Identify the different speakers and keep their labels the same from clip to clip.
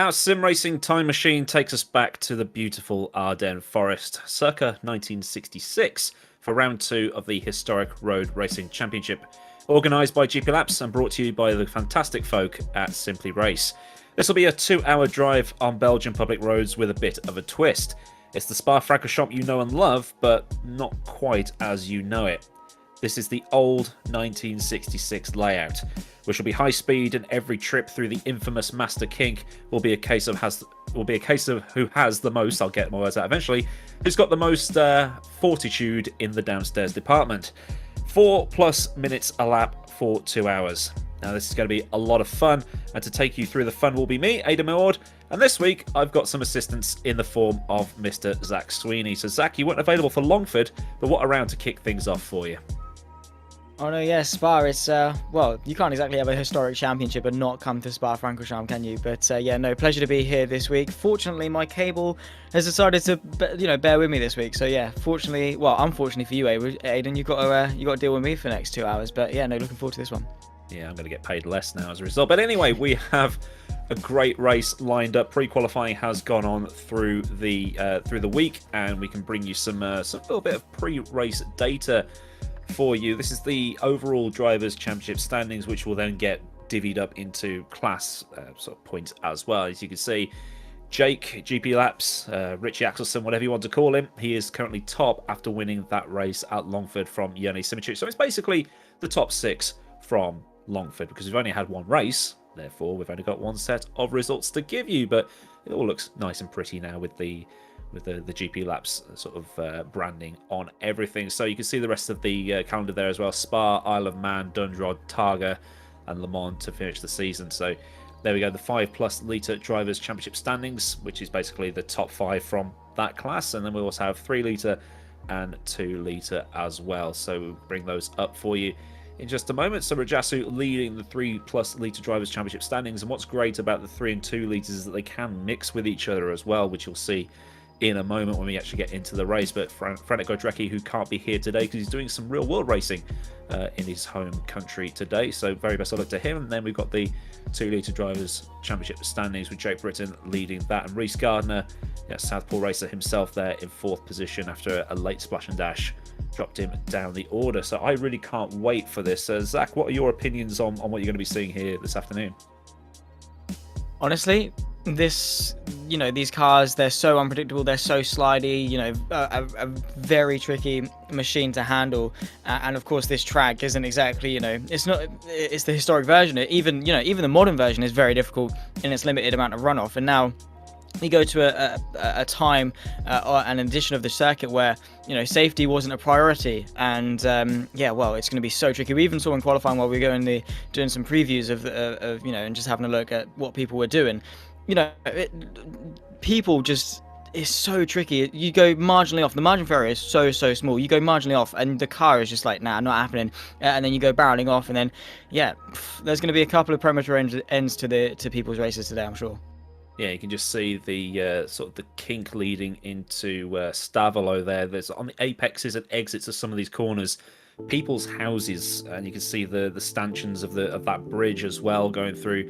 Speaker 1: Our sim racing time machine takes us back to the beautiful Ardennes forest, circa 1966, for round two of the historic Road Racing Championship, organised by GP Laps and brought to you by the fantastic folk at Simply Race. This will be a 2-hour drive on Belgian public roads with a bit of a twist. It's the Spa Francorchamps you know and love, but not quite as you know it. This is the old 1966 layout, which will be high speed, and every trip through the infamous Master Kink will be a case of who has the most. I'll get my words out eventually. Who's got the most fortitude in the downstairs department? 4+ minutes a lap for 2 hours. Now this is going to be a lot of fun, and to take you through the fun will be me, Aidan Maord, and this week I've got some assistance in the form of Mr. Zach Sweeney. So Zach, you weren't available for Longford, but what around to kick things off for you?
Speaker 2: Oh no, yeah, Spa, it's, well, you can't exactly have a historic championship and not come to Spa Francorchamps, can you? But yeah, no, pleasure to be here this week. Fortunately, my cable has decided to, bear with me this week. So yeah, unfortunately for you, Aidan, you've got to deal with me for the next 2 hours. But yeah, no, looking forward to this one.
Speaker 1: Yeah, I'm going to get paid less now as a result. But anyway, we have a great race lined up. Pre-qualifying has gone on through the week, and we can bring you some little bit of pre-race data for you. This is the overall drivers' championship standings, which will then get divvied up into class sort of points as well. As you can see, Jake, GP Laps, Richie Axelson, whatever you want to call him, he is currently top after winning that race at Longford from Yoni Symmetry. So it's basically the top 6 from Longford, because we've only had one race, therefore we've only got one set of results to give you. But it all looks nice and pretty now with the GP Laps sort of branding on everything. So you can see the rest of the calendar there as well. Spa, Isle of Man, Dundrod, Targa and Le Mans to finish the season. So there we go, the 5+ litre drivers championship standings, which is basically the top 5 from that class. And then we also have 3 litre and 2 litre as well. So we'll bring those up for you in just a moment. So Rajasu leading the 3+ litre drivers championship standings. And what's great about the 3 and 2 litres is that they can mix with each other as well, which you'll see in a moment when we actually get into the race. But Franek Godrecki, who can't be here today because he's doing some real world racing in his home country today, so very best of luck to him. And then we've got the 2 litre drivers championship standings with Jake Britton leading that, and Reese Gardner, Southpaw racer himself, there in 4th position after a late splash and dash dropped him down the order. So I really can't wait for this. Zach, what are your opinions on what you're going to be seeing here this afternoon?
Speaker 2: Honestly, these cars, they're so unpredictable, they're so slidey, a very tricky machine to handle. And of course, this track isn't exactly, it's the historic version. Even the modern version is very difficult in its limited amount of runoff. And now you go to a time or an edition of the circuit where safety wasn't a priority, and it's going to be so tricky. We even saw in qualifying while we were doing some previews of and just having a look at what people were doing. People just, it's so tricky. You go marginally off. The margin for error is so small. You go marginally off, and the car is just like, nah, not happening. And then you go barreling off, and then there's going to be a couple of premature ends to people's races today, I'm sure.
Speaker 1: Yeah, you can just see the sort of the kink leading into Stavolo there. There's on the apexes and exits of some of these corners, people's houses, and you can see the stanchions of that bridge as well going through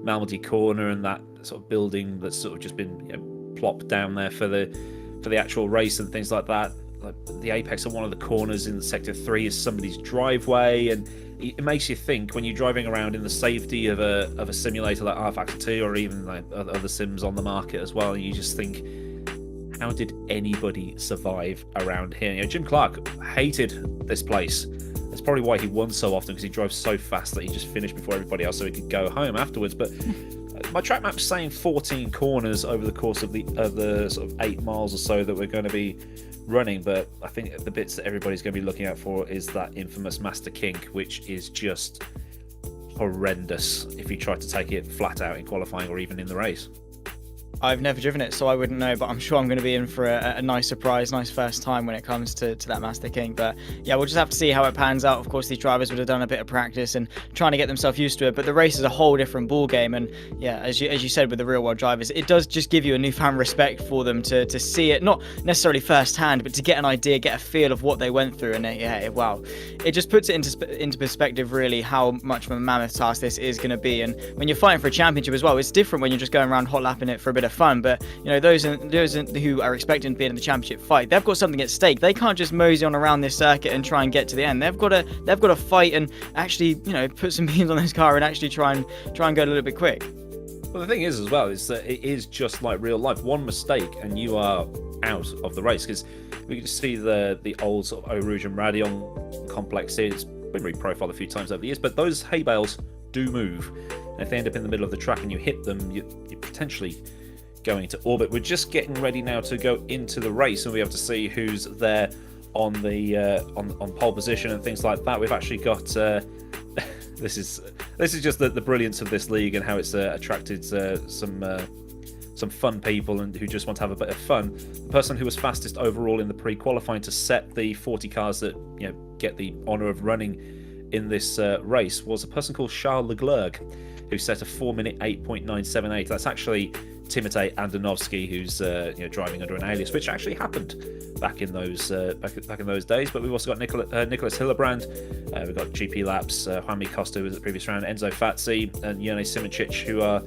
Speaker 1: Malmedy Corner, and that sort of building that's sort of just been plopped down there for the actual race and things like that. Like the apex of one of the corners in Sector 3 is somebody's driveway, and it makes you think when you're driving around in the safety of a simulator like rFactor 2 or even like other sims on the market as well. You just think, how did anybody survive around here? Jim Clark hated this place. That's probably why he won so often, because he drove so fast that he just finished before everybody else so he could go home afterwards. But my track map's saying 14 corners over the course of the sort of 8 miles or so that we're going to be running, but I think the bits that everybody's going to be looking out for is that infamous Master Kink, which is just horrendous if you try to take it flat out in qualifying or even in the race.
Speaker 2: I've never driven it, so I wouldn't know, but I'm sure I'm going to be in for a nice surprise, nice first time when it comes to that Master King. But yeah, we'll just have to see how it pans out. Of course, these drivers would have done a bit of practice and trying to get themselves used to it, but the race is a whole different ball game. And yeah, as you said with the real world drivers, it does just give you a newfound respect for them to see it, not necessarily firsthand, but to get an idea, get a feel of what they went through. And yeah, wow, it just puts it into perspective really how much of a mammoth task this is going to be. And when you're fighting for a championship as well, it's different when you're just going around hot lapping it for a bit of fun. But you know, those who are expecting to be in the championship fight, they've got something at stake. They can't just mosey on around this circuit and try and get to the end. They've got to fight and actually, you know, put some beans on this car and actually try and go a little bit quick.
Speaker 1: Well, the thing is as well is that it is just like real life. One mistake and you are out of the race, because we can see the old sort of Eau Rouge and Radion complex here. It's been reprofiled a few times over the years, but those hay bales do move. And if they end up in the middle of the track and you hit them, you're potentially going into orbit. We're just getting ready now to go into the race, and we have to see who's there on the on pole position and things like that. We've actually got this is just the brilliance of this league and how it's attracted some fun people and who just want to have a bit of fun. The person who was fastest overall in the pre-qualifying to set the 40 cars that, you know, get the honour of running in this race was a person called Charles Leclerc, who set a 4-minute 8.978. That's actually Timotej Andonovski, who's driving under an alias, which actually happened back in those back in those days. But we've also got Nicholas Hillebrand, we've got GP Laps, Juanmi Costa, who was at the previous round, Enzo Fazzi, and Jene Simicic, who are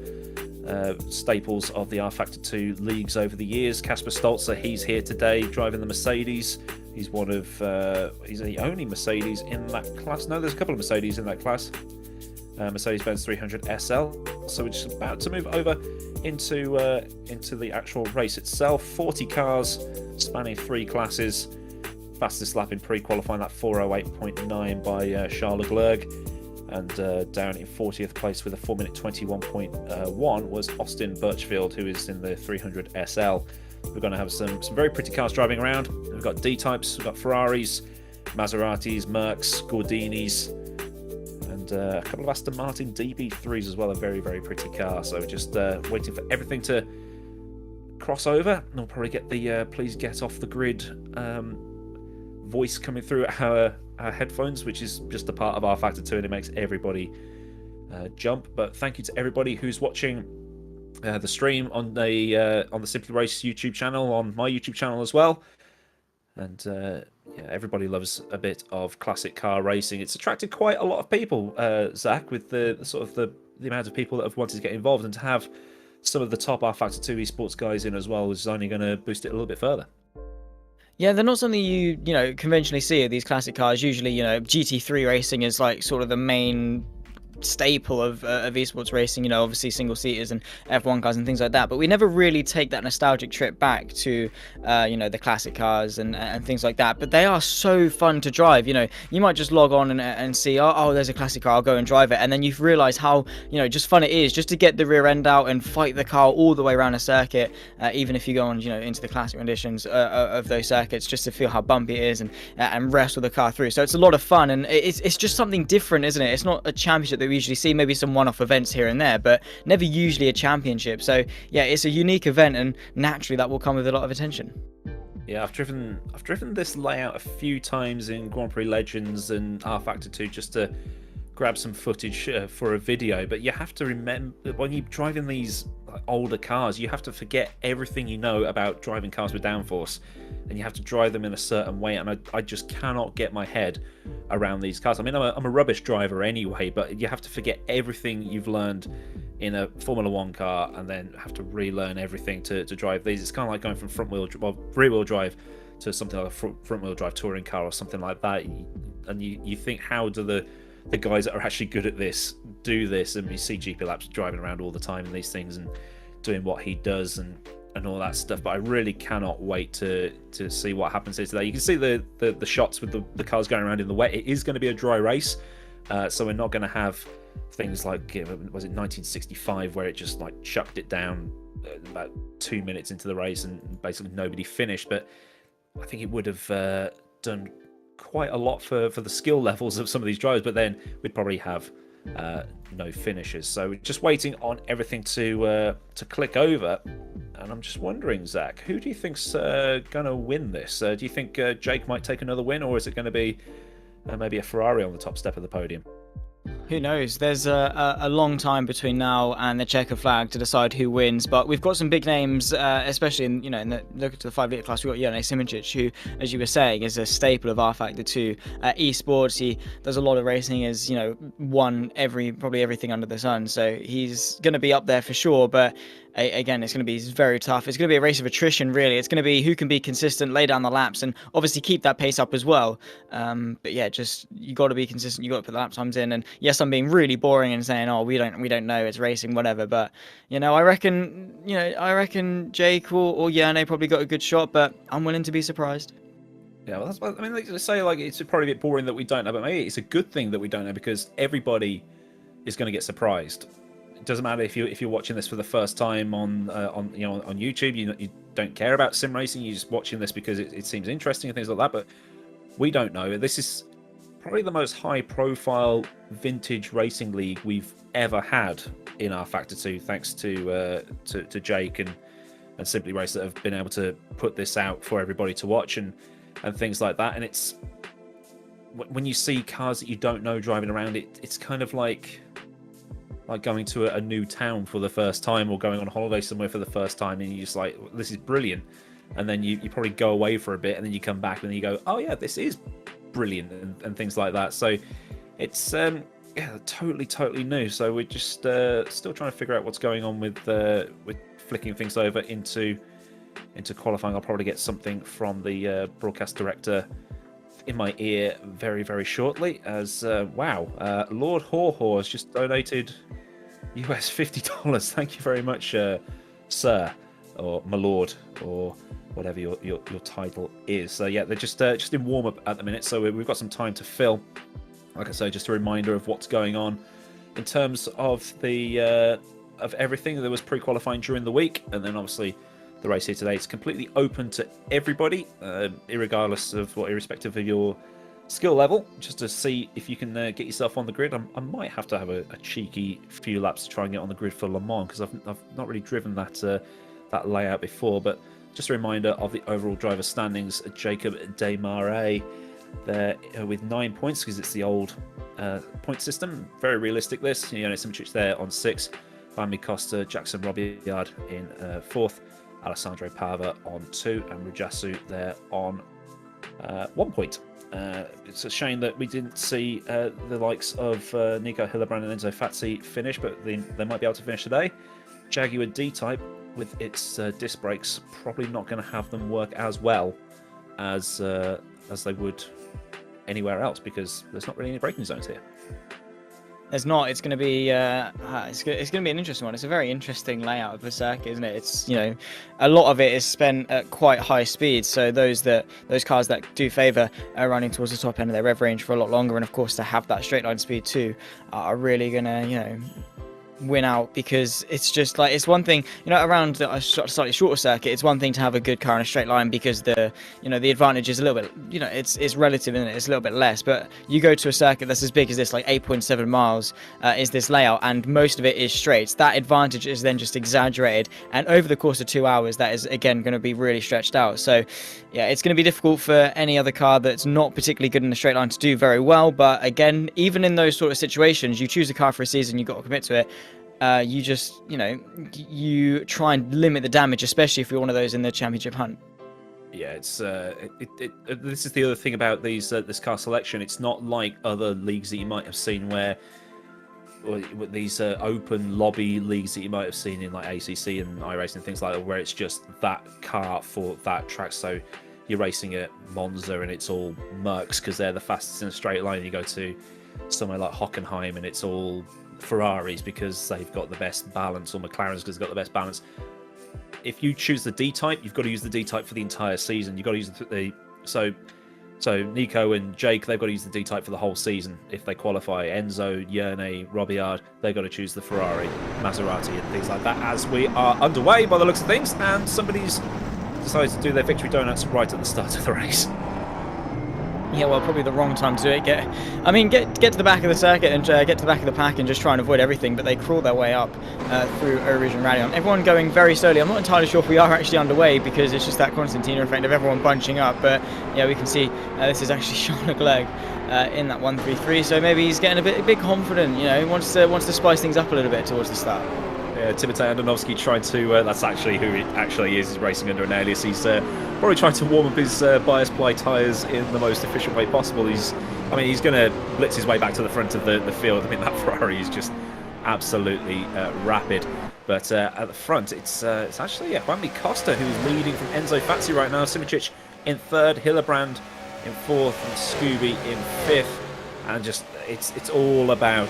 Speaker 1: staples of the R Factor 2 leagues over the years. Kasper Stolzer, he's here today driving the Mercedes. He's one of he's the only Mercedes in that class. No, there's a couple of Mercedes in that class. Mercedes-Benz 300 SL. So we're just about to move over into the actual race itself. 40 cars spanning 3 classes. Fastest lap in pre-qualifying, that 4:08.9 by Charles Leclerc. And down in 40th place with a 4-minute 21.1 was Austin Birchfield, who is in the 300 SL. We're going to have some very pretty cars driving around. We've got D-types, we've got Ferraris, Maseratis, Mercs, Gordinis, and a couple of Aston Martin DB3s as well. A very, very pretty car. So we're just waiting for everything to cross over. And we'll probably get the please get off the grid voice coming through our headphones, which is just a part of R Factor 2, and it makes everybody jump. But thank you to everybody who's watching the stream on the Simply Race YouTube channel, on my YouTube channel as well. And yeah, everybody loves a bit of classic car racing. It's attracted quite a lot of people, Zach, with the sort of the amount of people that have wanted to get involved, and to have some of the top R Factor 2 esports guys in as well is only going to boost it a little bit further.
Speaker 2: Yeah, they're not something you conventionally see at these classic cars. Usually, GT3 racing is like sort of the main staple of esports racing, obviously single seaters and F1 cars and things like that, but we never really take that nostalgic trip back to the classic cars and things like that. But they are so fun to drive. You might just log on and see, oh, there's a classic car, I'll go and drive it, and then you realise how just fun it is just to get the rear end out and fight the car all the way around a circuit, even if you go on into the classic renditions of those circuits, just to feel how bumpy it is and wrestle the car through. So it's a lot of fun, and it's just something different, isn't it? It's not a championship that we usually see, maybe some one-off events here and there, but never usually a championship. So yeah, it's a unique event, and naturally that will come with a lot of attention.
Speaker 1: Yeah, I've driven this layout a few times in Grand Prix Legends and R Factor 2 just to grab some footage for a video. But you have to remember that when you're driving these older cars, you have to forget everything you know about driving cars with downforce, and you have to drive them in a certain way. And I just cannot get my head around these cars. I mean, I'm a rubbish driver anyway, but you have to forget everything you've learned in a Formula One car and then have to relearn everything to drive these. It's kind of like going from rear wheel drive to something like a front wheel drive touring car or something like that. And you think, how do the guys that are actually good at this do this? And you see GP Laps driving around all the time in these things and doing what he does and all that stuff. But I really cannot wait to see what happens here today. You can see the shots with the cars going around in the wet. It is going to be a dry race, so we're not going to have things like, was it 1965, where it just like chucked it down about 2 minutes into the race and basically nobody finished. But I think it would have done quite a lot for the skill levels of some of these drivers, but then we'd probably have no finishes. So just waiting on everything to click over. And I'm just wondering, Zach, who do you think's going to win this? Do you think Jake might take another win, or is it going to be maybe a Ferrari on the top step of the podium?
Speaker 2: Who knows? There's a long time between now and the checker flag to decide who wins, but we've got some big names, especially in in the look at the 5-litre class. We've got Jone Simoncic, who, as you were saying, is a staple of R Factor 2 esports. He does a lot of racing, has won probably everything under the sun, so he's going to be up there for sure. But again, it's going to be very tough. It's going to be a race of attrition, really. It's going to be who can be consistent, lay down the laps, and obviously keep that pace up as well. But yeah, just you got to be consistent. You got to put the lap times in. And yes, I'm being really boring and saying, oh, we don't know, it's racing, whatever. But I reckon Jake or Jone probably got a good shot, but I'm willing to be surprised.
Speaker 1: Yeah, well, that's what I mean. They say it's probably a bit boring that we don't know, but maybe it's a good thing that we don't know, because everybody is going to get surprised. It doesn't matter if you're watching this for the first time on YouTube. You don't care about sim racing. You're just watching this because it seems interesting and things like that. But we don't know. This is probably the most high-profile vintage racing league we've ever had in our Factor 2, thanks to Jake and Simply Race that have been able to put this out for everybody to watch and things like that. And it's when you see cars that you don't know driving around, it's kind of like going to a new town for the first time, or going on holiday somewhere for the first time, and you're just like, this is brilliant. And then you probably go away for a bit, and then you come back and then you go, oh yeah, this is brilliant, and things like that. So it's totally new. So we're just still trying to figure out what's going on with flicking things over into qualifying. I'll probably get something from the broadcast director in my ear very, very shortly, as Lord Haw has just donated US $50. Thank you very much, sir, or my lord, or whatever your title is. So yeah, they're just in warm-up at the minute, so we've got some time to fill. Like I say, just a reminder of what's going on in terms of the of everything. There was pre-qualifying during the week, and then obviously the race here today. It's completely open to everybody, irrespective of your skill level, just to see if you can get yourself on the grid. I might have to have a cheeky few laps to try and get on the grid for Le Mans, because I've not really driven that layout before. But just a reminder of the overall driver standings: Jacob Desmarais there with 9 points, because it's the old point system. Very realistic this. Simoncic there on 6, Bambi Costa, Jackson Robillard in 4th, Alessandro Pava on 2, and Rujasu there on 1 point. It's a shame that we didn't see the likes of Nico Hillebrand and Enzo Fazzi finish, but they might be able to finish today. Jaguar D-Type, with its disc brakes, probably not going to have them work as well as they would anywhere else, because there's not really any braking zones here.
Speaker 2: There's not. It's going to be it's going to be an interesting one. It's a very interesting layout of the circuit, isn't it? It's a lot of it is spent at quite high speeds. So those cars that do favour running towards the top end of their rev range for a lot longer, and of course to have that straight line speed too, are really going to win out, because it's just like, it's one thing around a slightly shorter circuit, it's one thing to have a good car in a straight line, because the the advantage is a little bit it's relative, isn't it? It's a little bit less. But you go to a circuit that's as big as this, like 8.7 miles is this layout, and most of it is straight. That advantage is then just exaggerated, and over the course of 2 hours that is again going to be really stretched out. So yeah, it's going to be difficult for any other car that's not particularly good in a straight line to do very well. But again, even in those sort of situations, you choose a car for a season, you've got to commit to it. You just, you try and limit the damage, especially if you're one of those in the championship hunt.
Speaker 1: Yeah, it's this is the other thing about this car selection. It's not like other leagues that you might have seen where these open lobby leagues that you might have seen in like ACC and iRacing and things like that, where it's just that car for that track. So you're racing at Monza and it's all Mercs because they're the fastest in a straight line. You go to somewhere like Hockenheim and it's all Ferraris because they've got the best balance, or McLaren's because they've got the best balance. If you choose the D-Type, you've got to use the D-Type for the entire season. You've got to use so Nico and Jake, they've got to use the D-Type for the whole season if they qualify. Enzo, Jone, Robillard, they've got to choose the Ferrari, Maserati and things like that, as we are underway by the looks of things, and somebody's decided to do their victory donuts right at the start of the race.
Speaker 2: Yeah, well, probably the wrong time to do it. Get to the back of the circuit and get to the back of the pack and just try and avoid everything. But they crawl their way up through Hrrc and Radion. Everyone going very slowly. I'm not entirely sure if we are actually underway because it's just that Constantina effect of everyone bunching up. But yeah, we can see this is actually Sean Leclerc in that 133. So maybe he's getting a bit confident. You know, he wants to spice things up a little bit towards the start.
Speaker 1: Yeah, Timotej Andonovski tried to, that's actually who he actually is, he's racing under an alias. He's probably trying to warm up his bias ply tyres in the most efficient way possible. He's going to blitz his way back to the front of the field. I mean, that Ferrari is just absolutely rapid. But at the front, it's actually Juanmi Costa who's leading from Enzo Fazzi right now. Simičić in third, Hillebrand in fourth, and Scooby in fifth. And just it's all about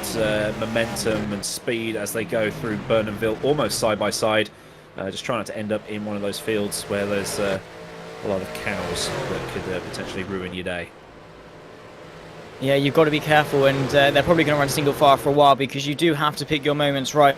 Speaker 1: momentum and speed as they go through Burnhamville, almost side by side. Just trying not to end up in one of those fields where there's a lot of cows that could potentially ruin your day.
Speaker 2: Yeah, you've got to be careful, and they're probably going to run single file for a while because you do have to pick your moments right.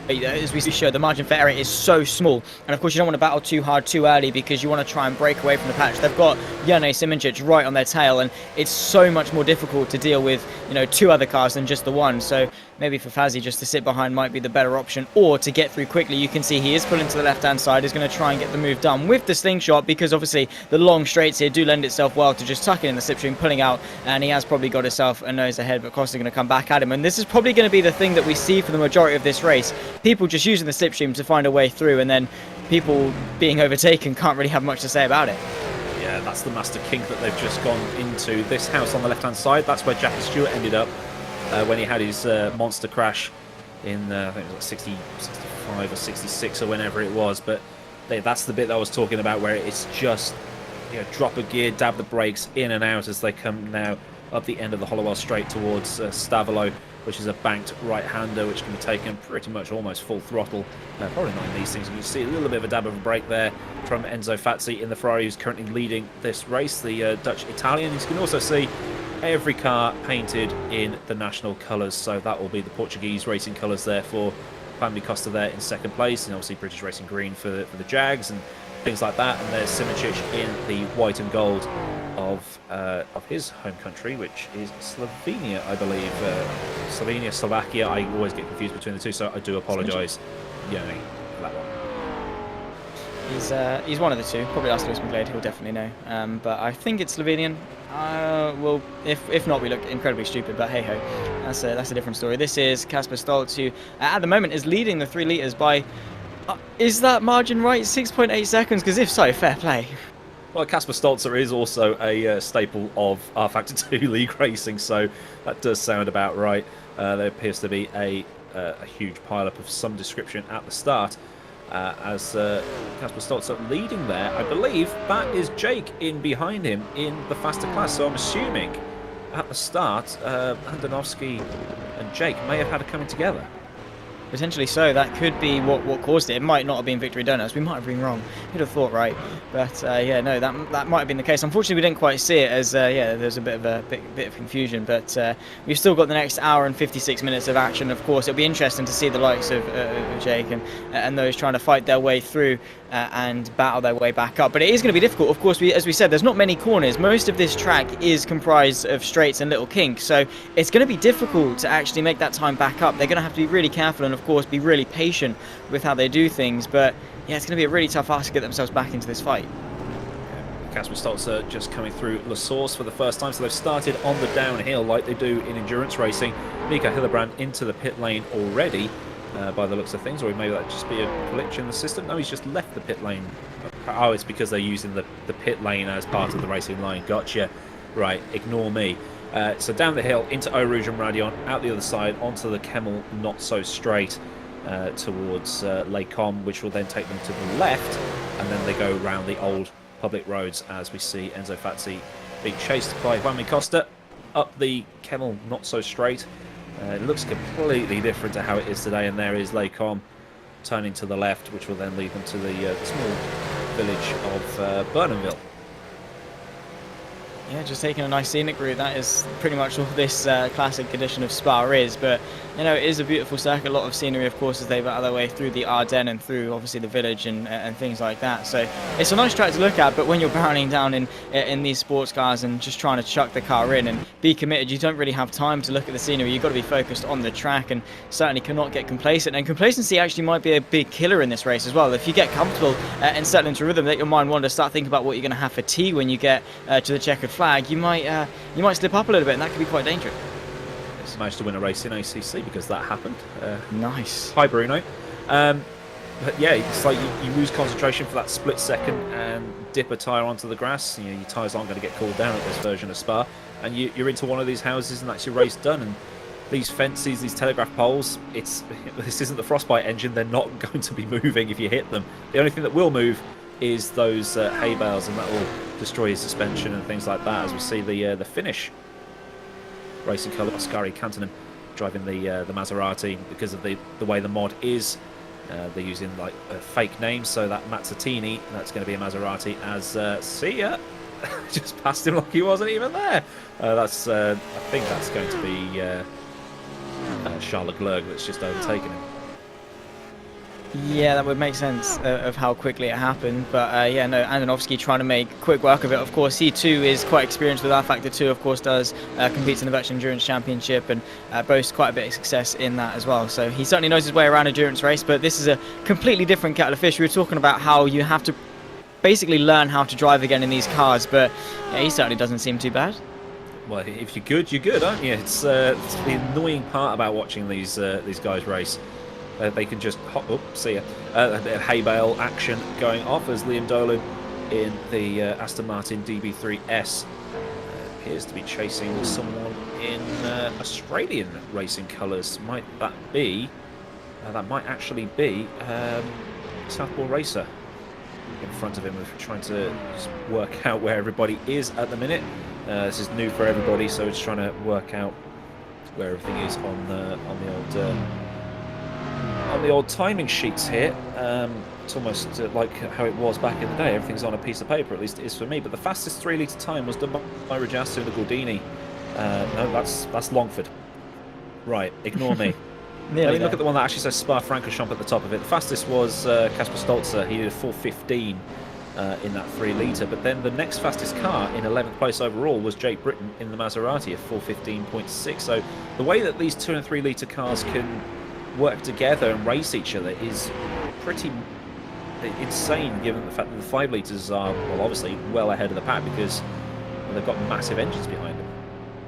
Speaker 2: As we show, the margin for error is so small, and of course you don't want to battle too hard too early because you want to try and break away from the patch. They've got Jane Simičić right on their tail, and it's so much more difficult to deal with, you know, two other cars than just the one. So maybe for Fazzi just to sit behind might be the better option, or to get through quickly. You can see he is pulling to the left hand side, is going to try and get the move done with the slingshot because obviously the long straights here do lend itself well to just tucking in the slipstream, pulling out, and he has probably got himself a nose ahead, but Costa's going to come back at him, and this is probably going to be the thing that we see for the majority of this race. People just using the slipstream to find a way through, and then people being overtaken can't really have much to say about it.
Speaker 1: Yeah, that's the master kink that they've just gone into. This house on the left hand side, that's where Jackie Stewart ended up when he had his monster crash in I think it was like 60, 65 or 66 or whenever it was. But that's the bit that I was talking about, where it's just, you know, drop a gear, dab the brakes, in and out as they come now up the end of the Hollowell Straight towards Stavolo, which is a banked right-hander which can be taken pretty much almost full throttle. Probably not in these things. You can see a little bit of a dab of a brake there from Enzo Fazzi in the Ferrari, who's currently leading this race, the Dutch-Italian. You can also see every car painted in the national colours, so that will be the Portuguese racing colours there for Juanmi Costa there in second place, and obviously British Racing Green for the Jags and things like that. And there's Simičić in the white and gold of his home country, which is Slovenia, I believe. Slovenia, Slovakia, I always get confused between the two, so I do apologise, Yoni, for that one.
Speaker 2: He's one of the two. Probably ask Lewis McGlade, he'll definitely know. But I think it's Slovenian. Well, if not, we look incredibly stupid. But hey ho, that's a different story. This is Kasper Stoltz, who at the moment is leading the 3 litres by. Is that margin right? 6.8 seconds? Because if so, fair play.
Speaker 1: Well, Kasper Stolzer is also a staple of R-Factor 2 League Racing, so that does sound about right. There appears to be a huge pile-up of some description at the start, as Kasper Stolzer leading there. I believe that is Jake in behind him in the faster class, so I'm assuming at the start Andonovski and Jake may have had a coming together.
Speaker 2: Potentially so. That could be what caused it. It might not have been victory donuts. We might have been wrong. You'd have thought right, but yeah, no, that might have been the case. Unfortunately, we didn't quite see it, as yeah, there's a bit of confusion. But we've still got the next hour and 56 minutes of action. Of course, it'll be interesting to see the likes of Jake and those trying to fight their way through and battle their way back up. But it is going to be difficult. Of course, as we said, there's not many corners. Most of this track is comprised of straights and little kinks, so it's going to be difficult to actually make that time back up. They're going to have to be really careful and, of course, be really patient with how they do things. But yeah, it's going to be a really tough ask to get themselves back into this fight.
Speaker 1: Kasper Stolzer just coming through La Source for the first time, so they've started on the downhill like they do in endurance racing. Mika Hillebrand into the pit lane already, by the looks of things, or maybe that just be a glitch in the system. No, he's just left the pit lane. Oh, it's because they're using the pit lane as part of the racing line. Gotcha. Right, ignore me. So down the hill into Hrrc and Radion, out the other side onto the Kemmel Not So Straight towards Lake Com, which will then take them to the left, and then they go round the old public roads as we see Enzo Fazzi being chased by Juanmi Costa up the Kemmel Not So Straight. It looks completely different to how it is today, and there is Lake Com turning to the left, which will then lead them to the small village of Burnhamville.
Speaker 2: Yeah, just taking a nice scenic route. That is pretty much all this classic edition of Spa is. But you know, it is a beautiful circuit. A lot of scenery, of course, as they battle their way through the Ardennes and through obviously the village and things like that. So it's a nice track to look at. But when you're barreling down in these sports cars and just trying to chuck the car in and be committed, you don't really have time to look at the scenery. You've got to be focused on the track and certainly cannot get complacent. And complacency actually might be a big killer in this race as well. If you get comfortable and settle into rhythm, let your mind wander, start thinking about what you're going to have for tea when you get to the checkered flag, you might slip up a little bit, and that could be quite dangerous.
Speaker 1: It's managed to win a race in ACC because that happened.
Speaker 2: Nice.
Speaker 1: Hi, Bruno. But yeah, it's like you lose concentration for that split second and dip a tyre onto the grass. You know, your tyres aren't going to get cooled down at this version of Spa, and you're into one of these houses, and that's your race done. And these fences, these telegraph poles, this isn't the Frostbite engine. They're not going to be moving if you hit them. The only thing that will move is those hay bales, and that will destroy your suspension and things like that. As we see the Finnish racing colour, Oskari Kantonen driving the Maserati because of the way the mod is. They're using like fake names, so that Mazzatini, that's going to be a Maserati. As see ya, just passed him like he wasn't even there. I think that's going to be Charles Leclerc that's just overtaken him.
Speaker 2: Yeah, that would make sense of how quickly it happened. But yeah, no, Andonovski trying to make quick work of it. Of course, he too is quite experienced with R-Factor 2. Of course, does competes in the Virtual Endurance Championship and boasts quite a bit of success in that as well. So he certainly knows his way around endurance race. But this is a completely different kettle of fish. We were talking about how you have to basically learn how to drive again in these cars. But yeah, he certainly doesn't seem too bad.
Speaker 1: Well, if you're good, aren't you? It's the annoying part about watching these guys race. They can just hop up, see a bit of hay bale action going off as Liam Dolan in the Aston Martin DB3S appears to be chasing someone in Australian racing colours. Might that be? That might actually be Southpaw Racer in front of him. We're trying to just work out where everybody is at the minute. This is new for everybody, so it's trying to work out where everything is on the old timing sheets here. It's almost like how it was back in the day. Everything's on a piece of paper, at least it is for me. But the fastest 3 litre time was done by Rajasu and the Gordini. No, that's Longford. Right, ignore me. Let me look at the one that actually says Spa Francorchamps at the top of it. The fastest was Kasper Stolzer. He did a 4:15 in that 3 litre. But then the next fastest car in 11th place overall was Jake Britton in the Maserati at 4:15.6. So the way that these 2 and 3 litre cars can work together and race each other is pretty insane, given the fact that the 5 litres are, well, obviously well ahead of the pack because they've got massive engines behind them,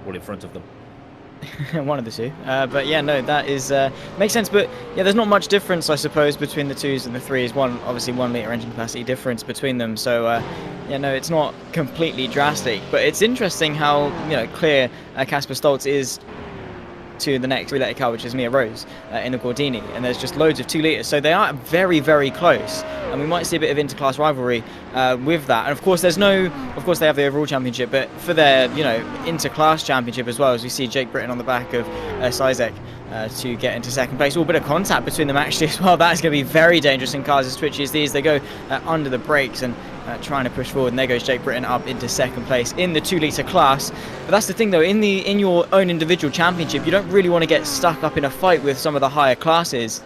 Speaker 1: or in front of them.
Speaker 2: One of the two. But yeah, no, that is makes sense. But yeah, there's not much difference, I suppose, between the 2s and the 3s. Obviously 1 litre engine capacity difference between them. So yeah, no, it's not completely drastic. But it's interesting how, you know, clear Kasper Stolz is to the next 3 litre car, which is Mia Rose in the Gordini, and there's just loads of 2 litres, so they are very, very close, and we might see a bit of interclass rivalry with that. And of course, they have the overall championship, but for their, you know, interclass championship as well, as we see Jake Britton on the back of Sizek to get into 2nd place. A bit of contact between them actually as well. That is going to be very dangerous in cars as twitchy as these. They go under the brakes and trying to push forward, and there goes Jake Britton up into 2nd place in the 2 litre class. But that's the thing though, in your own individual championship, you don't really want to get stuck up in a fight with some of the higher classes,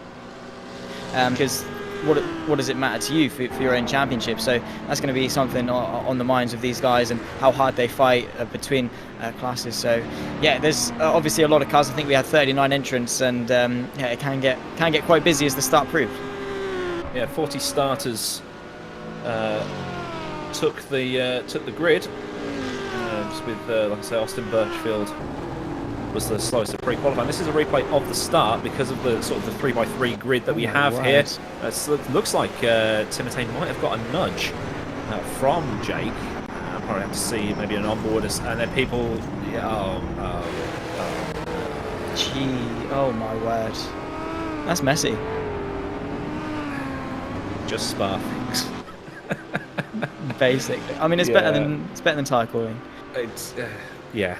Speaker 2: because what does it matter to you for your own championship? So that's going to be something on the minds of these guys and how hard they fight between classes. So yeah, there's obviously a lot of cars. I think we had 39 entrants, and yeah, it can get quite busy, as the start proved.
Speaker 1: Yeah, 40 starters took the grid, with like I say, Austin Birchfield was the slowest at pre-qualifying. This is a replay of the start because of the sort of the 3x3 grid that we have here. So it looks like Timothée might have got a nudge from Jake. Probably have to see maybe an onboard, and then people.
Speaker 2: Gee, oh my word, that's messy.
Speaker 1: Just Spa things.
Speaker 2: Basically, I mean, it's better than tyre calling.
Speaker 1: It's yeah,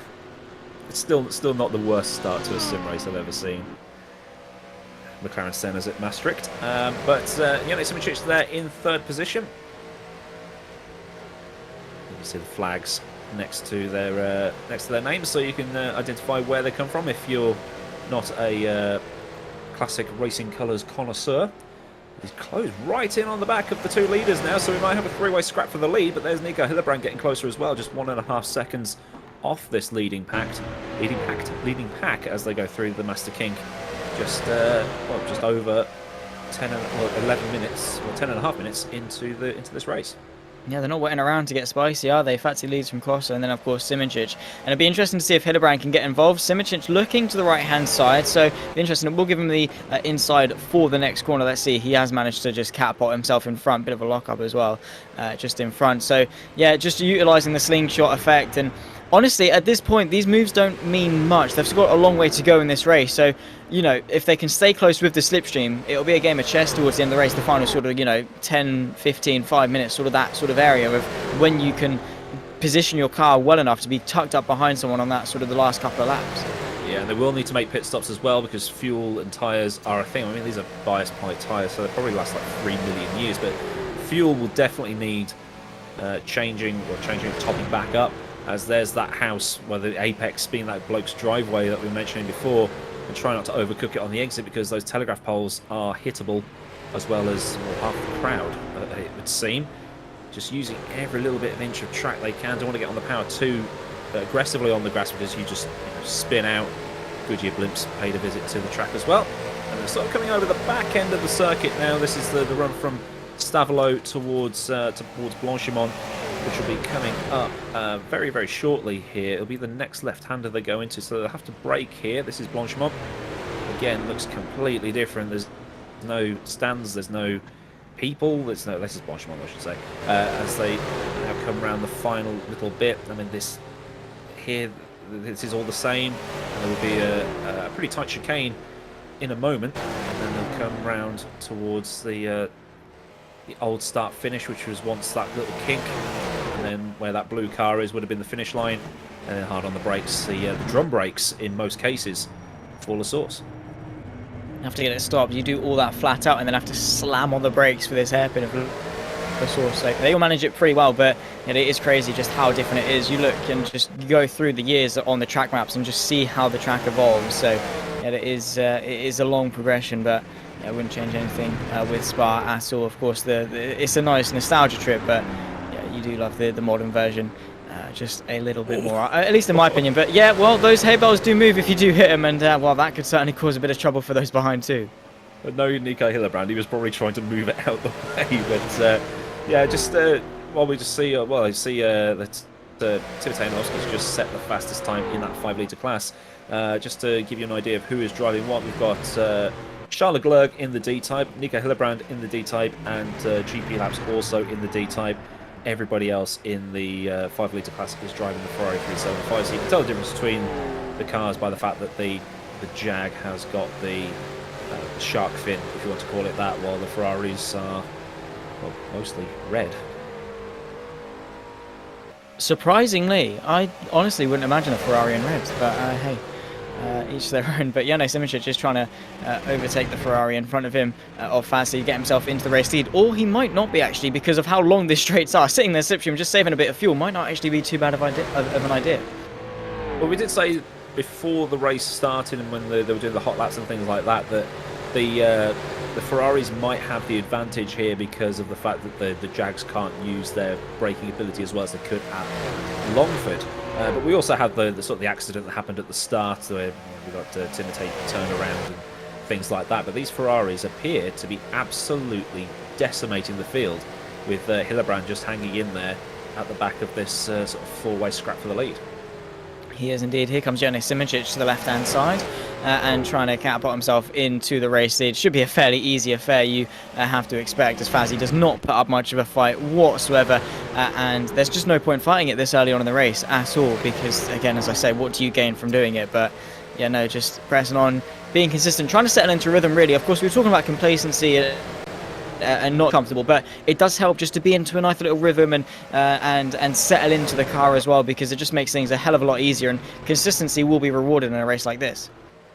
Speaker 1: it's still not the worst start to a sim race I've ever seen. McLaren Senna's at Maastricht, but Simichich there in 3rd position. You see the flags next to their names, so you can identify where they come from if you're not a classic racing colours connoisseur. He's closed right in on the back of the two leaders now, so we might have a three-way scrap for the lead, but there's Nico Hillebrand getting closer as well, just 1.5 seconds off this leading pack as they go through the Master Kink. Just just over 11 minutes, or 10.5 minutes into this race.
Speaker 2: Yeah, they're not waiting around to get spicy, are they? Fatsi leads from Crosser, and then, of course, Simičić. And it'd be interesting to see if Hillebrand can get involved. Simičić looking to the right-hand side, so be interesting. We'll give him the inside for the next corner. Let's see. He has managed to just catapult himself in front. Bit of a lock-up as well, just in front. So, yeah, just utilising the slingshot effect. And honestly, at this point, these moves don't mean much. They've still got a long way to go in this race. So, you know, if they can stay close with the slipstream, it'll be a game of chess towards the end of the race, the final sort of, 10, 15, 5 minutes, sort of that sort of area of when you can position your car well enough to be tucked up behind someone on that sort of the last couple of laps.
Speaker 1: Yeah, and they will need to make pit stops as well because fuel and tyres are a thing. I mean, these are bias pipe tyres, so they probably last like 3 million years, but fuel will definitely need changing, topping back up, as there's that house where the apex being that bloke's driveway that we were mentioning before, and try not to overcook it on the exit because those telegraph poles are hittable, as well as half the crowd, it would seem. Just using every little bit of inch of track they can. Don't want to get on the power too aggressively on the grass because you just spin out. Goodyear Blimps paid a visit to the track as well. And they're sort of coming over the back end of the circuit now. This is the run from Stavelot towards Blanchimont, which will be coming up very, very shortly here. It'll be the next left-hander they go into, so they'll have to brake here. This is Blanchimont. Again, looks completely different. There's no stands, there's no people. This is Blanchimont, I should say. As they now come around the final little bit. I mean, this is all the same. And there will be a pretty tight chicane in a moment. And then they'll come round towards the old start finish, which was once that little kink, and then where that blue car is would have been the finish line, and then hard on the brakes, the drum brakes in most cases, for the source.
Speaker 2: You have to get it stopped. You do all that flat out and then have to slam on the brakes for this hairpin of the source. So they all manage it pretty well, but it is crazy just how different it is. You look and just go through the years on the track maps and just see how the track evolves. So yeah, it is a long progression, but I wouldn't change anything with Spa at all. Of course, it's a nice nostalgia trip, but yeah, you do love the modern version just a little bit more, at least in my opinion. But yeah, well, those hay bales do move if you do hit them, and well, that could certainly cause a bit of trouble for those behind too.
Speaker 1: But no, Nico Hillebrand, he was probably trying to move it out the way. But yeah, just we just see, I see that Timoteanovski's just set the fastest time in that 5-litre class. Just to give you an idea of who is driving what, we've got Charles Leclerc in the D-Type, Nico Hillebrand in the D-Type, and GP Labs also in the D-Type. Everybody else in the 5-litre class is driving the Ferrari 375. So you can tell the difference between the cars by the fact that the Jag has got the shark fin, if you want to call it that, while the Ferraris are mostly red.
Speaker 2: Surprisingly, I honestly wouldn't imagine a Ferrari in red, but hey. Each their own. But yeah, no, Simičić is trying to overtake the Ferrari in front of him of Fassi, get himself into the race lead. Or he might not be, actually, because of how long these straights are. Sitting there slipstream, just saving a bit of fuel, might not actually be too bad of an idea.
Speaker 1: Well, we did say before the race started and when they were doing the hot laps and things like that, that the Ferraris might have the advantage here because of the fact that the Jags can't use their braking ability as well as they could at Longford. But we also had the sort of the accident that happened at the start, where we got Timothée turnaround and things like that. But these Ferraris appear to be absolutely decimating the field, with Hillebrand just hanging in there at the back of this sort of four-way scrap for the lead.
Speaker 2: He is indeed. Here comes Janis Simičić to the left-hand side and trying to catapult himself into the race lead. Should be a fairly easy affair, you have to expect, as Fazzy does not put up much of a fight whatsoever. And there's just no point fighting it this early on in the race at all because, again, as I say, what do you gain from doing it? But, yeah, no, just pressing on, being consistent, trying to settle into rhythm, really. Of course, we were talking about complacency and not comfortable, but it does help just to be into a nice little rhythm and settle into the car as well, because it just makes things a hell of a lot easier, and consistency will be rewarded in a race like this.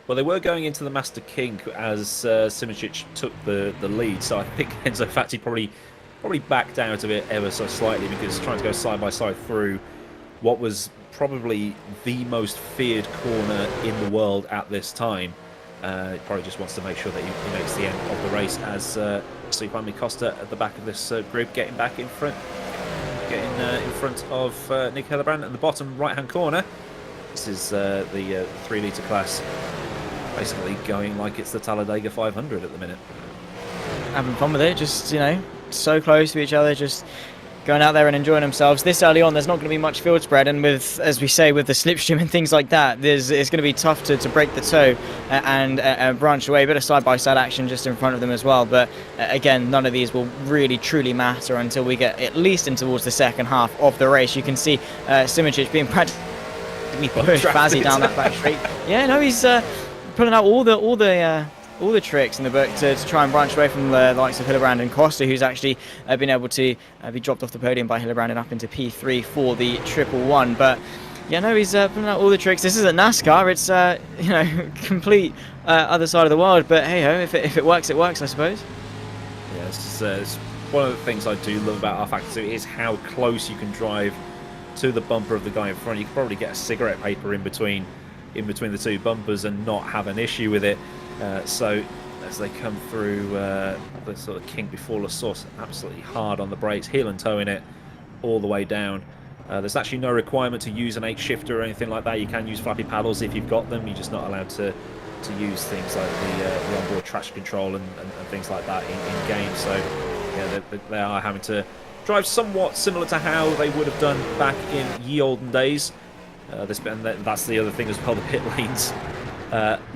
Speaker 1: Well, they were going into the Master Kink as Simičić took the lead, so I think Enzo Fatti probably backed out of it ever so slightly, because trying to go side by side through what was probably the most feared corner in the world at this time. He probably just wants to make sure that he makes the end of the race as Suipami Costa at the back of this group, getting back in front, in front of Nick Hillebrand in the bottom right-hand corner. This is the 3-litre class, basically going like it's the Talladega 500 at the minute.
Speaker 2: Having fun with it, just, you know, so close to each other, just going out there and enjoying themselves. This early on, there's not going to be much field spread, and with, as we say, with the slipstream and things like that, it's going to be tough to break the toe and branch away. A bit of side-by-side action just in front of them as well. But again, none of these will really truly matter until we get at least in towards the second half of the race. You can see Simoncic being practically pushed Bazzi down that back straight. Yeah, no, he's pulling out all the tricks in the book to try and branch away from the likes of Hillebrand and Costa, who's actually been able to be dropped off the podium by Hillebrand and up into P3 for the 111. But yeah, no, he's pulling out all the tricks. This isn't NASCAR. It's you know, complete other side of the world. But hey ho, if it works, it works, I suppose.
Speaker 1: Yeah, it's one of the things I do love about R-Factor 2 is how close you can drive to the bumper of the guy in front. You can probably get a cigarette paper in between the two bumpers and not have an issue with it. So as they come through the sort of kink before the sauce, absolutely hard on the brakes, heel and toe in it all the way down. There's actually no requirement to use an 8 shifter or anything like that. You can use flappy paddles if you've got them. You're just not allowed to use things like the onboard traction control and things like that in game. So yeah, they are having to drive somewhat similar to how they would have done back in ye olden days. That's the other thing as well, the pit lanes.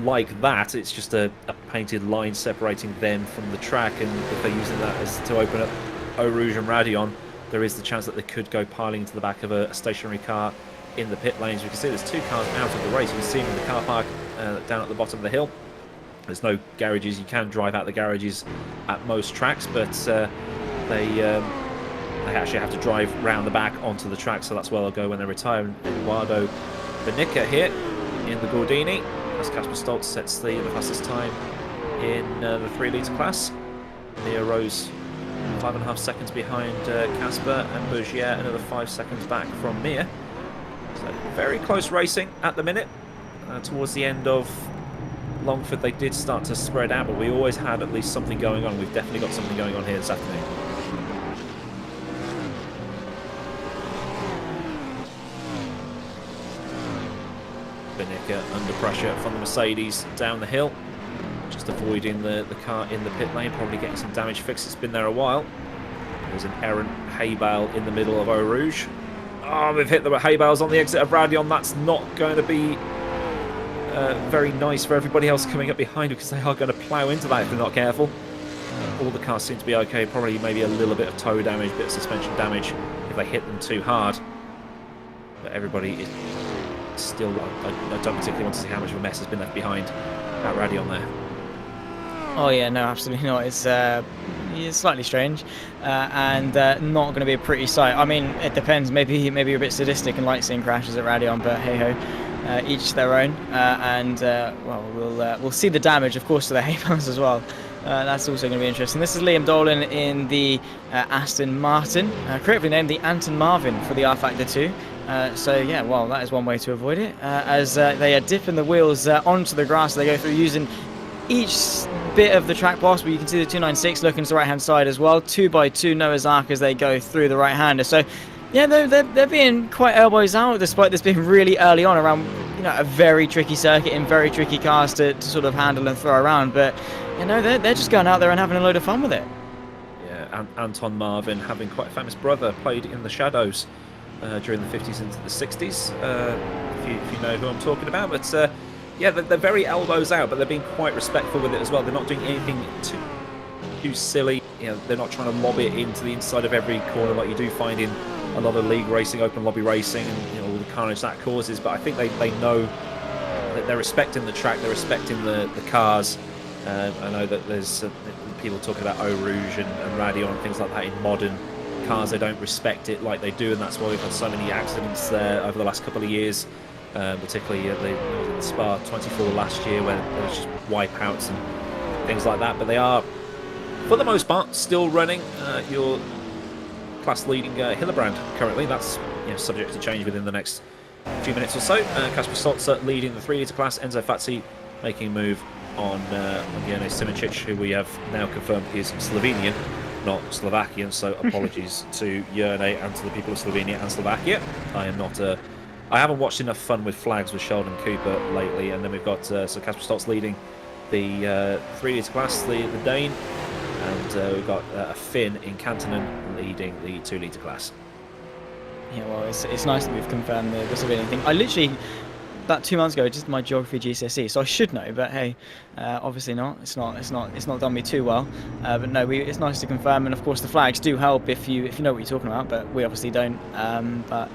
Speaker 1: Like that, it's just a painted line separating them from the track, and if they're using that as to open up Eau Rouge and Radion, there is the chance that they could go piling into the back of a stationary car in the pit lanes. You can see there's 2 cars out of the race. You can see them in the car park down at the bottom of the hill. There's no garages. You can drive out the garages at most tracks, but they actually have to drive round the back onto the track, so that's where they'll go when they retire. Eduardo Benica here in the Gordini, as Casper Stoltz sets the fastest time in the 3-litre class. Mia Rose 5.5 seconds behind Casper, and Bergier another 5 seconds back from Mia. So very close racing at the minute. Towards the end of Longford, they did start to spread out, but we always had at least something going on. We've definitely got something going on here this afternoon. Benica under pressure from the Mercedes down the hill, just avoiding the car in the pit lane, probably getting some damage fixed. It's been there a while. There's an errant hay bale in the middle of Eau Rouge. Oh, we've hit the hay bales on the exit of Radion. That's not going to be very nice for everybody else coming up behind, because they are going to plough into that if they're not careful. All the cars seem to be okay. Probably maybe a little bit of toe damage, a bit of suspension damage if they hit them too hard. But everybody is still, I don't particularly want to see how much of a mess has been left behind at Radion there.
Speaker 2: Oh yeah, no, absolutely not. It's slightly strange, and not going to be a pretty sight. I mean, it depends. Maybe you're a bit sadistic and like seeing crashes at Radion, but hey ho, each their own. Well, we'll see the damage, of course, to the hay bales as well. That's also going to be interesting. This is Liam Dolan in the Aston Martin, correctly named the Anton Marvin for the R-Factor 2. So yeah, well, that is one way to avoid it. As they are dipping the wheels onto the grass, they go through using each bit of the track possible. You can see the 296 looking to the right hand side as well. 2x2 Noah's Ark as they go through the right hander. So yeah, they're being quite elbows out, despite this being really early on around, you know, a very tricky circuit in very tricky cars to sort of handle and throw around. But you know, they're just going out there and having a load of fun with it.
Speaker 1: Yeah, Anton Marvin, having quite a famous brother, played in the Shadows during the 50s into the 60s, if you know who I'm talking about. But yeah, they're very elbows out, but they're being quite respectful with it as well. They're not doing anything too silly. You know, they're not trying to lob it into the inside of every corner like you do find in a lot of league racing, open lobby racing, and you know, all the carnage that causes. But I think they know that they're respecting the track, they're respecting the cars. I know that there's people talking about Eau Rouge and Radion and things like that in modern cars. They don't respect it like they do, and that's why we've had so many accidents there over the last couple of years. Particularly the Spa 24 last year, where there was just wipeouts and things like that. But they are, for the most part, still running your class-leading Hillebrand currently. That's subject to change within the next few minutes or so. Kasper Stolzer leading the 3 litre class. Enzo Fatsi making a move on Jene Simicic, who we have now confirmed is Slovenian, not Slovakian. So apologies to Jene and to the people of Slovenia and Slovakia. I haven't watched enough Fun with Flags with Sheldon Cooper lately. And then we've got Kasper Stolzer leading the 3 litre class, the Dane, and we've got a Finn in Kantanen leading the 2 litre class.
Speaker 2: Yeah, well, it's nice that we've confirmed the Slovenian thing. I literally, about 2 months ago, just did my geography GCSE, so I should know. But hey, obviously not. It's not done me too well. But no, it's nice to confirm, and of course the flags do help if you know what you're talking about. But we obviously don't. But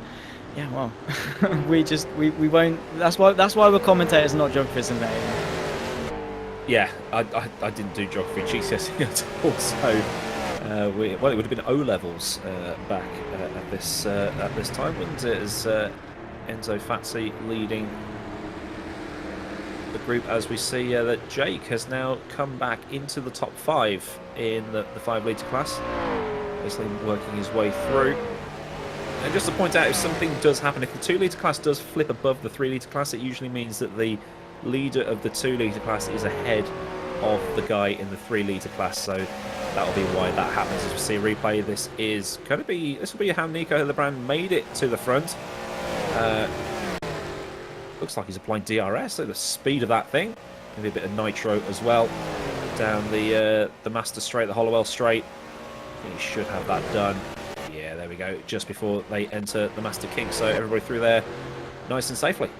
Speaker 2: yeah, well, we won't. That's why we're commentators, not geographers, and
Speaker 1: yeah, I didn't do geography GCSE at all, so. Well, it would have been O levels back at this time, wouldn't it? As Enzo Fatsi leading the group, as we see that Jake has now come back into the top 5 in the 5 litre class, basically working his way through. And just to point out, if something does happen, if the 2 litre class does flip above the 3 litre class, it usually means that the leader of the 2 litre class is ahead of the guy in the 3 litre class. So that'll be why that happens. As we see a replay, this will be how Nico Hillebrand made it to the front. Looks like he's applying DRS, so the speed of that thing. Maybe a bit of nitro as well. Down the Master Straight, the Hollowell Straight. He should have that done. Yeah, there we go. Just before they enter the Master King, so everybody through there nice and safely.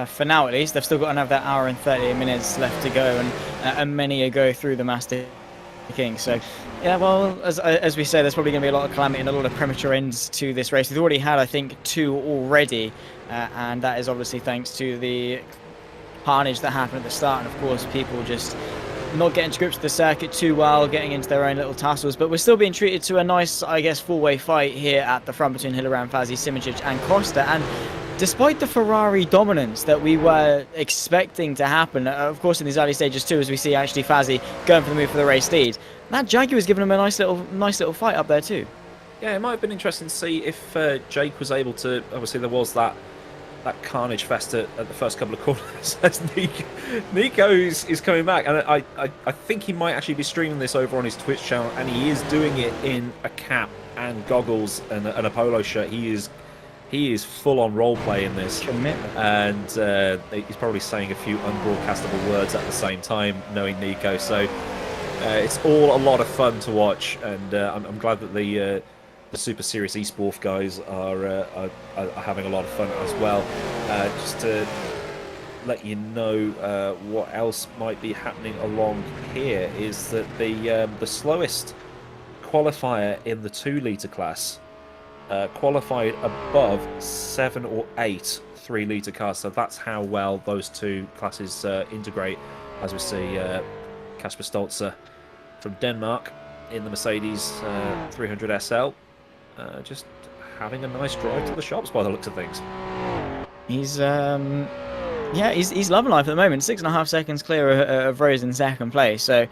Speaker 2: For now, at least, they've still got another hour and 30 minutes left to go, and many a go through the Master King. So, yeah, well, as we say, there's probably going to be a lot of calamity and a lot of premature ends to this race. We've already had, I think, 2 already, and that is obviously thanks to the carnage that happened at the start, and of course, people just not getting to grips with the circuit too well, getting into their own little tussles. But we're still being treated to a nice, I guess, 4-way fight here at the front between Hillebrand, Fazzi, Simicic, and Costa. And despite the Ferrari dominance that we were expecting to happen, of course in these early stages too, as we see actually Fazzi going for the move for the race lead, that Jaguar was giving him a nice little fight up there too.
Speaker 1: Yeah, it might have been interesting to see if Jake was able to. Obviously, there was that carnage fest at the first couple of corners. As Nico is coming back, and I think he might actually be streaming this over on his Twitch channel, and he is doing it in a cap and goggles and a polo shirt. He is full on role play in this, and he's probably saying a few unbroadcastable words at the same time, knowing Nico. So it's all a lot of fun to watch, and I'm glad that the Super Serious Esports guys are having a lot of fun as well. Just to let you know what else might be happening along here is that the slowest qualifier in the 2 litre class qualified above 7 or 8 3 litre cars, so that's how well those 2 classes integrate. As we see Kasper Stolzer from Denmark in the Mercedes 300 SL, just having a nice drive to the shops by the looks of things.
Speaker 2: He's he's loving life at the moment. 6.5 seconds clear of Rose in second place. So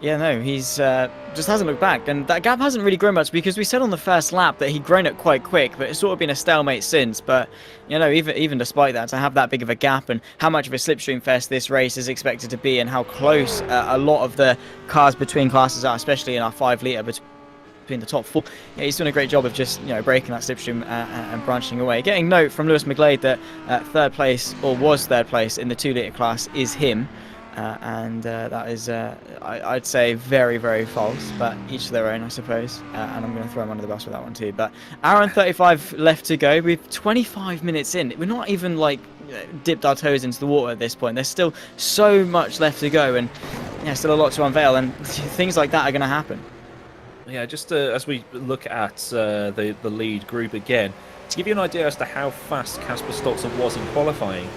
Speaker 2: yeah, no, he's just hasn't looked back, and that gap hasn't really grown much because we said on the first lap that he'd grown it quite quick, but it's sort of been a stalemate since. But you know, even despite that, to have that big of a gap and how much of a slipstream fest this race is expected to be, and how close a lot of the cars between classes are, especially in our 5 litre between the top 4. Yeah, he's doing a great job of just breaking that slipstream and branching away. Getting note from Lewis McGlade that was third place in the 2 litre class is him. And that is, I'd say, very, very false, but each to their own, I suppose. And I'm going to throw him under the bus with that one too. But hour and 35 left to go. We're 25 minutes in. We're not even dipped our toes into the water at this point. There's still so much left to go, and still a lot to unveil. And things like that are going to happen.
Speaker 1: Yeah, just as we look at the lead group again, to give you an idea as to how fast Kasper Stolzer was in qualifying,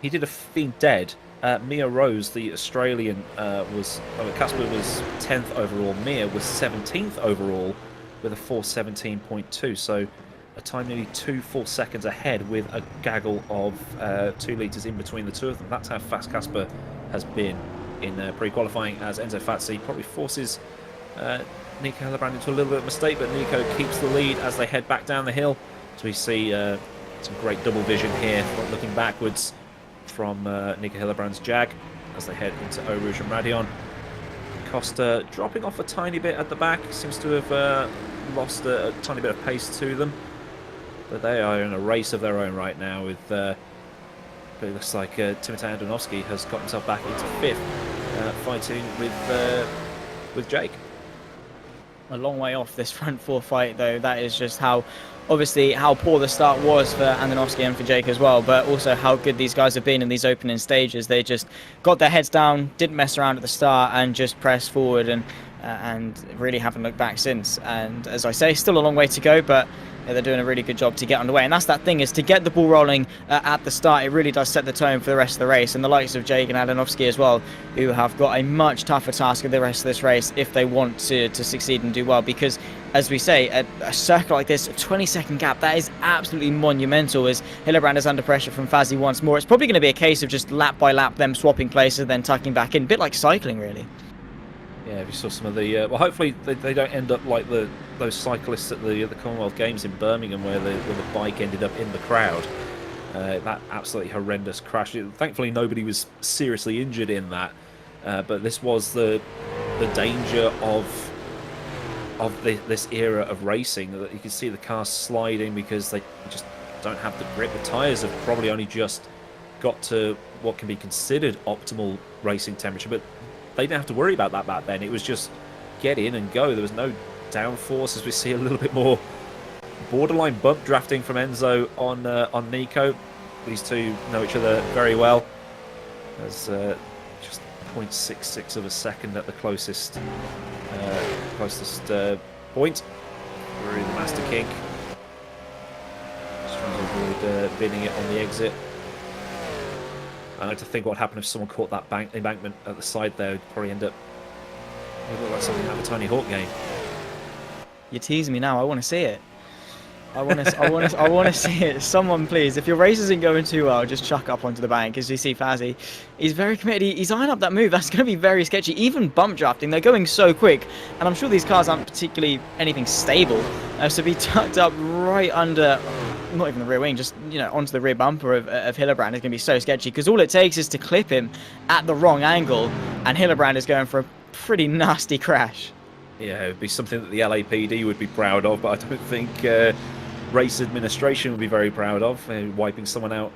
Speaker 1: he did a 15 dead. Mia Rose, the Australian, Kasper was 10th overall. Mia was 17th overall with a 4:17.2. So a time nearly 2 full seconds ahead with a gaggle of 2 litres in between the two of them. That's how fast Kasper has been in pre-qualifying, as Enzo Fatsi probably forces Nico Hillebrand into a little bit of a mistake, but Nico keeps the lead as they head back down the hill. So we see some great double vision here, looking backwards from Nico Hillebrand's Jag as they head into Eau Rouge and Radion. Costa dropping off a tiny bit at the back, seems to have lost a tiny bit of pace to them. But they are in a race of their own right now with... but it looks like Timotej Andonovski has got himself back into 5th, fighting with Jake.
Speaker 2: A long way off this front 4 fight, though. That is just how, obviously, how poor the start was for Andonovski and for Jake as well, but also how good these guys have been in these opening stages. They just got their heads down, didn't mess around at the start, and just pressed forward and really haven't looked back since. And as I say, still a long way to go, but they're doing a really good job to get underway. And that's that thing, is to get the ball rolling at the start. It really does set the tone for the rest of the race. And the likes of Jake and Andonovski as well, who have got a much tougher task of the rest of this race if they want to succeed and do well. Because, as we say, a circle like this, a 20-second gap, that is absolutely monumental. As Hillebrand is under pressure from Fazzy once more, it's probably going to be a case of just lap by lap them swapping places and then tucking back in. A bit like cycling, really.
Speaker 1: Yeah, we saw some of the... well, hopefully they don't end up like those cyclists at the Commonwealth Games in Birmingham where the bike ended up in the crowd. That absolutely horrendous crash. Thankfully, nobody was seriously injured in that. But this was the danger of this era of racing. That you can see the cars sliding because they just don't have the grip. The tyres have probably only just got to what can be considered optimal racing temperature, but they didn't have to worry about that back then. It was just get in and go. There was no downforce, as we see a little bit more borderline bump drafting from Enzo on Nico. These two know each other very well. There's just 0.66 of a second at the closest point through the Master Kink. Just trying to avoid bidding it on the exit. I like to think what would happen if someone caught that embankment at the side there. It'd probably end up... It would look like something out of a Tony Hawk game.
Speaker 2: You're teasing me now. I want to see it. I want to see it. Someone, please, if your race isn't going too well, just chuck up onto the bank. As you see Fazzy, he's very committed. He's eyeing up that move. That's going to be very sketchy. Even bump drafting, they're going so quick, and I'm sure these cars aren't particularly anything stable. So be tucked up right under, not even the rear wing, just onto the rear bumper of Hillebrand is going to be so sketchy, because all it takes is to clip him at the wrong angle, and Hillebrand is going for a pretty nasty crash.
Speaker 1: Yeah, it would be something that the LAPD would be proud of, but I don't think race administration would be very proud of, wiping someone out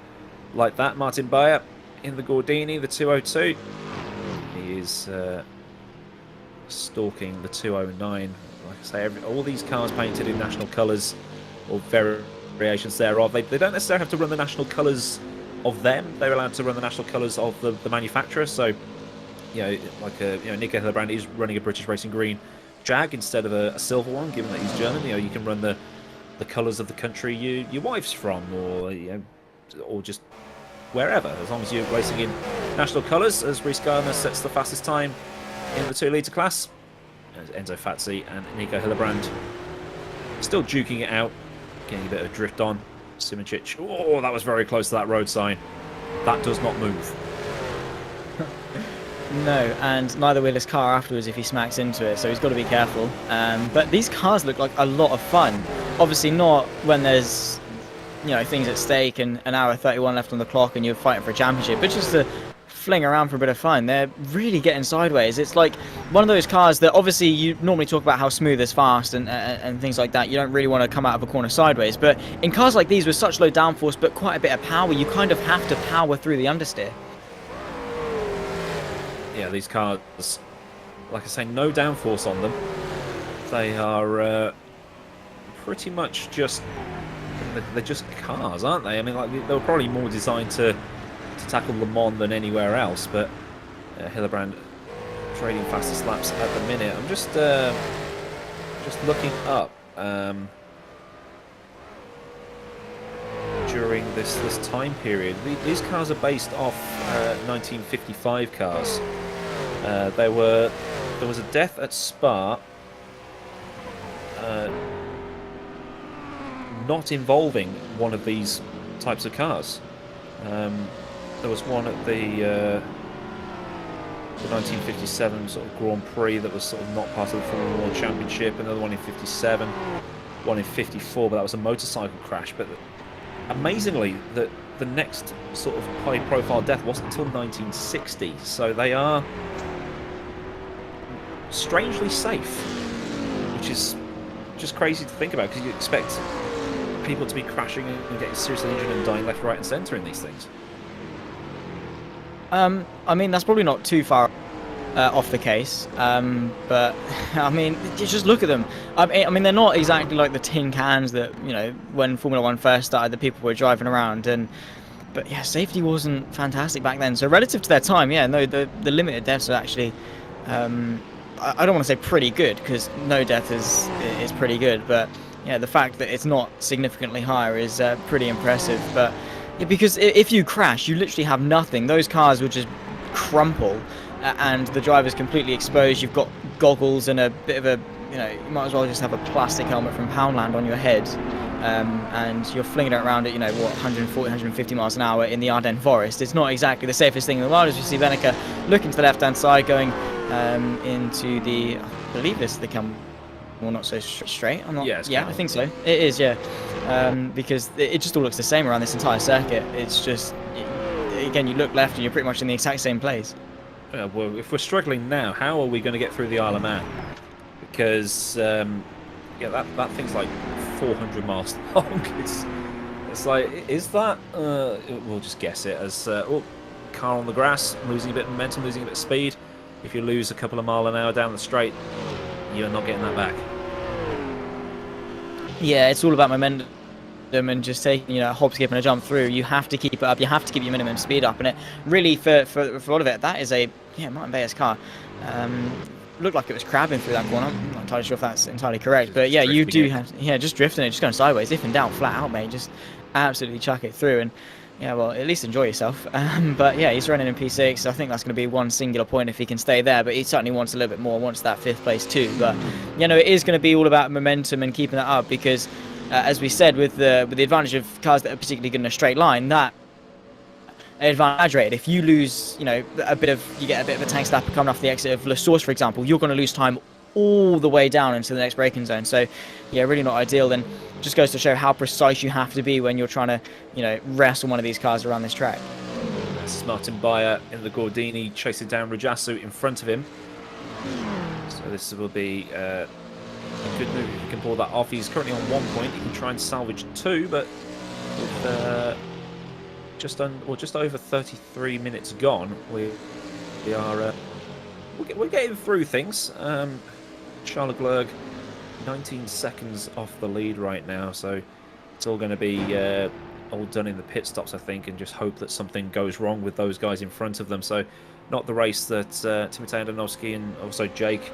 Speaker 1: like that. Martin Bayer in the Gordini, the 202. He is stalking the 209. Like I say, all these cars painted in national colours, or variations thereof. They don't necessarily have to run the national colours of them. They're allowed to run the national colours of the manufacturer. So, like Nico Hillebrand is running a British Racing Green Jag instead of a silver one, given that he's German. You can run the colours of the country your wife's from, or just wherever, as long as you're racing in national colours. As Rhys Gardner sets the fastest time in the 2 litre class, as Enzo Fazzi and Nico Hillebrand still duking it out, getting a bit of drift on. Simoncic, oh, that was very close to that road sign. That does not move.
Speaker 2: No, and neither will his car afterwards if he smacks into it, so he's got to be careful. But these cars look like a lot of fun. Obviously not when there's things at stake and an hour 31 left on the clock and you're fighting for a championship, but just to fling around for a bit of fun. They're really getting sideways. It's like one of those cars that obviously you normally talk about how smooth is fast and things like that. You don't really want to come out of a corner sideways, but in cars like these with such low downforce but quite a bit of power, you kind of have to power through the understeer.
Speaker 1: Yeah, these cars, like I say, no downforce on them. They are pretty much they're just cars, aren't they? I mean, like, they were probably more designed to tackle Le Mans than anywhere else, but Hillebrand trading fastest laps at the minute. I'm just looking up during this time period. These cars are based off 1955 cars. There was a death at Spa, not involving one of these types of cars. There was one at the the 1957 sort of Grand Prix that was sort of not part of the Formula 1 Championship, another one in 57, one in 54, but that was a motorcycle crash. But amazingly, the next sort of high-profile death wasn't until 1960, so they are strangely safe, which is just crazy to think about, because you expect people to be crashing and getting seriously injured and dying left, right, and centre in these things.
Speaker 2: I mean, that's probably not too far off the case, but I mean, just look at them. I mean, they're not exactly like the tin cans that, you know, when Formula 1 first started, the people were driving around, but yeah, safety wasn't fantastic back then. So relative to their time, yeah, no, the limited deaths are actually, I don't want to say pretty good, because no death is pretty good, but yeah, the fact that it's not significantly higher is pretty impressive. But yeah, because if you crash, you literally have nothing. Those cars would just crumple, and the driver's completely exposed. You've got goggles and a bit of a, you know, you might as well just have a plastic helmet from Poundland on your head, and you're flinging it around at, you know, what, 140, 150 miles an hour in the Ardennes forest. It's not exactly the safest thing in the world. As you see Beneke looking to the left-hand side, going into the, I believe this is the well, not so straight. I'm not. Yeah, I think so. It is, yeah. Because it just all looks the same around this entire circuit. It's just, again, you look left and you're pretty much in the exact same place.
Speaker 1: Well, if we're struggling now, how are we going to get through the Isle of Man? Because yeah, that thing's like 400 miles long. It's like, is that? We'll just guess it as car on the grass, losing a bit of momentum, losing a bit of speed. If you lose a couple of miles an hour down the straight, you're not getting that back. Yeah,
Speaker 2: it's all about momentum and just taking, you know, a hop, skip, and a jump through. You have to keep it up. You have to keep your minimum speed up. And it really, for a lot of it, that is a Martin Bayer's car. Looked like it was crabbing through that corner. I'm not entirely sure if that's entirely correct, but yeah, you do have just drifting it, just going sideways. If in doubt, flat out, mate, just absolutely chuck it through. And yeah, well, at least enjoy yourself. But yeah, he's running in P6. I think that's going to be one singular point if he can stay there. But he certainly wants a little bit more, wants that 5th place too. But you know, it is going to be all about momentum and keeping that up, because as we said, with the advantage of cars that are particularly good in a straight line, that advantage rated. If you lose, you know, you get a bit of a tank slapper coming off the exit of La Source, for example, you're going to lose time all the way down into the next braking zone. So yeah, really not ideal. And just goes to show how precise you have to be when you're trying to, you know, wrestle one of these cars around this track.
Speaker 1: This is Martin Bayer in the Gordini chasing down Rajassu in front of him. So this will be a good move if he can pull that off. He's currently on 1 point. He can try and salvage 2, but with just over 33 minutes gone, we're getting through things. Charles Leclerc 19 seconds off the lead right now, so it's all going to be all done in the pit stops, I think, and just hope that something goes wrong with those guys in front of them. So not the race that Timotej Andonovski and also Jake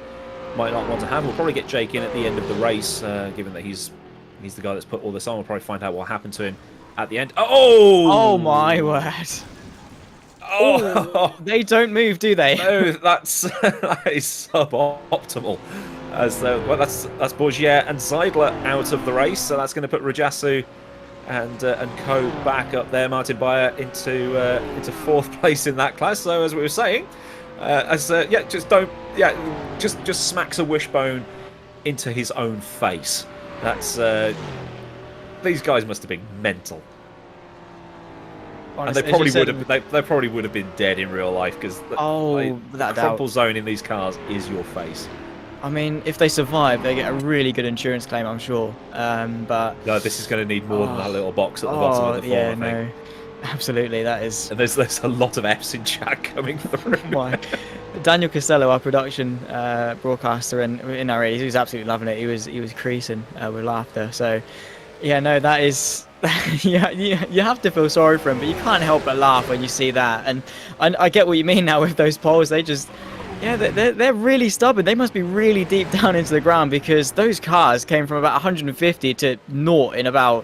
Speaker 1: might not want to have. We'll probably get Jake in at the end of the race, given that he's the guy that's put all this on. We'll probably find out what happened to him at the end. Oh my
Speaker 2: word. Oh, they don't move, do they?
Speaker 1: No, that is suboptimal. As well, that's Bourgier and Seidler out of the race, so that's going to put Rajassu and co back up there. Martin Bayer into 4th place in that class. So as we were saying, just smacks a wishbone into his own face. That's these guys must have been mental. Honestly, and they probably would have been dead in real life, because the crumple zone in these cars is your face.
Speaker 2: I mean, if they survive, they get a really good insurance claim, I'm sure. But
Speaker 1: no, this is going to need more than that little box at the bottom of the form, I think.
Speaker 2: Absolutely, that is.
Speaker 1: And there's a lot of F's in chat coming through.
Speaker 2: Daniel Costello, our production broadcaster in our area, he was absolutely loving it. He was creasing with laughter. So yeah, no, that is. you have to feel sorry for him, but you can't help but laugh when you see that. And I get what you mean now with those poles. They just, they're really stubborn. They must be really deep down into the ground, because those cars came from about 150 to 0 in about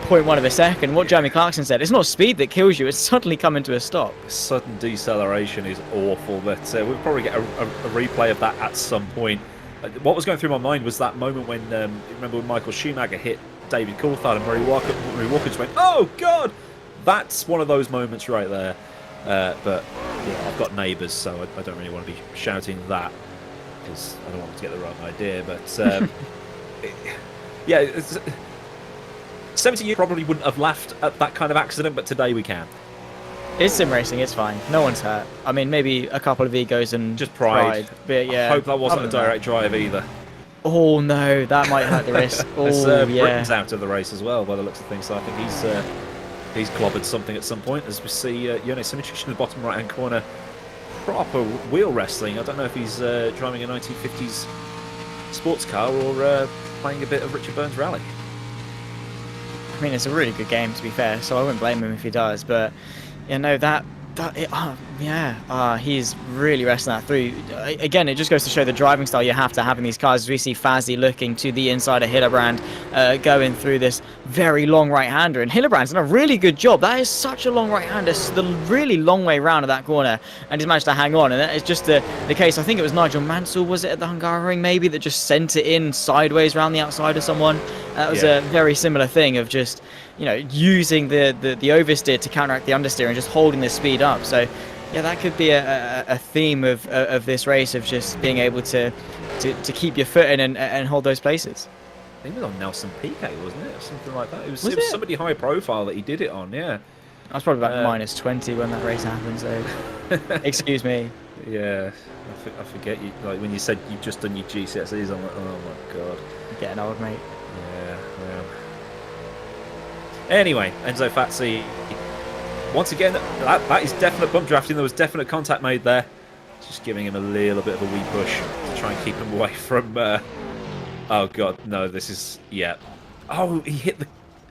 Speaker 2: 0.1 of a second. What Jeremy Clarkson said, it's not speed that kills you, it's suddenly coming to a stop.
Speaker 1: Sudden deceleration is awful, but we'll probably get a replay of that at some point. What was going through my mind was that moment when, remember when Michael Schumacher hit David Coulthard and Murray Walker just went, oh God! That's one of those moments right there. But yeah, I've got neighbours, so I don't really want to be shouting that because I don't want them to get the wrong idea. But yeah, 70 years probably wouldn't have laughed at that kind of accident, but today we can.
Speaker 2: It's sim racing, it's fine. No one's hurt. I mean, maybe a couple of egos and
Speaker 1: just pride.
Speaker 2: But yeah,
Speaker 1: I hope that wasn't a direct drive either.
Speaker 2: Oh no, that might hurt the wrist. Oh yeah.
Speaker 1: Britain's out of the race as well by the looks of things, so I think he's clobbered something at some point. As we see, Jonas Simic in the bottom right-hand corner, proper wheel wrestling. I don't know if he's driving a 1950s sports car or playing a bit of Richard Burns Rally.
Speaker 2: I mean, it's a really good game, to be fair, so I wouldn't blame him if he does, but you know he's really wrestling that through. Again, it just goes to show the driving style you have to have in these cars. As we see Fazzy looking to the inside of Hillebrand, going through this very long right-hander, and Hillebrand's done a really good job. That is such a long right-hander, the really long way round of that corner, and he's managed to hang on. And that is just the case. I think it was Nigel Mansell, was it, at the Hungaroring maybe, that just sent it in sideways around the outside of someone. That was a very similar thing of just, you know, using the oversteer to counteract the understeer and just holding the speed up. So yeah, that could be a theme of this race, of just being able to keep your foot in and hold those places.
Speaker 1: I think it was on Nelson Piquet, wasn't it? Or something like that. It was somebody high profile that he did it on, yeah.
Speaker 2: I was probably about -20 when that race happened, so excuse me.
Speaker 1: Yeah, I forget you. Like when you said you've just done your GCSEs, I'm like, oh my god.
Speaker 2: Getting old, mate.
Speaker 1: Yeah, well. Anyway, Enzo Fazzi, once again, that is definite bump drafting. There was definite contact made there. Just giving him a little bit of a wee push to try and keep him away from... oh, God, no, this is... Yeah. Oh, he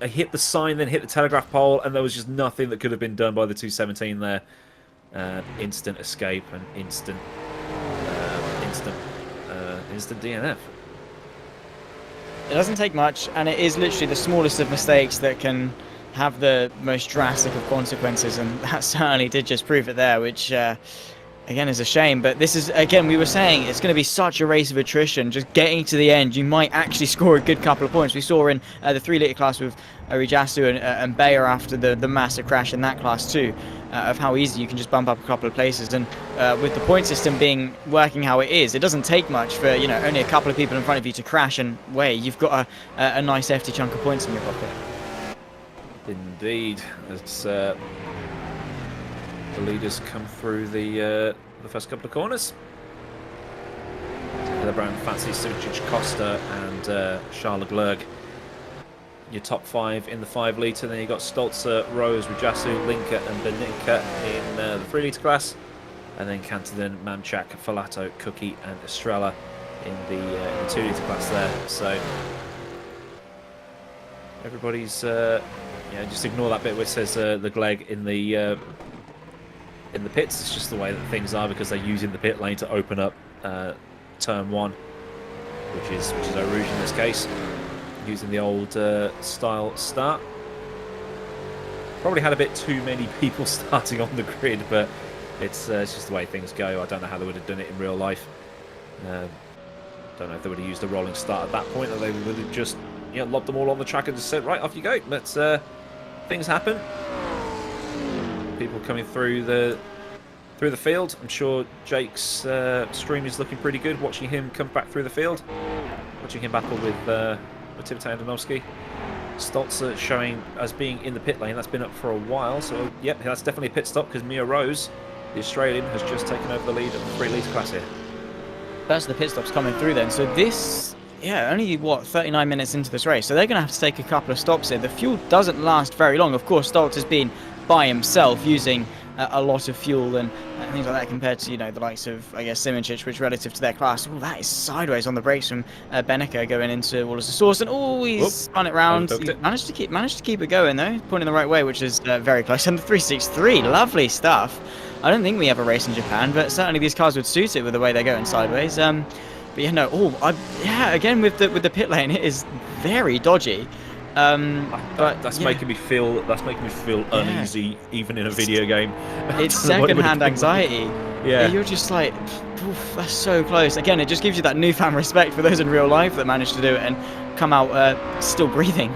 Speaker 1: hit the sign, then hit the telegraph pole, and there was just nothing that could have been done by the 217 there. Instant escape and instant DNF.
Speaker 2: It doesn't take much, and it is literally the smallest of mistakes that can have the most drastic of consequences, and that certainly did just prove it there, which again is a shame. But this is, again, we were saying it's going to be such a race of attrition. Just getting to the end, you might actually score a good couple of points. We saw in the 3-litre class with Rijasu and Bayer after the massive crash in that class too, of how easy you can just bump up a couple of places. And with the point system working how it is, it doesn't take much for, you know, only a couple of people in front of you to crash, and you've got a nice hefty chunk of points in your pocket.
Speaker 1: Indeed, as the leaders come through the first couple of corners. Hillebrand, Fazzi, Simic, Costa, and Charles Leclerc. Your top 5 in the 5-litre. Then you got Stolzer, Rose, Rijasu, Linker, and Beninka in the 3-litre class, and then Canterden, Mamchak, Falato, Cookie, and Estrella in the 2-litre class there. So everybody's yeah, just ignore that bit where it says Leclerc in the pits. It's just the way that things are, because they're using the pit lane to open up turn 1, which is Eau Rouge in this case, using the old style start. Probably had a bit too many people starting on the grid, but it's just the way things go. I don't know how they would have done it in real life. Don't know if they would have used a rolling start at that point, or they would have just, you know, lobbed them all on the track and just said, right, off you go. But things happen. People coming through the field. I'm sure Jake's stream is looking pretty good, watching him come back through the field, watching him battle with Timotej Andonovski. Stolzer showing as being in the pit lane. That's been up for a while, so yep, that's definitely a pit stop, because Mia Rose, the Australian, has just taken over the lead of the 3-litre class here.
Speaker 2: That's the pit stops coming through then. So this, yeah, only what, 39 minutes into this race, so they're going to have to take a couple of stops here. The fuel doesn't last very long. Of course, Stolz has been by himself using a lot of fuel and things like that, compared to, you know, the likes of, I guess, Simic, which relative to their class. Oh, that is sideways on the brakes from Benica going into Wallace the Source, and oh, he's spun it round. He managed to keep it going though, pointing the right way, which is very close. And the 363, lovely stuff. I don't think we have a race in Japan, but certainly these cars would suit it with the way they're going sideways. But yeah, no, again with the pit lane, it is very dodgy. But
Speaker 1: that's making me feel uneasy, even in a video game.
Speaker 2: It's second-hand anxiety. Yeah, you're just like, oof, that's so close. Again, it just gives you that newfound respect for those in real life that managed to do it and come out still breathing.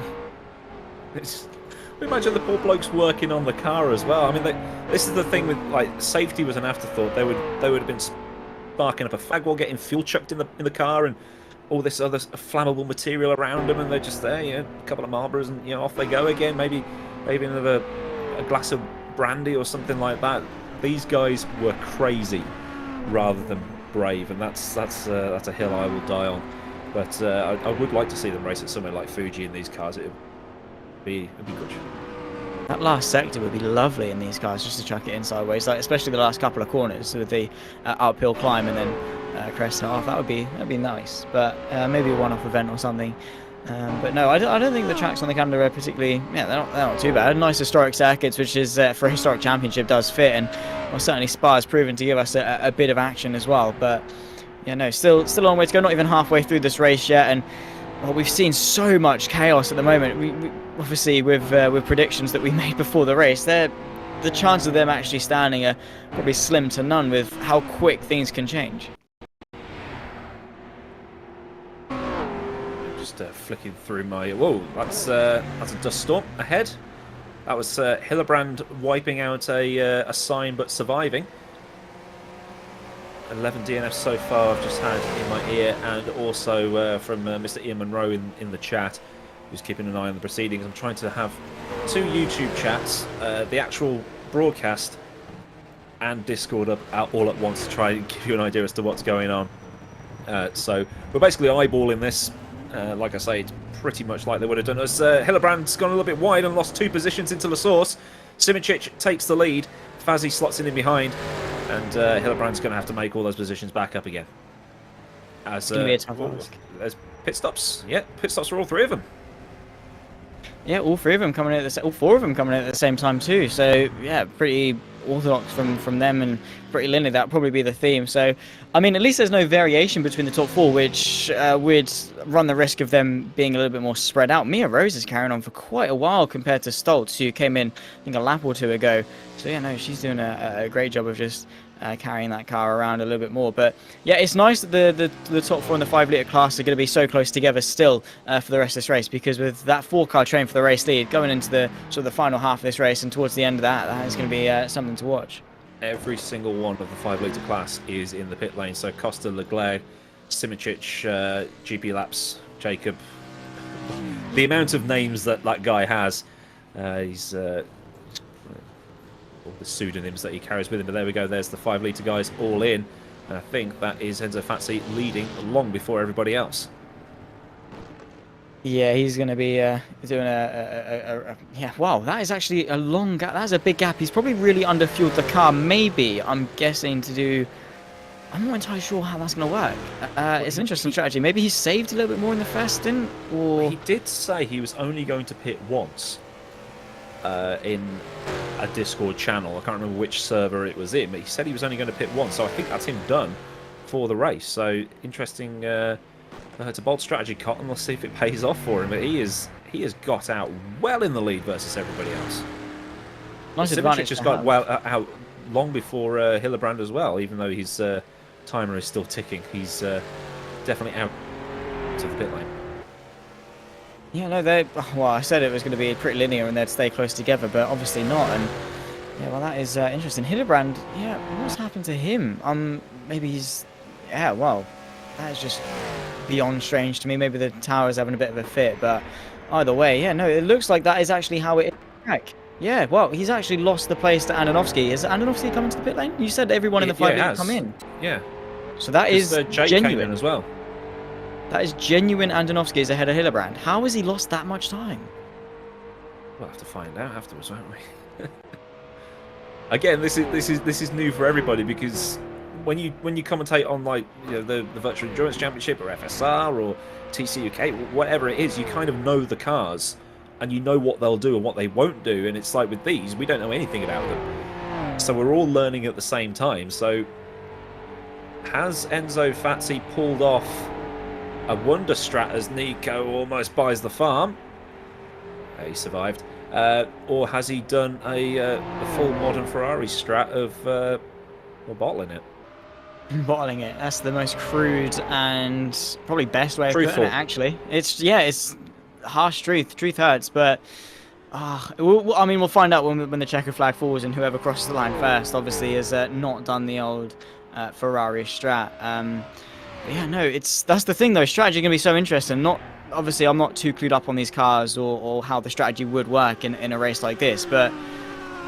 Speaker 1: Imagine the poor blokes working on the car as well. I mean, this is the thing with like safety was an afterthought. They would have been sparking up a fag while getting fuel chucked in the car and all this other flammable material around them, and they're just there, a couple of Marlboros, and off they go again. Maybe another a glass of brandy or something like that. These guys were crazy rather than brave, and that's a hill I will die on. But I would like to see them race at somewhere like Fuji in these cars. It'd be good.
Speaker 2: That last sector would be lovely in these cars, just to chuck it in sideways, like especially the last couple of corners with the uphill climb and then crest it off. That'd be nice, but maybe a one-off event or something. But no, I don't think the tracks on the calendar are particularly. Yeah, they're not too bad. Nice historic circuits, which is for a historic championship does fit, and well, certainly Spa has proven to give us a bit of action as well. But yeah, no, still a long way to go. Not even halfway through this race yet, and well, we've seen so much chaos at the moment. We obviously with predictions that we made before the race, the chance of them actually standing are probably slim to none with how quick things can change.
Speaker 1: Just flicking through my... Whoa, that's a dust storm ahead. That was Hillebrand wiping out a sign but surviving. 11 DNFs so far I've just had in my ear, and also from Mr. Ian Monroe in the chat, who's keeping an eye on the proceedings. I'm trying to have 2 YouTube chats, the actual broadcast and Discord up all at once to try and give you an idea as to what's going on. So we're basically eyeballing this. Like I say, it's pretty much like they would have done us. Hillebrand's gone a little bit wide and lost 2 positions into La Source. Simicic takes the lead. Fazzy slots in behind. And Hillebrand's going to have to make all those positions back up again. As there's pit stops. Yeah, pit stops for all 3 of them.
Speaker 2: Yeah, all 4 of them coming in at the same time too. So yeah, pretty orthodox from them and pretty linear. That'd probably be the theme. So I mean, at least there's no variation between the top 4, which would run the risk of them being a little bit more spread out. Mia Rose is carrying on for quite a while compared to Stoltz, who came in I think a lap or 2 ago. So yeah, no, she's doing a great job of just carrying that car around a little bit more. But yeah, it's nice that the top 4 in the 5 litre class are going to be so close together still for the rest of this race, because with that 4-car train for the race lead going into the sort of the final half of this race and towards the end of that is going to be something to watch.
Speaker 1: Every single one of the 5 litre class is in the pit lane. So Costa, Leclerc, Simicic, GP Laps, Jacob. The amount of names that guy has, he's all the pseudonyms that he carries with him. But there we go, there's the 5 litre guys all in. And I think that is Enzo Fazzi leading long before everybody else.
Speaker 2: Yeah, he's going to be doing yeah, wow, that is actually a long gap. That's a big gap. He's probably really underfueled the car. Maybe, I'm guessing, to do... I'm not entirely sure how that's going to work. It's an interesting strategy. Maybe he saved a little bit more in the first stint, or...
Speaker 1: He did say he was only going to pit once in a Discord channel. I can't remember which server it was in, but he said he was only going to pit once. So I think that's him done for the race. So interesting... it's a bold strategy, Cotton. Let's see if it pays off for him. But he has got out well in the lead versus everybody else.
Speaker 2: Nice advantage.
Speaker 1: Just got out long before Hillebrand as well, even though his timer is still ticking. He's definitely out to the pit lane.
Speaker 2: Yeah, no, well, I said it was going to be pretty linear and they'd stay close together, but obviously not. And yeah, well, that is interesting. Hillebrand, yeah, what's happened to him? Maybe he's, yeah, well, that is just beyond strange to me. Maybe the tower's having a bit of a fit, but either way, yeah, no, it looks like that is actually how it is. Yeah, well, he's actually lost the place to Andonovski. Is Andonovski coming to the pit lane? You said everyone in the 5 litre come in.
Speaker 1: Yeah.
Speaker 2: So that is genuine
Speaker 1: as well.
Speaker 2: That is genuine. Andonovski is ahead of Hillebrand. How has he lost that much time?
Speaker 1: We'll have to find out afterwards, won't we? Again, this is new for everybody, because when you commentate on the Virtual Endurance Championship or FSR or TCUK, whatever it is, you kind of know the cars and you know what they'll do and what they won't do. And it's like with these, we don't know anything about them, so we're all learning at the same time. So has Enzo Fazzi pulled off a wonder strat as Nico almost buys the farm? He survived. Or has he done a full modern Ferrari strat of bottling it?
Speaker 2: Bottling it. That's the most crude and probably best way of putting it, actually. It's harsh truth. Truth hurts, but I mean, we'll find out when the checker flag falls, and whoever crosses the line first, obviously, has not done the old Ferrari strat. Yeah, no, that's the thing though. Strategy going to be so interesting. Not obviously, I'm not too clued up on these cars or how the strategy would work in a race like this, but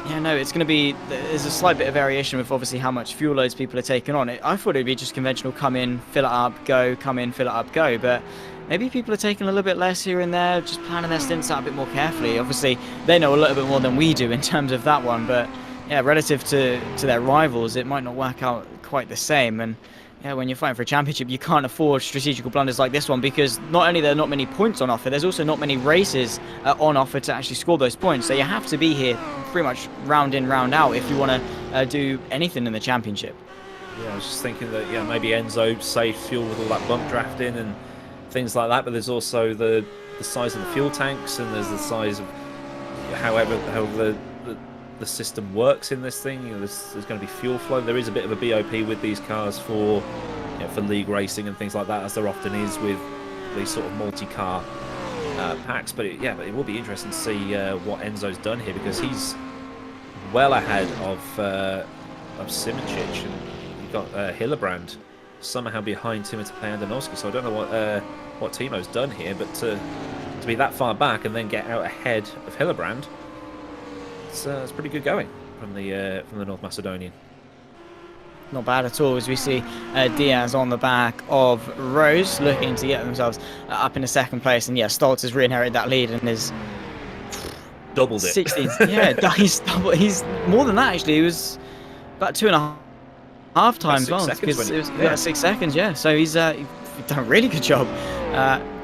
Speaker 2: yeah, no, it's going to be. There's a slight bit of variation with obviously how much fuel loads people are taking on. I thought it'd be just conventional: come in, fill it up, go, come in, fill it up, go. But maybe people are taking a little bit less here and there, just planning their stints out a bit more carefully. Obviously, they know a little bit more than we do in terms of that one, but yeah, relative to their rivals, it might not work out quite the same. And yeah, when you're fighting for a championship, you can't afford strategical blunders like this one, because not only are there not many points on offer, there's also not many races on offer to actually score those points. So you have to be here pretty much round in, round out if you want to do anything in the championship.
Speaker 1: Yeah, I was just thinking that maybe Enzo saved fuel with all that bump drafting and things like that, but there's also the size of the fuel tanks, and there's the size of how the system works in this thing. There's going to be fuel flow. There is a bit of a BOP with these cars for league racing and things like that, as there often is with these sort of multi-car packs. But it will be interesting to see what Enzo's done here, because he's well ahead of Simoncic, and you've got Hillebrand somehow behind Timothy Andonovski. So I don't know what Timo's done here, but to be that far back and then get out ahead of Hillebrand, it's pretty good going from the North Macedonian.
Speaker 2: Not bad at all, as we see Diaz on the back of Rose looking to get themselves up in the second place. And yeah, Stoltz has re-inherited that lead and is
Speaker 1: doubled it.
Speaker 2: 16th. Yeah, he's more than that actually. He was about 2.5 times long, because it was 6 seconds. Yeah, so he's done a really good job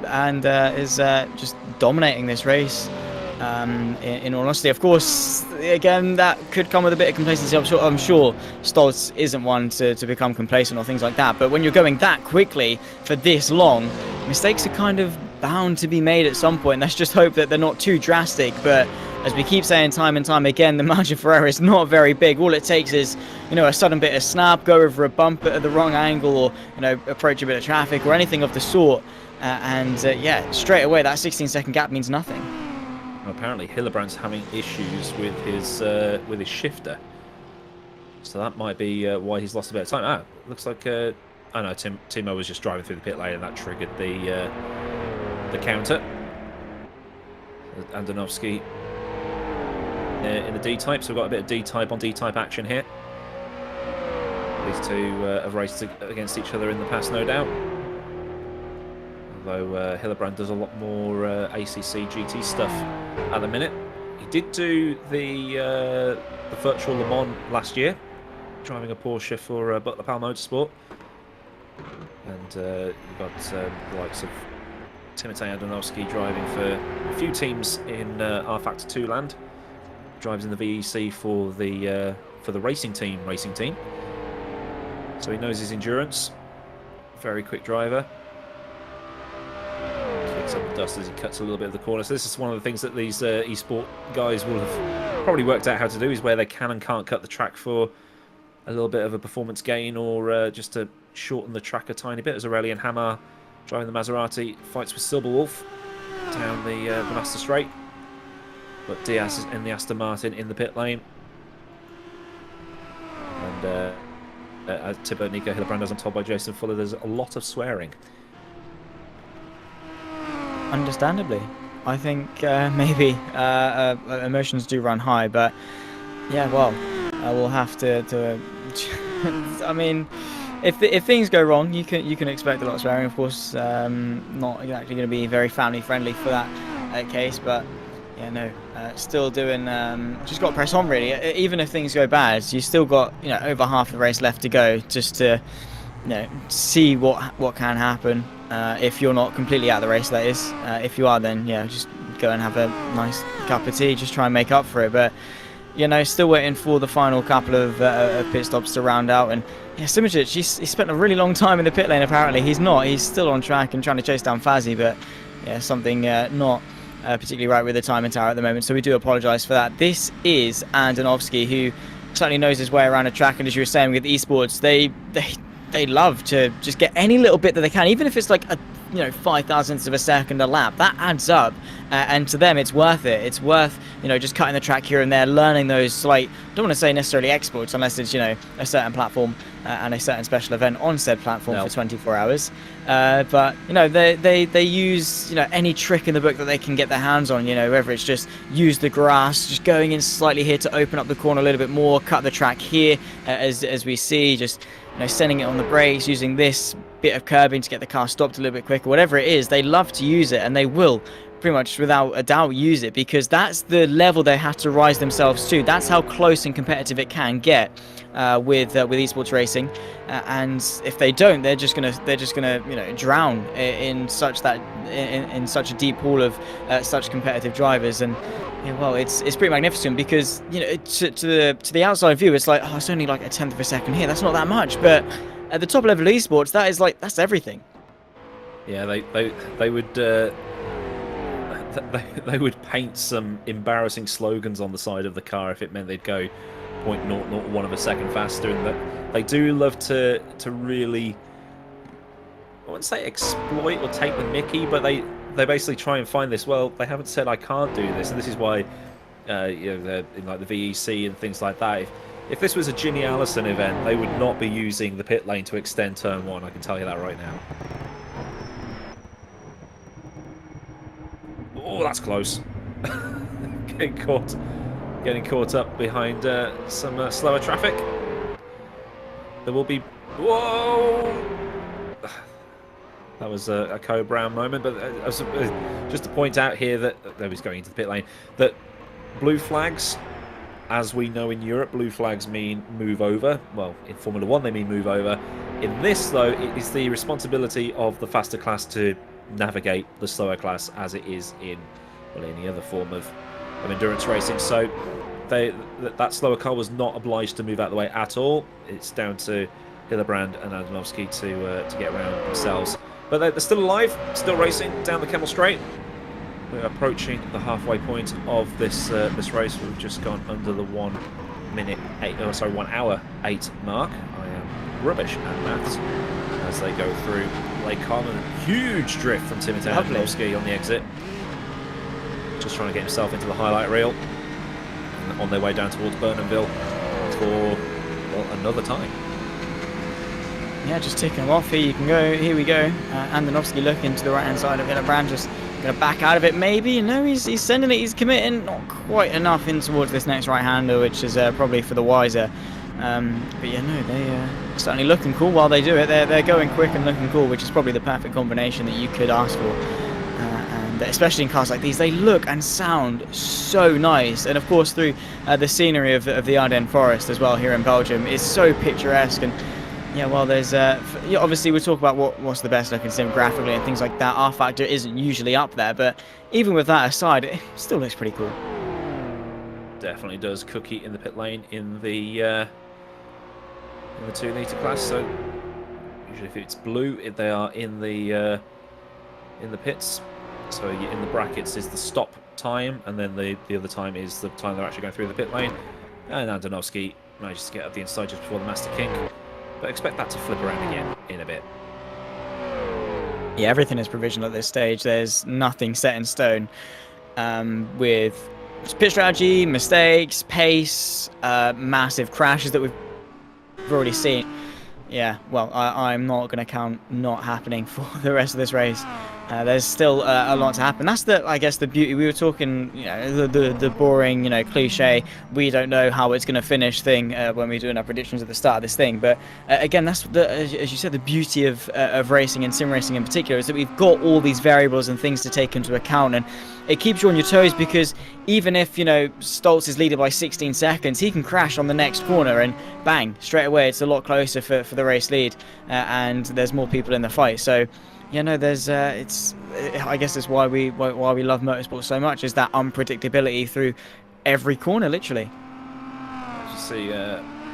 Speaker 2: and is just dominating this race. In all honesty, of course, again, that could come with a bit of complacency. I'm sure Stoltz isn't one to become complacent or things like that. But when you're going that quickly for this long, mistakes are kind of bound to be made at some point. Let's just hope that they're not too drastic. But as we keep saying time and time again, the margin for error is not very big. All it takes is, a sudden bit of snap, go over a bump at the wrong angle, or approach a bit of traffic or anything of the sort, and straight away that 16-second gap means nothing.
Speaker 1: Apparently Hillebrand's having issues with his shifter, so that might be why he's lost a bit of time. Looks like Timo was just driving through the pit lane, and that triggered the counter. Andonovski in the D-type, so we've got a bit of D-type on D-type action here. These two have raced against each other in the past, no doubt. Although Hillebrand does a lot more ACC GT stuff at the minute. He did do the virtual Le Mans last year, driving a Porsche for Butler Pal Motorsport. And you've got the likes of Timotej Andonovski driving for a few teams in R-Factor 2 land. Drives in the VEC for the racing team. So he knows his endurance. Very quick driver. Kicks up the dust as he cuts a little bit of the corner. So this is one of the things that these esport guys will have probably worked out how to do, is where they can and can't cut the track for a little bit of a performance gain, or just to shorten the track a tiny bit. As Aurelian Hamar, driving the Maserati, fights with Silberwolf down the Master Straight. But Diaz is in the Aston Martin in the pit lane. And as Thibaut Nico Hillebrand, as I'm told by Jason Fuller, there's a lot of swearing.
Speaker 2: Understandably. I think maybe emotions do run high, but yeah, well, we'll have to I mean, if things go wrong, you can expect a lot of swearing, of course. Not exactly going to be very family friendly for that case, but yeah, no, still doing. Just got to press on, really. Even if things go bad, you still got over half the race left to go, just to see what can happen. If you're not completely out of the race, that is. If you are, then just go and have a nice cup of tea, just try and make up for it. But still waiting for the final couple of pit stops to round out. And Simoncic, he spent a really long time in the pit lane. Apparently, he's not. He's still on track and trying to chase down Fazzy, but something not particularly right with the timing tower at the moment. So we do apologise for that. This is Andonovski, who certainly knows his way around a track. And as you were saying with esports, they love to just get any little bit that they can, even if it's like a 5 thousandths of a second a lap. That adds up, and to them it's worth it. It's worth just cutting the track here and there, learning those slight, don't want to say necessarily exploits unless it's a certain platform and a certain special event on said platform for 24 hours. But they use any trick in the book that they can get their hands on. Whether it's just use the grass, just going in slightly here to open up the corner a little bit more, cut the track here, as we see, just sending it on the brakes, using this bit of curbing to get the car stopped a little bit quicker. Whatever it is, they love to use it, and they will pretty much without a doubt use it, because that's the level they have to rise themselves to. That's how close and competitive it can get with esports racing, and if they don't, they're just gonna drown in such a deep pool of such competitive drivers. And well, it's pretty magnificent, because to the outside view, it's like, oh, it's only like a tenth of a second here. That's not that much, but at the top level of esports, that's everything.
Speaker 1: Yeah, they would they would paint some embarrassing slogans on the side of the car if it meant they'd go 0.001 of a second faster, and that they do love to really, I wouldn't say exploit or take the mickey, but they basically try and find this. Well, they haven't said I can't do this, and this is why in like the VEC and things like that. If this was a Ginny Allison event, they would not be using the pit lane to extend turn 1. I can tell you that right now. Oh, that's close. getting caught up behind some slower traffic. There will be... Whoa! That was a Co Brown moment, but just to point out here that he's going into the pit lane, that blue flags, as we know in Europe, blue flags mean move over. Well, in Formula 1 they mean move over. In this, though, it is the responsibility of the faster class to navigate the slower class, as it is in any other form of endurance racing. So that slower car was not obliged to move out of the way at all. It's down to Hillebrand and Andonovski to get around themselves. But they're still alive, still racing down the Kemmel Straight. We're approaching the halfway point of this race. We've just gone under the 1 hour 8 mark. I am rubbish at maths. As they go through Lake Carmen, huge drift from Timothy Andonovski on the exit. Just trying to get himself into the highlight reel. And on their way down towards Burnhamville for another time.
Speaker 2: Yeah, just ticking them off. Here you can go. Here we go. Andonovski looking to the right-hand side of Hillebrand, just going to back out of it. Maybe. No, he's sending it. He's committing. Not quite enough in towards this next right-hander, which is probably for the wiser. But yeah, no, they're certainly looking cool while they do it. They're going quick and looking cool, which is probably the perfect combination that you could ask for. And especially in cars like these, they look and sound so nice. And of course, through the scenery of the Ardennes Forest as well here in Belgium, is so picturesque. And yeah, well, there's obviously we talk about what's the best looking sim graphically and things like that. R factor isn't usually up there, but even with that aside, it still looks pretty cool.
Speaker 1: Definitely does. Cookie in the pit lane in the 2 litre class. So usually if it's blue, they are in the pits. So in the brackets is the stop time, and then the other time is the time they're actually going through the pit lane. And Andonovski manages to get up the inside just before the Master King. But expect that to flip around again in a bit.
Speaker 2: Yeah, everything is provisional at this stage. There's nothing set in stone. With pit strategy, mistakes, pace, massive crashes that we've already seen. Yeah, well, I'm not going to count not happening for the rest of this race. There's still a lot to happen. That's I guess the beauty. We were talking, the boring, cliche. We don't know how it's going to finish thing when we're doing our predictions at the start of this thing. But again, that's as you said, the beauty of racing and sim racing in particular is that we've got all these variables and things to take into account, and it keeps you on your toes, because even if Stoltz is leading by 16 seconds, he can crash on the next corner and bang, straight away it's a lot closer for the race lead, and there's more people in the fight. So. Yeah, no, there's I guess it's why we love motorsport so much, is that unpredictability through every corner, literally.
Speaker 1: Let's see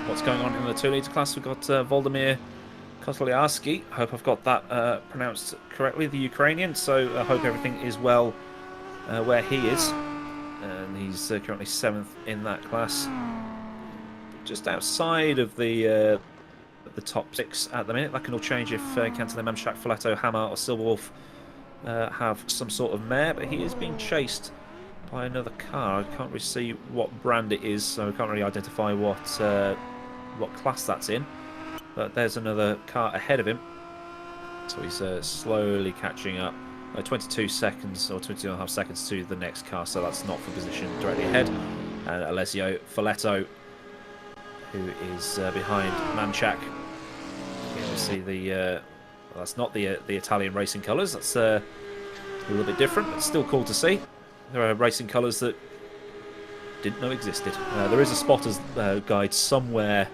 Speaker 1: what's going on in the 2 litre class. We've got Voldemir Kotliarski. I hope I've got that pronounced correctly, the Ukrainian. So I hope everything is well where he is. And he's currently 7th in that class. Just outside of the the top 6 at the minute. That can all change if Cantillon, Mamshak, Folletto, Hammer or Silverwolf have some sort of mare, but he is being chased by another car. I can't really see what brand it is, so I can't really identify what class that's in. But there's another car ahead of him, so he's slowly catching up. 22 seconds or 22.5 seconds to the next car, so that's not for position directly ahead. And Alessio Folletto, who is behind Mamchak. Again, we see the well, that's not the Italian racing colours. That's a little bit different, but still cool to see. There are racing colours that didn't know existed. There is a spotters guide somewhere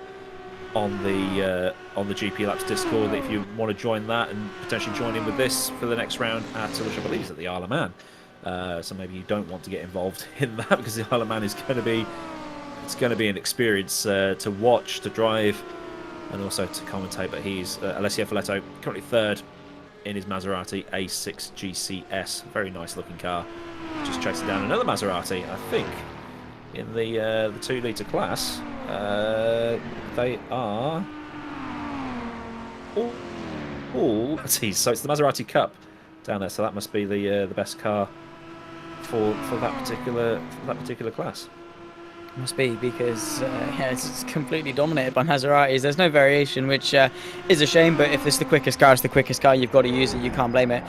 Speaker 1: on the GP Labs Discord if you want to join that and potentially join in with this for the next round at, which I believe is at the Isle of Man. So maybe you don't want to get involved in that because the Isle of Man is going to be an experience to watch, to drive, and also to commentate. But he's Alessio Folletto, currently 3rd in his Maserati A6 GCS. Very nice looking car. Just chasing down another Maserati, I think, in the 2-litre class. They are all so it's the Maserati Cup down there, so that must be the best car for that particular class.
Speaker 2: Must be, because yeah, it's completely dominated by Maseratis. There's no variation, which is a shame, but if it's the quickest car, it's the quickest car. You've got to use it. You can't blame it.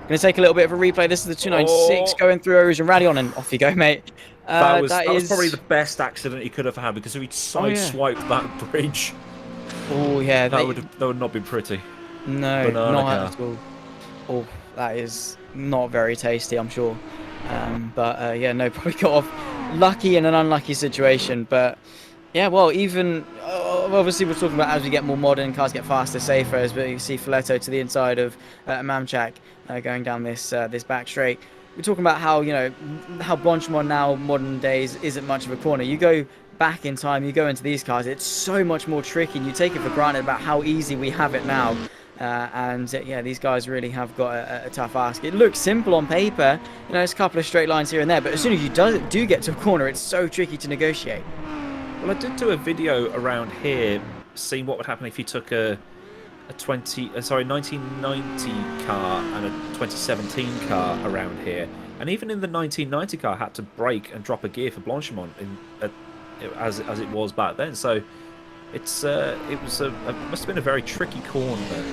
Speaker 2: Going to take a little bit of a replay. This is the 296 going through Erosion Rally on, and off you go, mate.
Speaker 1: That was probably the best accident he could have had, because if he'd sideswiped that bridge,
Speaker 2: yeah,
Speaker 1: that would not be pretty.
Speaker 2: No, not at all. Oh, that is not very tasty, I'm sure. But yeah, no, probably got off lucky in an unlucky situation. But yeah, well, even obviously we're talking about as we get more modern, cars get faster, safer. As you see Folletto to the inside of Mamchak going down this back straight. We're talking about how, you know, how Blanchimont now, modern days, isn't much of a corner. You go back in time, you go into these cars, it's so much more tricky, and you take it for granted about how easy we have it now. And yeah, these guys really have got a tough ask. It looks simple on paper, you know, it's a couple of straight lines here and there, but as soon as you do get to a corner, it's so tricky to negotiate.
Speaker 1: Well, I did do a video around here, seeing what would happen if you took a 1990 car and a 2017 car around here, and even in the 1990 car had to brake and drop a gear for Blanchimont as it was back then. So it must have been a very tricky corner,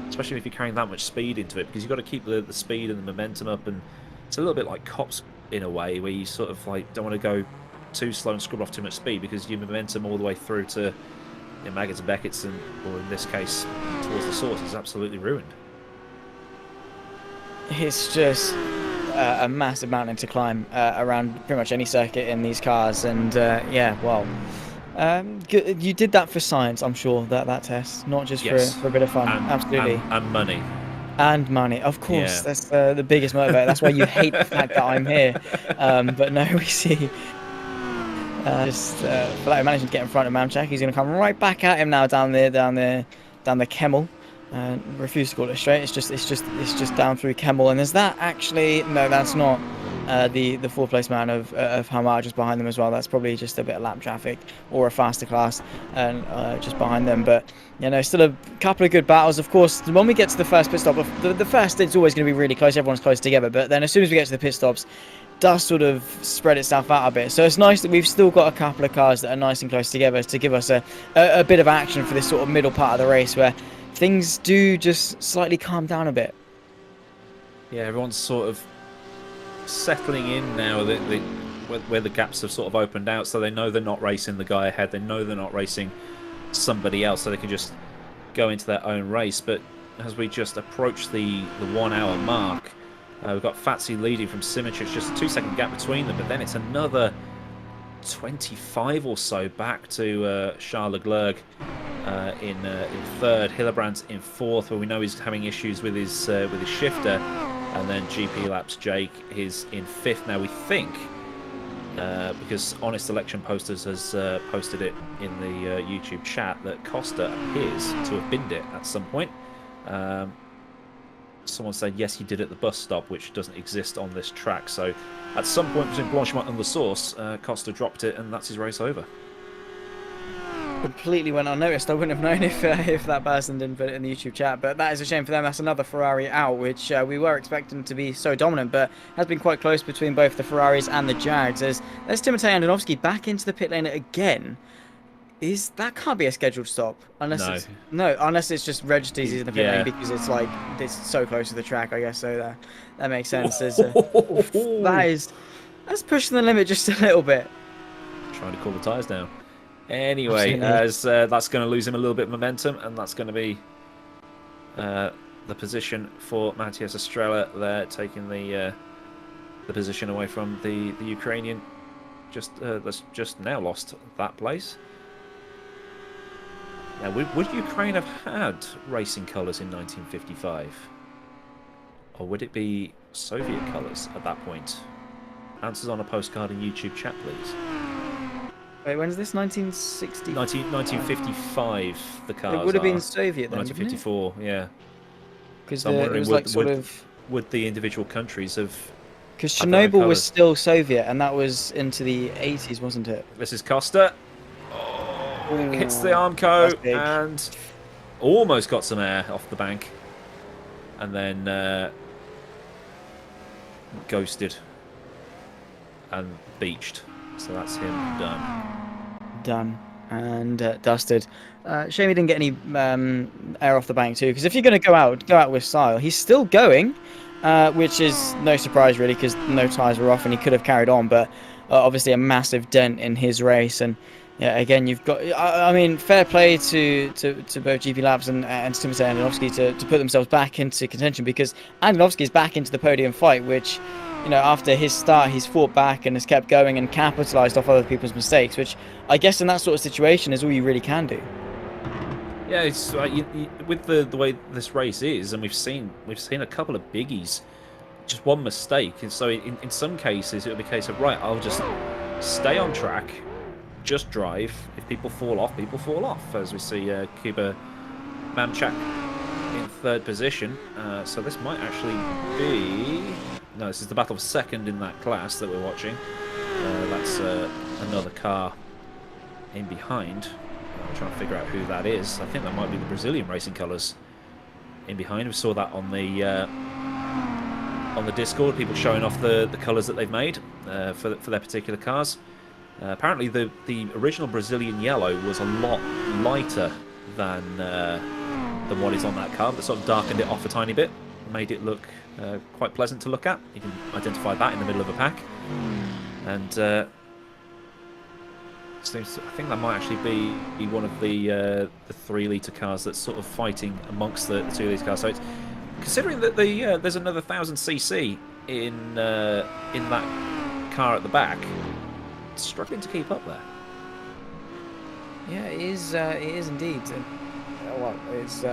Speaker 1: especially if you're carrying that much speed into it, because you've got to keep the speed and the momentum up, and it's a little bit like Cops in a way, where you sort of like don't want to go too slow and scrub off too much speed, because your momentum all the way through to Maggots and Beckett's, or in this case towards the source, is absolutely ruined.
Speaker 2: It's just a massive mountain to climb around pretty much any circuit in these cars, and yeah, well, you did that for science, I'm sure, that test, not just for a bit of fun. Absolutely.
Speaker 1: And money.
Speaker 2: And money, of course. Yeah. That's the biggest motivator. That's why you hate the fact that I'm here. But no, we see Folletto managing to get in front of Mamchak. He's going to come right back at him now down the Kemmel. Refuse to call it straight. It's just down through Kemmel. And there's that actually. No, that's not the 4th place man of Hamar just behind them as well. That's probably just a bit of lap traffic or a faster class and just behind them. But you know, still a couple of good battles. Of course, when we get to the first pit stop, the first it's always going to be really close. Everyone's close together. But then as soon as we get to the pit stops, does sort of spread itself out a bit. So it's nice that we've still got a couple of cars that are nice and close together to give us a bit of action for this sort of middle part of the race, where things do just slightly calm down a bit.
Speaker 1: Yeah, everyone's sort of settling in now, where the gaps have sort of opened out, so they know they're not racing the guy ahead, they know they're not racing somebody else, so they can just go into their own race. But as we just approach the 1 hour mark, we've got Fatsi leading from Simic. It's just a 2-second gap between them, but then it's another 25 or so back to Charles Leclerc in 3rd, Hillebrand in 4th, where we know he's having issues with his shifter, and then GP Labs Jake is in 5th now, we think, because Honest Election Posters has posted it in the YouTube chat that Costa appears to have binned it at some point. Someone said yes, he did at the bus stop, which doesn't exist on this track. So at some point between Blanchimont and the source, Costa dropped it, and that's his race over.
Speaker 2: completely went unnoticed. I wouldn't have known if that person didn't put it in the YouTube chat. But that is a shame for them. That's another Ferrari out, which we were expecting to be so dominant, but has been quite close between both the Ferraris and the Jags. There's Timotei Andonovski back into the pit lane again. That can't be a scheduled stop unless unless it's just registered he's in the pit lane because it's like it's so close to the track. I guess so that makes sense. That's pushing the limit just a little bit.
Speaker 1: Trying to cool the tyres down. Anyway, as that's going to lose him a little bit of momentum, and that's going to be the position for Matthias Estrella there, taking the position away from the Ukrainian. That's just now lost that place. Now, would Ukraine have had racing colours in 1955? Or would it be Soviet colours at that point? Answers on a postcard in YouTube chat, please.
Speaker 2: Wait, when's this? 1960?
Speaker 1: 1955, the cars
Speaker 2: It would have been Soviet then,
Speaker 1: 1954, yeah.
Speaker 2: Because
Speaker 1: so
Speaker 2: it was like sort of...
Speaker 1: Would the individual countries have...
Speaker 2: Because Chernobyl was still Soviet, and that was into the 80s, wasn't it?
Speaker 1: This is Costa. Oh, hits the Armco and almost got some air off the bank. And then ghosted and beached. So that's him done and dusted. Shame he didn't get any air off the bank too, because if you're going to go out with style. He's still going, which is no surprise really, because no tyres were off and he could have carried on, but obviously a massive dent in his race. And yeah, again, you've got, I mean, fair play to both GP Labs and Timotei Andonovski to put themselves back into contention, because Andonovski is back into the podium fight, which, you know, after his start, he's fought back and has kept going and capitalised off other people's mistakes, which I guess in that sort of situation is all you really can do. Yeah, it's with the way this race is, and we've seen a couple of biggies, just one mistake, and so in some cases it'll be a case of, right, I'll just stay on track, just drive. If people fall off, people fall off, as we see Kuba Mamchak in third position. So this might actually be... No, this is the battle of second in that class that we're watching. That's another car in behind. I'm trying to figure out who that is. I think that might be the Brazilian racing colours in behind. We saw that on the Discord, people showing off the colours that they've made for their particular cars. Apparently the original Brazilian yellow was a lot lighter than what is on that car, but sort of darkened it off a tiny bit, made it look quite pleasant to look at. You can identify that in the middle of a pack. And I think that might actually be one of the 3-litre cars that's sort of fighting amongst the 2-litre cars. So it's, considering that there's another 1000cc in that car at the back, it's struggling to keep up there.
Speaker 2: Yeah, it is indeed. Well, it's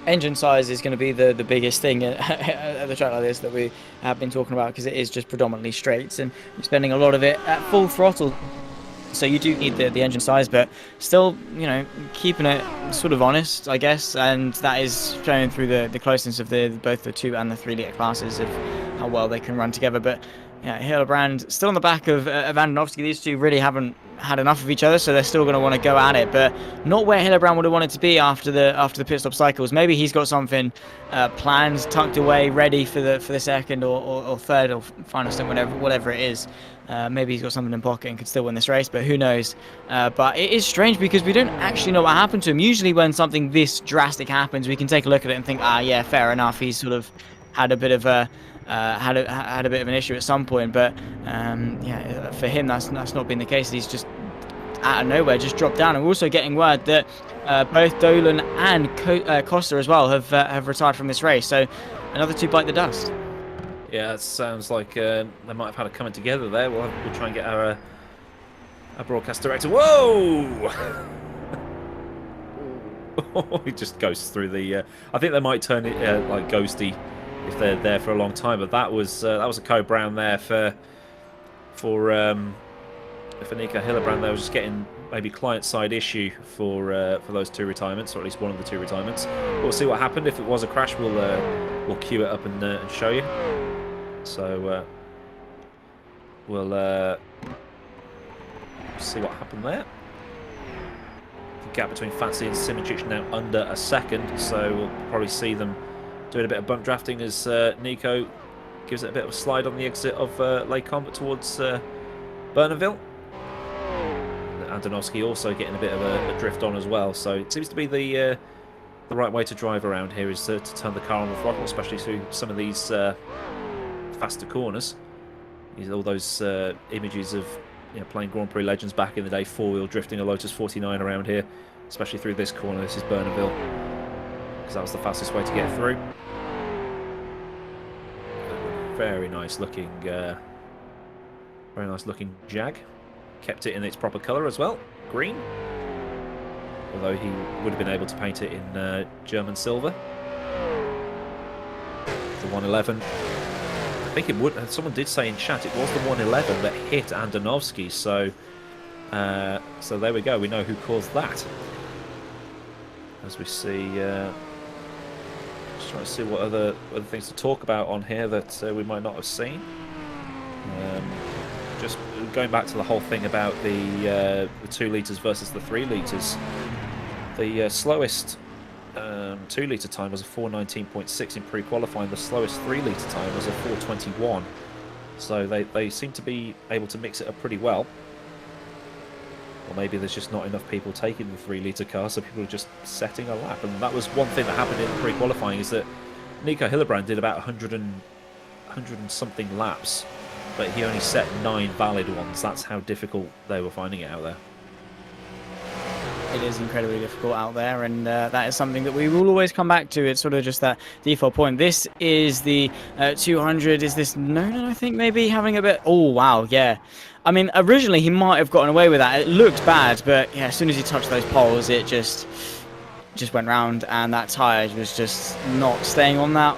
Speaker 2: engine size is going to be the biggest thing at the track like this that we have been talking about, because it is just predominantly straights and you're spending a lot of it at full throttle. So you do need the engine size, but still, you know, keeping it sort of honest, I guess, and that is showing through the closeness of both the 2 and the 3-litre classes of how well they can run together. But yeah, Hillebrand still on the back of Andonovski. These two really haven't had enough of each other, so they're still going to want to go at it, but not where Hillebrand would have wanted to be after the pit stop cycles. Maybe he's got something planned, tucked away, ready for the second or third or final stint, whatever it is. Maybe he's got something in pocket and could still win this race, but who knows. But it is strange because we don't actually know what happened to him. Usually when something this drastic happens, we can take a look at it and think, yeah, fair enough, he's sort of had a bit of a had a bit of an issue at some point, but yeah, for him that's not been the case. He's just out of nowhere just dropped down. And we're also getting word that both Dolan and Costa as well have retired from this race, so another 2 bite the dust.
Speaker 1: Yeah, it sounds like they might have had a coming together there. We'll try and get our broadcast director. Whoa! He just goes through the. I think they might turn it like ghosty if they're there for a long time. But that was a code brown there for Nico Hillebrand. They were just getting maybe client side issue for those 2 retirements, or at least one of the 2 retirements. We'll see what happened. If it was a crash, we'll queue it up and show you. So we'll see what happened there. The gap between Fatsi and Simičić now under a second, so we'll probably see them doing a bit of bump drafting as Nico gives it a bit of a slide on the exit of Lake Combat towards Bernaville. Andonovski also getting a bit of a drift on as well, so it seems to be the right way to drive around here is to turn the car on the throttle, especially through some of these faster corners. All those images of playing Grand Prix Legends back in the day, four-wheel drifting a Lotus 49 around here, especially through this corner. This is Bernaville, because that was the fastest way to get through. Very nice looking Jag. Kept it in its proper colour as well, green. Although he would have been able to paint it in German silver. The 111. I think it would. Someone did say in chat it was the 111 that hit Andonovski. So, so there we go. We know who caused that. As we see, just trying to see what other things to talk about on here that we might not have seen. Just going back to the whole thing about the 2 litres versus the 3 litres. The slowest 2 litre time was a 4:19.6 in pre-qualifying. The slowest 3 litre time was a 4:21. So they seem to be able to mix it up pretty well. Or maybe there's just not enough people taking the 3 litre car, so people are just setting a lap. And that was one thing that happened in the pre-qualifying, is that Nico Hillebrand did about 100 and something laps, but he only set 9 valid ones. That's how difficult they were finding it out there.
Speaker 2: It is incredibly difficult out there, and that is something that we will always come back to. It's sort of just that default point. This is the 200. Is this Nolan, I think, maybe having a bit... Oh, wow, yeah. I mean, originally he might have gotten away with that. It looked bad, but yeah, as soon as he touched those poles, it just went round, and that tyre was just not staying on that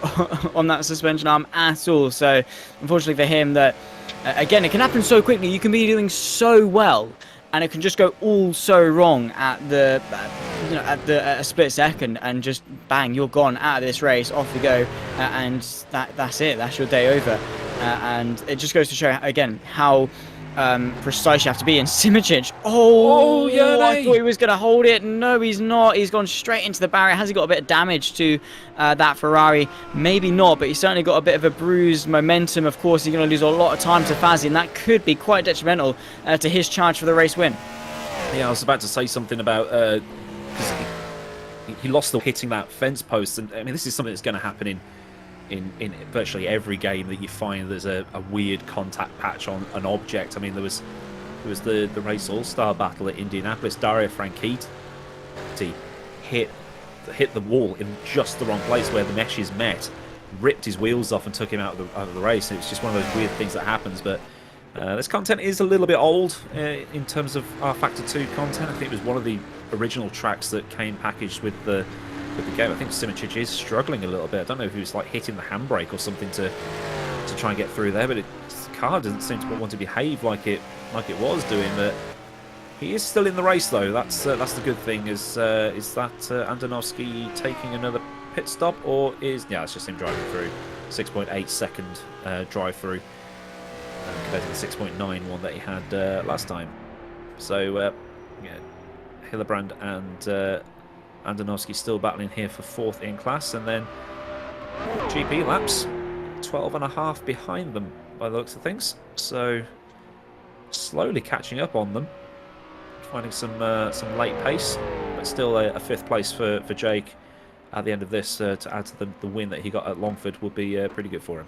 Speaker 2: on that suspension arm at all. So unfortunately for him, that again, it can happen so quickly. You can be doing so well, and it can just go all so wrong at the a split second, and just bang, you're gone out of this race, off you go, and that's it. That's your day over. And it just goes to show again how precise you have to be. And Simičić, yeah, I thought he was going to hold it. No, he's not. He's gone straight into the barrier. Has he got a bit of damage to that Ferrari? Maybe not, but he's certainly got a bit of a bruised momentum. Of course, he's going to lose a lot of time to Fazzi, and that could be quite detrimental to his charge for the race win.
Speaker 1: Yeah, I was about to say something about because he lost the hitting that fence post, and I mean, this is something that's going to happen in virtually every game that you find there's a weird contact patch on an object. I mean, there was the race all-star battle at Indianapolis. Dario Franchitti hit the wall in just the wrong place where the meshes met, ripped his wheels off and took him out of the race. It's just one of those weird things that happens. But this content is a little bit old in terms of R Factor 2 content. I think it was one of the original tracks that came packaged with the game. I think Simičić is struggling a little bit. I don't know if he was like hitting the handbrake or something to try and get through there, but the car doesn't seem to want to behave like it was doing. But he is still in the race, though. That's the good thing. Is that Andonovski taking another pit stop, or is it's just him driving through 6.8 second drive through compared to the 6.9 one that he had last time. So Hillebrand and Andonovski still battling here for 4th in class, and then GP laps 12.5 behind them by the looks of things. So slowly catching up on them, finding some late pace, but still a 5th place for Jake at the end of this to add to the win that he got at Longford would be pretty good for him.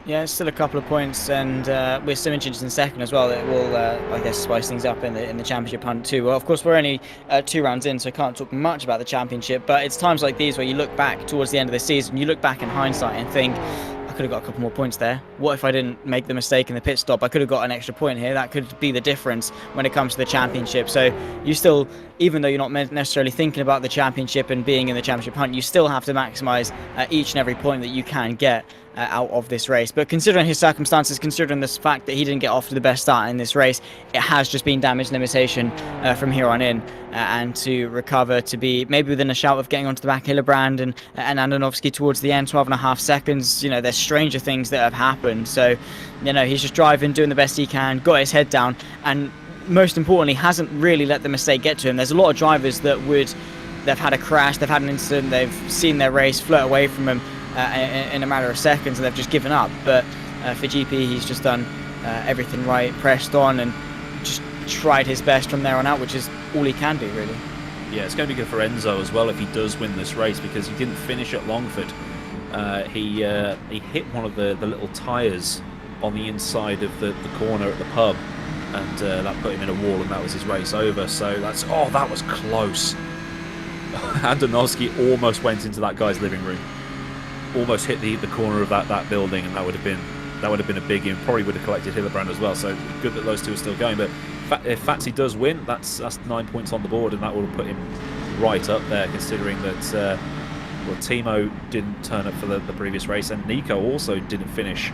Speaker 2: Yeah, still a couple of points, and with Simičić in 2nd as well, it will, I guess, spice things up in the championship hunt too. Well, of course, we're only 2 rounds in, so I can't talk much about the championship, but it's times like these where you look back towards the end of the season, you look back in hindsight and think, I could have got a couple more points there. What if I didn't make the mistake in the pit stop? I could have got an extra point here. That could be the difference when it comes to the championship. So you still, even though you're not necessarily thinking about the championship and being in the championship hunt, you still have to maximise each and every point that you can get out of this race. But considering his circumstances, considering this fact that he didn't get off to the best start in this race, it has just been damage limitation from here on in, and to recover to be maybe within a shout of getting onto the back Hillebrand and Andonovski towards the end, 12.5 seconds. There's stranger things that have happened. So he's just driving, doing the best he can, got his head down, and most importantly, hasn't really let the mistake get to him. There's a lot of drivers that they've had a crash, they've had an incident, they've seen their race float away from them in a matter of seconds, and they've just given up. But for GP, he's just done everything right, pressed on, and just tried his best from there on out, which is all he can do, really.
Speaker 1: Yeah, it's going to be good for Enzo as well if he does win this race, because he didn't finish at Longford. He hit one of the little tyres on the inside of the corner at the pub, and that put him in a wall, and that was his race over. So that was close. Andonovski almost went into that guy's living room, almost hit the corner of that building, and that would have been a big. Probably would have collected Hillebrand as well. So good that those two are still going. But if Fatsy does win, that's 9 points on the board, and that will put him right up there, considering that Timo didn't turn up for the previous race, and Nico also didn't finish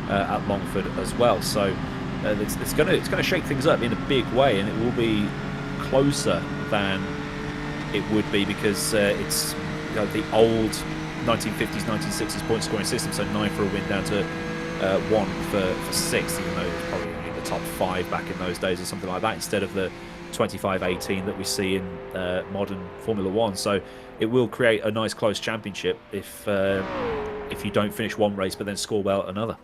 Speaker 1: at Longford as well. So it's going to shake things up in a big way, and it will be closer than it would be, because it's the old 1950s, 1960s point scoring system. So 9 for a win down to 1 for 6th, even though it was probably in the top 5 back in those days or something like that, instead of the 25-18 that we see in modern Formula 1. So it will create a nice close championship if you don't finish one race but then score well at another.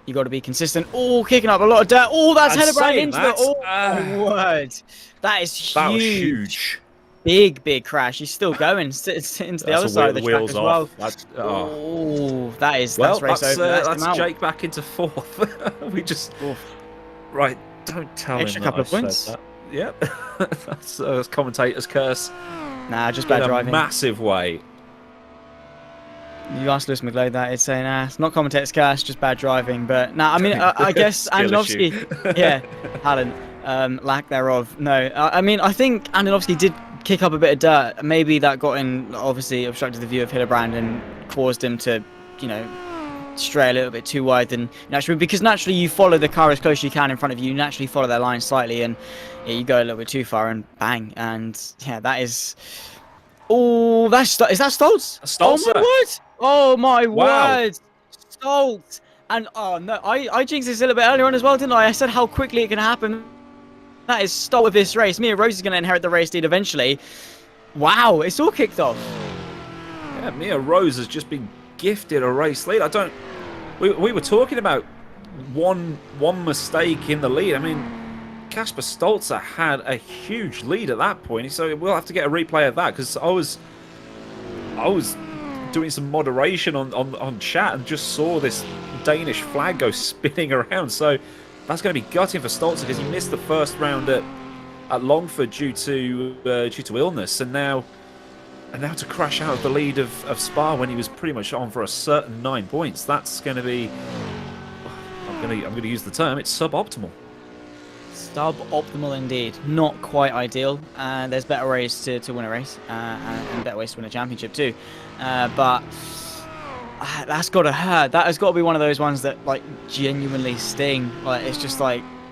Speaker 2: You got to be consistent. Oh, kicking up a lot of dirt. Oh, that's Hillebrand into the... Oh, my word. That is huge.
Speaker 1: That was huge.
Speaker 2: Big crash. He's still going into the other side of the track as well. That's race over.
Speaker 1: That's Jake back into 4th. We just... Right, don't tell him
Speaker 2: extra couple of points.
Speaker 1: That. Yep. That's commentator's curse.
Speaker 2: Nah, just bad driving.
Speaker 1: Massive way.
Speaker 2: You asked Lewis McGlade that, it's saying, it's not commentator's curse, just bad driving. But nah, I mean, I guess Andonovski, yeah, talent, lack thereof. No, I mean, I think Andonovski did kick up a bit of dirt. Maybe that got in, obviously obstructed the view of Hillebrand and caused him to, stray a little bit too wide than naturally, because naturally you follow the car as close as you can in front of you, naturally follow their line slightly, and you go a little bit too far and bang. And yeah, that is... Oh, is that Stoltz?
Speaker 1: Stoltz.
Speaker 2: Oh my word! Oh my word! Stoltz! And oh no, I jinxed this a little bit earlier on as well, didn't I? I said how quickly it can happen. That is Stoltz with this race. Mia Rose is going to inherit the race lead eventually. Wow, it's all kicked off.
Speaker 1: Yeah, Mia Rose has just been gifted a race lead. We were talking about one mistake in the lead. I mean, Kasper Stolzer had a huge lead at that point, so we'll have to get a replay of that, because I was doing some moderation on chat and just saw this Danish flag go spinning around. So that's going to be gutting for Stolzer, because he missed the first round at Longford due to illness, and now to crash out of the lead of Spa when he was pretty much on for a certain 9 points. That's going to be, I'm going to use the term, it's suboptimal.
Speaker 2: Suboptimal indeed. Not quite ideal. There's better ways to win a race, and better ways to win a championship too. But that's got to hurt. That has got to be one of those ones that genuinely sting. It's just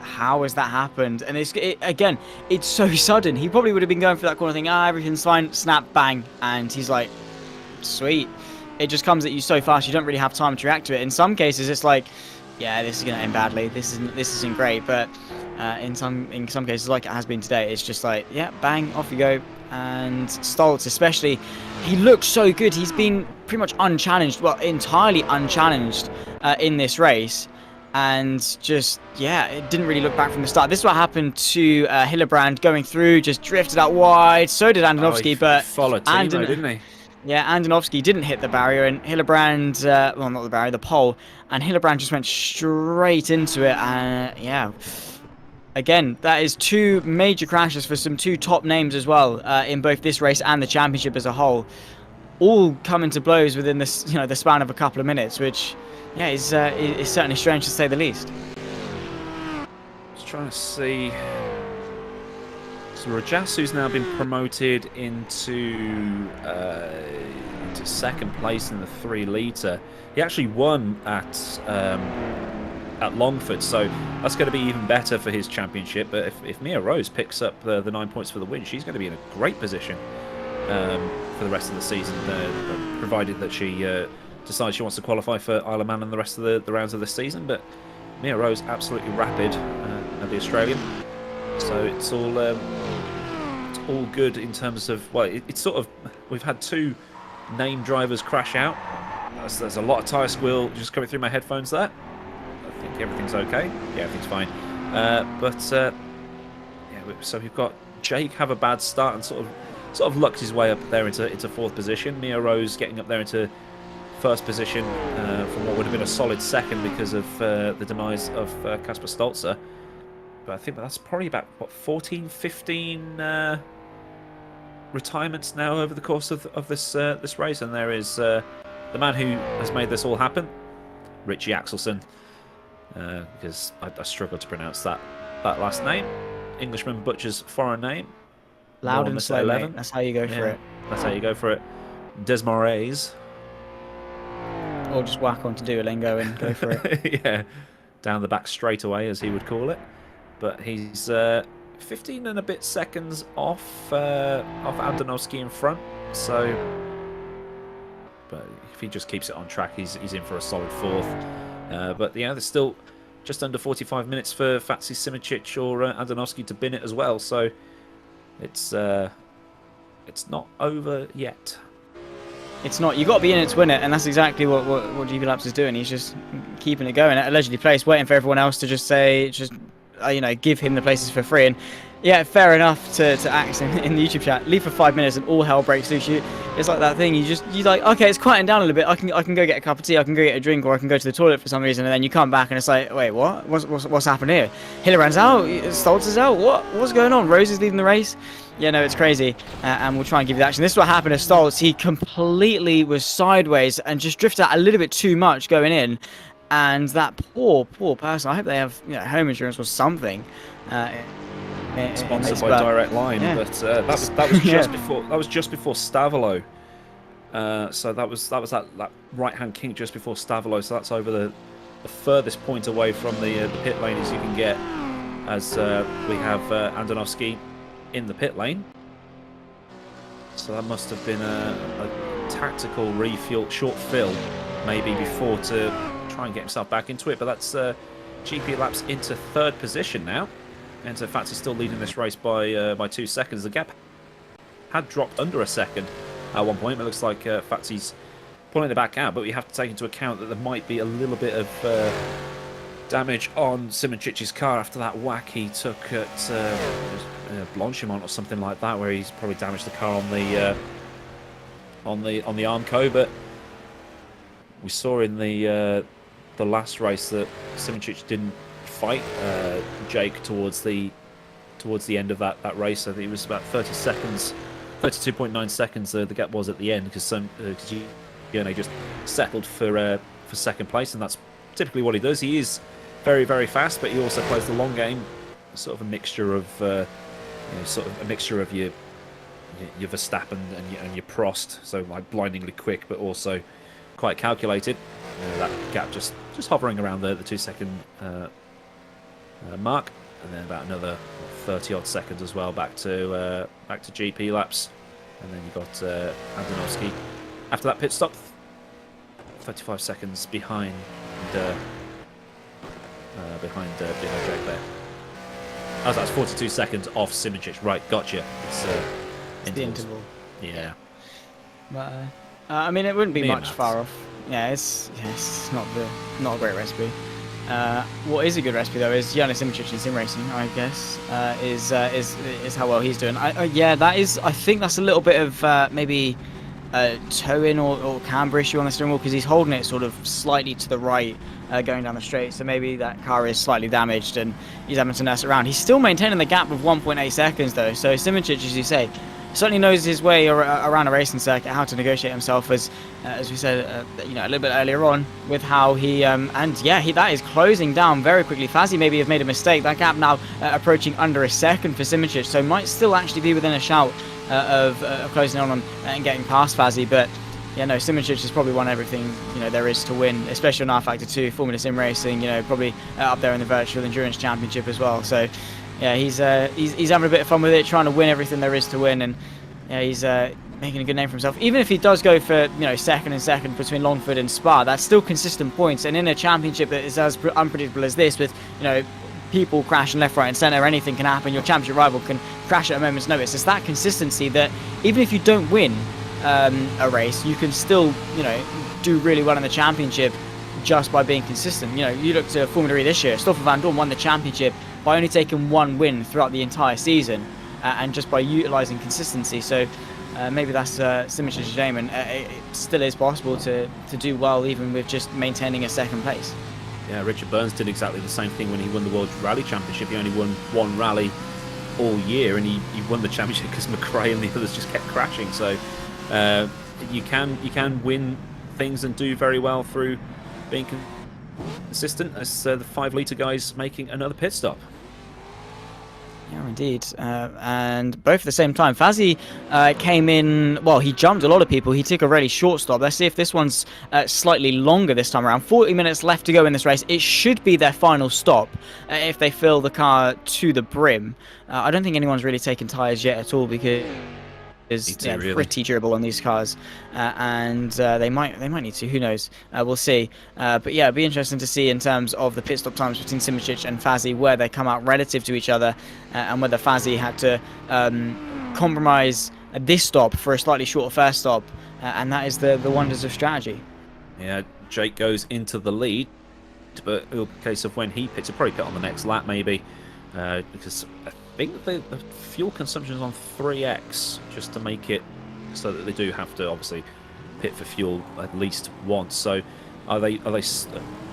Speaker 2: how has that happened? And again, it's so sudden. He probably would have been going for that corner thing. Everything's fine. Snap, bang, and he's like, sweet. It just comes at you so fast. You don't really have time to react to it. In some cases, it's yeah, this is going to end badly. This isn't great. But in some cases, like it has been today, it's just yeah, bang, off you go. And Stoltz especially, he looks so good. He's been pretty much unchallenged, well, entirely unchallenged in this race. And just, yeah, it didn't really look back from the start. This is what happened to Hillebrand going through, just drifted out wide. So did Andonovski, but
Speaker 1: followed Timo, didn't he?
Speaker 2: Yeah, Andonovski didn't hit the barrier, and Hillebrand, well, not the barrier, the pole, and Hillebrand just went straight into it. Yeah, again, that is 2 major crashes for some 2 top names as well in both this race and the championship as a whole, all coming to blows within this, the span of a couple of minutes, which, yeah, is certainly strange to say the least.
Speaker 1: Just trying to see. So Rajasu's now been promoted into second place in the 3 litre. He actually won at Longford, so that's going to be even better for his championship. But if Mia Rose picks up the 9 points for the win, she's going to be in a great position for the rest of the season, provided that she decides she wants to qualify for Isle of Man and the rest of the rounds of the season. But Mia Rose, absolutely rapid, the Australian. So it's all good in terms of, well, it's sort of, we've had 2 name drivers crash out. There's a lot of tyre squeal just coming through my headphones there. I think everything's okay. Yeah, everything's fine. Yeah, so we've got Jake have a bad start and sort of lucked his way up there into 4th position. Mia Rose getting up there into 1st position from what would have been a solid 2nd because of the demise of Kasper Stolzer. But I think that's probably about, what, 14, 15 retirements now over the course of this race. And there is the man who has made this all happen, Richie Axelson, because I struggle to pronounce that last name. Englishman butchers foreign name.
Speaker 2: Loud and slow, mate. That's how you go for it.
Speaker 1: That's how you go for it. Desmarais.
Speaker 2: Or just whack onto Duolingo and go for it.
Speaker 1: Yeah, down the back straightaway, as he would call it. But he's 15 and a bit seconds off Andonovski in front. So, but if he just keeps it on track, he's in for a solid 4th. But yeah, there's still just under 45 minutes for Fatsi Simičić or Andonovski to bin it as well. So it's not over yet.
Speaker 2: It's not. You got to be in it to win it, and that's exactly what GB Labs is doing. He's just keeping it going at a leisurely pace, waiting for everyone else to just give him the places for free. And yeah, fair enough to ask in the YouTube chat. Leave for 5 minutes and all hell breaks loose. It's like that thing. You're like, okay, it's quieting down a little bit. I can go get a cup of tea. I can go get a drink, or I can go to the toilet for some reason. And then you come back and it's like, wait, what? What's happened here? Hillerand's out. Stoltz's out. What's going on? Rose is leading the race. Yeah, no, it's crazy, and we'll try and give you the action. This is what happened to Stoltz. He completely was sideways and just drifted out a little bit too much going in, and that poor person. I hope they have home insurance or something.
Speaker 1: Sponsored by Direct Line, yeah. But that was just before Stavolo. So that was that right hand kink just before Stavolo. So that's over the furthest point away from the pit lane as you can get, as we have Andonovski in the pit lane. So that must have been a tactical refuel, short fill maybe before to try and get himself back into it. But that's GP Laps into 3rd position now, and so Fatsi still leading this race by 2 seconds. The gap had dropped under a second at one point. It looks like Fatsi's pulling it back out, but we have to take into account that there might be a little bit of damage on Simičić's car after that whack he took at Blanchimont or something like that, where he's probably damaged the car on the Armco. But we saw in the last race that Simičić didn't fight Jake towards the end of that race. I think it was about 30 seconds, 32.9 seconds the gap was at the end, because he just settled for 2nd place, and that's typically what he does. He is very, very fast, but he also plays the long game, sort of a mixture of your Verstappen and your Prost, so like blindingly quick, but also quite calculated. That gap just hovering around the 2 second mark, and then about another 30 odd seconds as well back to GP Laps, and then you got Andonovski after that pit stop, 35 seconds behind Jake there. Oh, that's 42 seconds off Simičić. Right, gotcha. It's
Speaker 2: the interval.
Speaker 1: Yeah.
Speaker 2: But I mean, it wouldn't be much far off. Yeah, it's not a great recipe. What is a good recipe though is Yannis Simičić in sim racing, I guess, is how well he's doing. Yeah, that is. I think that's a little bit of maybe toe-in or camber issue on the steering wheel, because he's holding it sort of slightly to the right going down the straight, so maybe that car is slightly damaged and he's having to nurse it around. He's still maintaining the gap of 1.8 seconds though, so Simičić, as you say, certainly knows his way around a racing circuit, how to negotiate himself, as we said a little bit earlier on, with how he that is closing down very quickly. Fazzi maybe have made a mistake. That gap now approaching under a second for Simičić, so might still actually be within a shout of closing on and getting past Fazzi. But yeah, no, Simičić has probably won everything there is to win, especially on R Factor 2, Formula Sim Racing. Probably up there in the Virtual Endurance Championship as well. So yeah, he's having a bit of fun with it, trying to win everything there is to win, and yeah, he's making a good name for himself. Even if he does go for second and second between Longford and Spa, that's still consistent points. And in a championship that is as unpredictable as this, with people crashing left, right, and centre. Anything can happen. Your championship rival can crash at a moment's notice. It's that consistency that even if you don't win a race, you can still, do really well in the championship just by being consistent. You look to Formula E this year. Stoffel Vandoorne won the championship by only taking one win throughout the entire season, and just by utilising consistency. So maybe that's Simicic's shame, and it still is possible to do well even with just maintaining a second place.
Speaker 1: Yeah, Richard Burns did exactly the same thing when he won the World Rally Championship. He only won one rally all year, and he won the championship because McRae and the others just kept crashing. So you can win things and do very well through being consistent, as the 5 litre guys making another pit stop.
Speaker 2: Yeah, indeed. And both at the same time. Fazzy came in, well, he jumped a lot of people. He took a really short stop. Let's see if this one's slightly longer this time around. 40 minutes left to go in this race. It should be their final stop if they fill the car to the brim. I don't think anyone's really taken tyres yet at all, because they're pretty durable on these cars, and they might need to. Who knows? We'll see. But yeah, it'll be interesting to see in terms of the pit stop times between Simicic and Fazzy, where they come out relative to each other, and whether Fazzy had to compromise this stop for a slightly shorter first stop, and that is the wonders of strategy.
Speaker 1: Yeah, Jake goes into the lead, but in case of when he pits, he'll probably pit on the next lap maybe, because I think the fuel consumption is on 3x, just to make it so that they do have to obviously pit for fuel at least once. So are they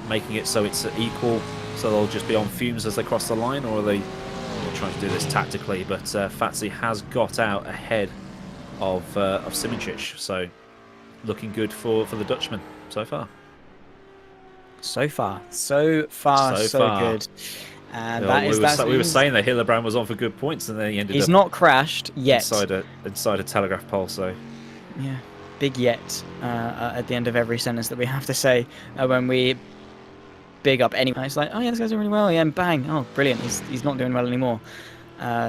Speaker 1: making it so it's equal, so they'll just be on fumes as they cross the line, or are they trying to do this tactically? But Fazzy has got out ahead of Simicic, so looking good for the Dutchman so far.
Speaker 2: So far, so good. And
Speaker 1: we were saying that Hillebrand was on for good points, and then he ended up.
Speaker 2: He's not crashed yet.
Speaker 1: Inside a telegraph pole, so.
Speaker 2: Yeah, big yet at the end of every sentence that we have to say when we big up anyone. It's like, oh yeah, this guy's doing really well. Yeah, and bang, oh brilliant, he's not doing well anymore.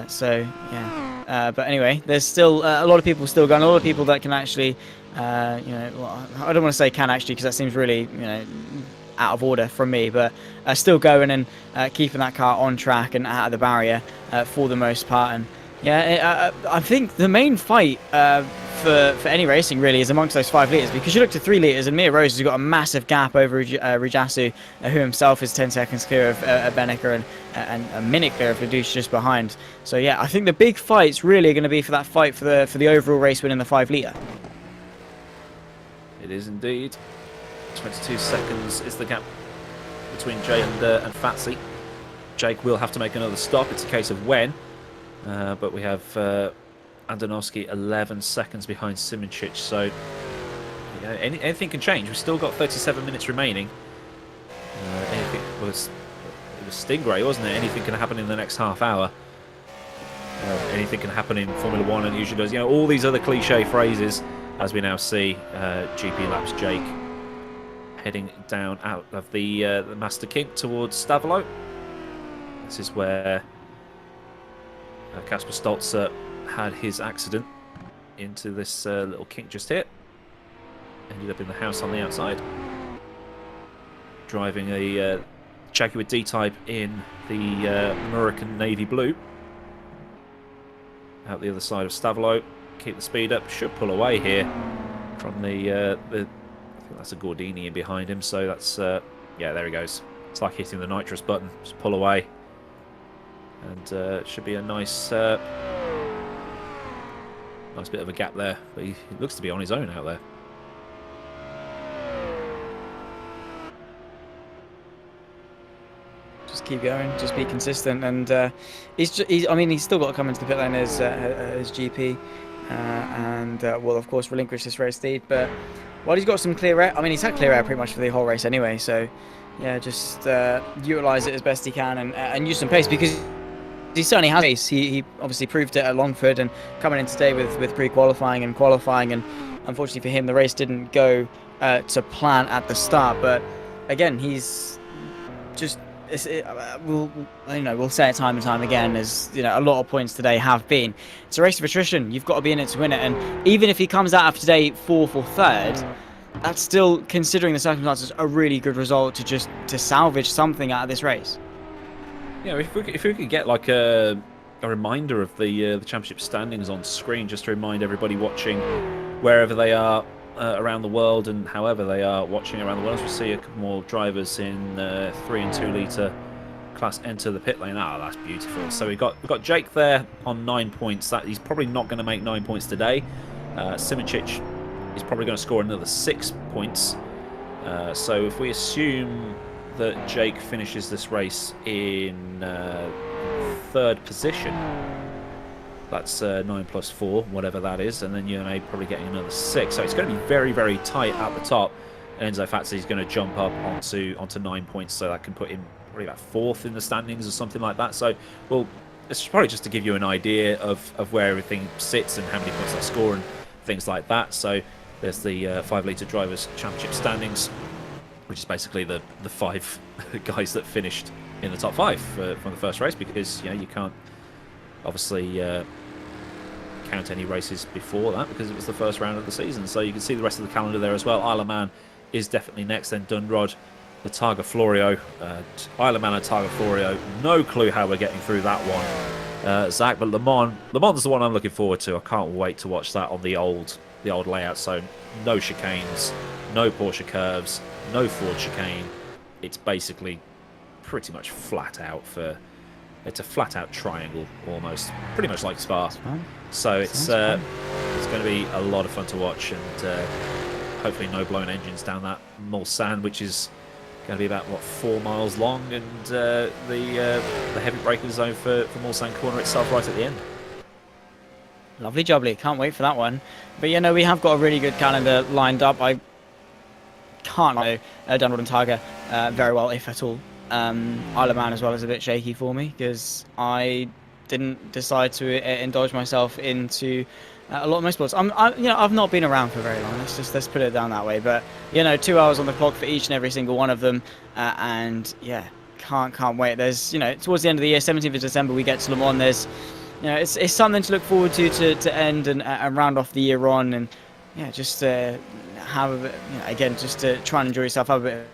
Speaker 2: So yeah. But anyway, there's still a lot of people still going. A lot of people that can actually, I don't want to say can actually, because that seems really, out of order from me, but still going and keeping that car on track and out of the barrier for the most part. And yeah, I think the main fight for any racing really is amongst those 5 litres, because you look to 3 litres and Mia Rose has got a massive gap over Rujasu, who himself is 10 seconds clear of Beneker and a minute clear of Leduc just behind. So yeah, I think the big fights really are going to be for that fight for the overall race win in the 5 litre.
Speaker 1: It is indeed. 22 seconds is the gap between Jay and Fazzy. Jake will have to make another stop. It's a case of when. But we have Andonovski 11 seconds behind Simicic. So anything can change. We've still got 37 minutes remaining. It was Stingray, wasn't it? Anything can happen in the next half hour. Anything can happen in Formula 1, and it usually does. All these other cliche phrases, as we now see. GP laps Jake heading down out of the Master Kink towards Stavelot. This is where Kasper Stoltzer had his accident into this little kink just here. Ended up in the house on the outside. Driving a Jaguar D-Type in the American Navy Blue. Out the other side of Stavelot. Keep the speed up. Should pull away here from the I think that's a Gordini in behind him, so that's yeah, there he goes. It's like hitting the nitrous button. Just pull away, and it should be a nice bit of a gap there. But he looks to be on his own out there.
Speaker 2: Just keep going, just be consistent, and he's still got to come into the pit lane as GP, and will of course relinquish this race lead. But while he's got some clear air, he's had clear air pretty much for the whole race anyway. So yeah, just utilise it as best he can and use some pace, because he certainly has pace. He obviously proved it at Longford, and coming in today with pre-qualifying and qualifying, and unfortunately for him the race didn't go to plan at the start. But again, he's just. We'll say it time and time again, as a lot of points today have been. It's a race of attrition. You've got to be in it to win it, and even if he comes out of today 4th or 3rd, that's still, considering the circumstances, a really good result to salvage something out of this race.
Speaker 1: if we could get like a reminder of the championship standings on screen, just to remind everybody watching wherever they are around the world and however they are watching around the world. As we see a couple more drivers in 3 and 2 litre class enter the pit lane. Ah, that's beautiful. So we've got Jake there on 9 points. That he's probably not going to make 9 points today. Simičić is probably going to score another 6 points. So if we assume that Jake finishes this race in 3rd position, that's 9 plus 4, whatever that is, and then you're probably getting another 6. So it's going to be very, very tight at the top. And Enzo Fazzi is going to jump up onto 9 points, so that can put him probably about 4th in the standings or something like that. So, well, it's probably just to give you an idea of where everything sits and how many points they score and things like that. So there's the 5 litre Drivers' Championship standings, which is basically the 5 guys that finished in the top 5 from the first race, because you can't obviously count any races before that because it was the first round of the season. So you can see the rest of the calendar there as well. Isle of Man is definitely next, then Dunrod, the Targa Florio, Isle of Man and Targa Florio. No clue how we're getting through that one, Zach. But Le Mans is the one I'm looking forward to. I can't wait to watch that on the old layout. So no chicanes, no Porsche curves, no Ford chicane. It's basically pretty much flat out it's a flat out triangle almost, pretty much like Spa. So it's going to be a lot of fun to watch, and hopefully no blown engines down that Mulsanne, which is going to be about 4 miles long, and the heavy braking zone for Mulsanne corner itself right at the end.
Speaker 2: Lovely jubbly, can't wait for that one. But we have got a really good calendar lined up. I can't know Dunrod and Targa very well, if at all. Isle of Man as well is a bit shaky for me because I didn't decide to indulge myself into a lot of motorsports. I've not been around for very long. Let's put it down that way. But 2 hours on the clock for each and every single one of them, and can't wait. There's towards the end of the year, 17th of December, we get to Le Mans. There's it's something to look forward to end and round off the year on, and just have a bit, again, just to try and enjoy yourself, have a bit of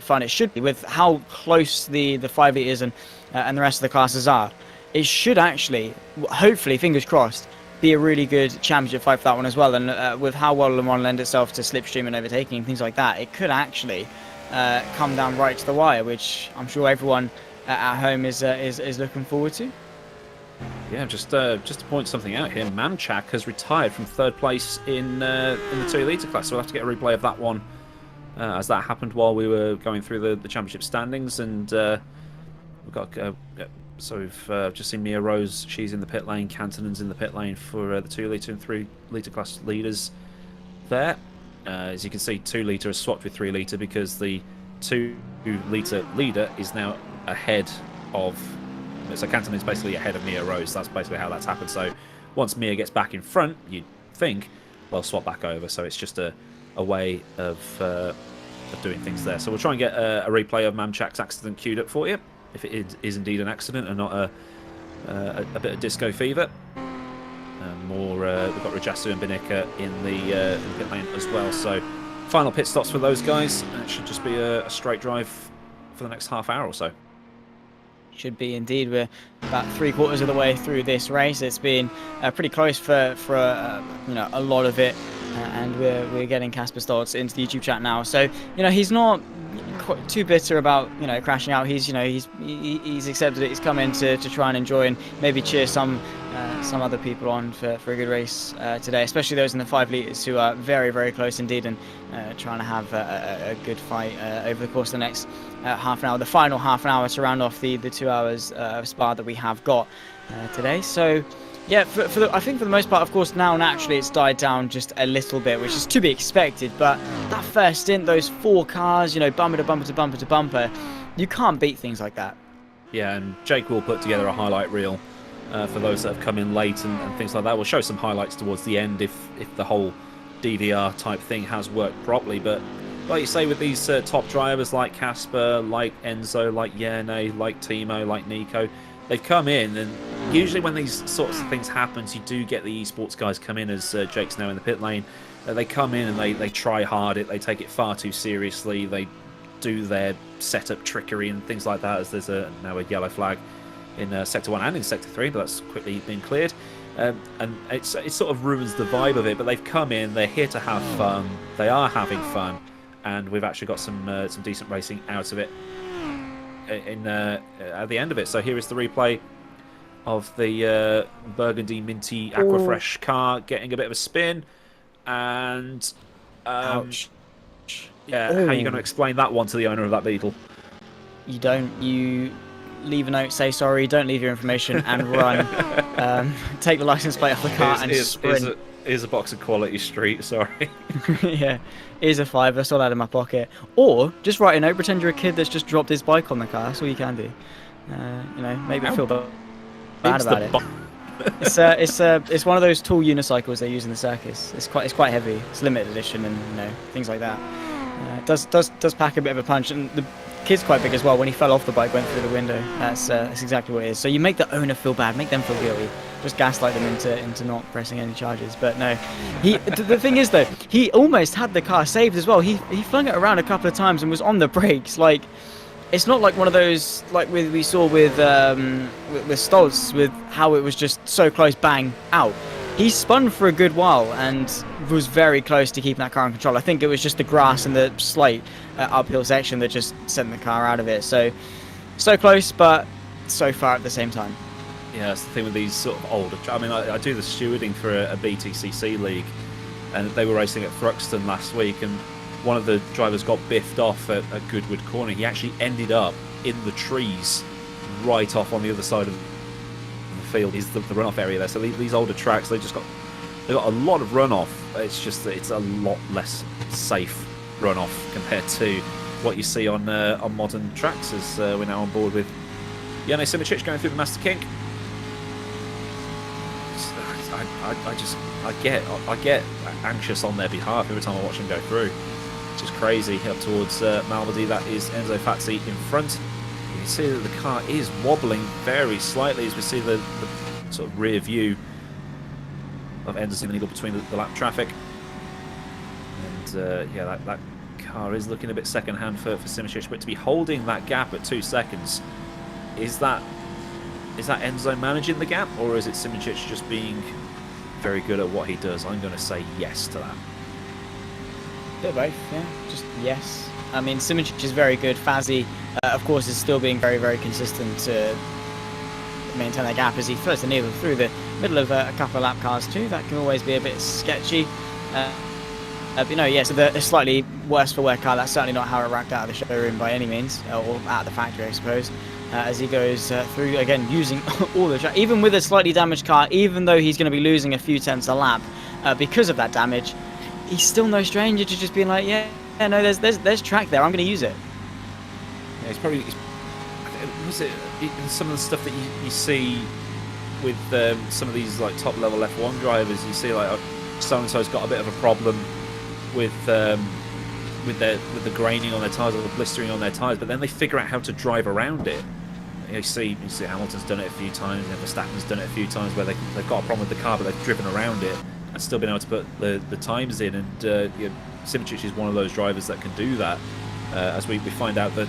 Speaker 2: fun. It should be, with how close the 5 litres and the rest of the classes are. It should actually, hopefully, fingers crossed, be a really good championship fight for that one as well. And with how well Le Mans lend itself to slipstream and overtaking and things like that, it could actually come down right to the wire, which I'm sure everyone at home is looking forward to.
Speaker 1: Yeah, just to point something out here, Mamchak has retired from 3rd place in the 2 litre class, so we'll have to get a replay of that one, as that happened while we were going through the championship standings. And we've got so we've just seen Mia Rose, she's in the pit lane. Cantonen's in the pit lane for the 2 litre and 3 litre class leaders there. As you can see, 2 litre has swapped with 3 litre because the 2 litre leader is now ahead of. So Canton is basically ahead of Mia Rose. That's basically how that's happened. So once Mia gets back in front, you'd think they'll swap back over. So it's just a way of doing things there. So we'll try and get a replay of Mamchak's accident queued up for you, if it is indeed an accident and not a bit of disco fever. We've got Rajasu and Benica in the pit lane as well. So final pit stops for those guys. And it should just be a straight drive for the next half hour or so.
Speaker 2: Should be indeed. We're about 3/4 of the way through this race. It's been pretty close for a lot of it, and we're getting Casper Stoltz into the YouTube chat now. So he's not quite too bitter about crashing out. He's accepted it. He's come in to try and enjoy and maybe cheer some other people on for a good race today, especially those in the 5 litres who are very, very close indeed, and trying to have a good fight over the course of the next half an hour, the final half an hour to round off the 2 hours of Spa that we have got today. So yeah, I think for the most part, of course, now naturally it's died down just a little bit, which is to be expected. But that first stint, those 4 cars, bumper to bumper to bumper to bumper, you can't beat things like that.
Speaker 1: Yeah, and Jake will put together a highlight reel for those that have come in late and things like that. We'll show some highlights towards the end if the whole DVR type thing has worked properly. But like you say, with these top drivers like Casper, like Enzo, like Yerne, like Timo, like Nico, they've come in, and usually when these sorts of things happen, you do get the esports guys come in, as Jake's now in the pit lane. They come in and they try hard. They take it far too seriously. They do their setup trickery and things like that, as there's now a yellow flag in Sector 1 and in Sector 3, but that's quickly been cleared. And it sort of ruins the vibe of it, but they've come in, they're here to have fun, they are having fun, and we've actually got some decent racing out of it at the end of it. So here is the replay of the burgundy minty aquafresh car getting a bit of a spin, and
Speaker 2: Ouch.
Speaker 1: Yeah, how are you going to explain that one to the owner of that Beetle?
Speaker 2: You don't. You leave a note, say sorry, don't leave your information, and run. Take the license plate off the car and sprint.
Speaker 1: Here's a box of Quality Street, sorry.
Speaker 2: Yeah, here's a $5, still out of my pocket. Or just write a note, pretend you're a kid that's just dropped his bike on the car. That's all you can do. You know, maybe feel bad about it. It's one of those tall unicycles they use in the circus. It's quite heavy. It's limited edition and things like that. It does pack a bit of a punch, and the kid's quite big as well. When he fell off the bike, went through the window. That's exactly what it is. So you make the owner feel bad, make them feel guilty, just gaslight them into not pressing any charges. But no, the thing is though, he almost had the car saved as well. He flung it around a couple of times and was on the brakes. Like, it's not like one of those like we saw with Stoltz, with how it was just so close, bang, out. He spun for a good while and was very close to keeping that car in control. I think it was just the grass and the slight uphill section that just sent the car out of it. So close, but so far at the same time.
Speaker 1: Yeah, that's the thing with these sort of older... I mean, I do the stewarding for a BTCC league, and they were racing at Thruxton last week, and one of the drivers got biffed off at Goodwood Corner. He actually ended up in the trees right off on the other side of the field. Is the runoff area there. So these older tracks, they've got a lot of runoff. It's just that it's a lot less safe runoff compared to what you see on modern tracks, as we're now on board with Jane Simičić going through the Master Kink. I get anxious on their behalf every time I watch them go through. It's just crazy. Up towards Malmedy, that is Enzo Fazzi in front. You can see that the car is wobbling very slightly as we see the sort of rear view of Enzo in the middle between the lap traffic. And yeah, that car is looking a bit second-hand for Simičić, but to be holding that gap at 2 seconds, is that Enzo managing the gap, or is it Simičić just being very good at what he does? I'm going to say yes to that.
Speaker 2: Bit of both, yeah. Just yes. I mean, Simičić is very good. Fazzi, of course, is still being very, very consistent to maintain that gap as he throws the needle through the middle of a couple of lap cars too. That can always be a bit sketchy. But no, yeah, so the slightly worse for wear car, that's certainly not how it racked out of the showroom by any means, or out of the factory, I suppose. As he goes through, again, using all the track. Even with a slightly damaged car, even though he's going to be losing a few tenths a lap because of that damage, he's still no stranger to just being like, yeah, no, there's track there, I'm going to use it.
Speaker 1: Yeah, he's probably... was it some of the stuff that you see with some of these like top-level F1 drivers? You see like so-and-so's got a bit of a problem with the graining on their tyres or the blistering on their tyres, but then they figure out how to drive around it. You see Hamilton's done it a few times, and Verstappen's done it a few times where they've got a problem with the car, but they've driven around it and still been able to put the times in. And Simičić is one of those drivers that can do that. As we find out that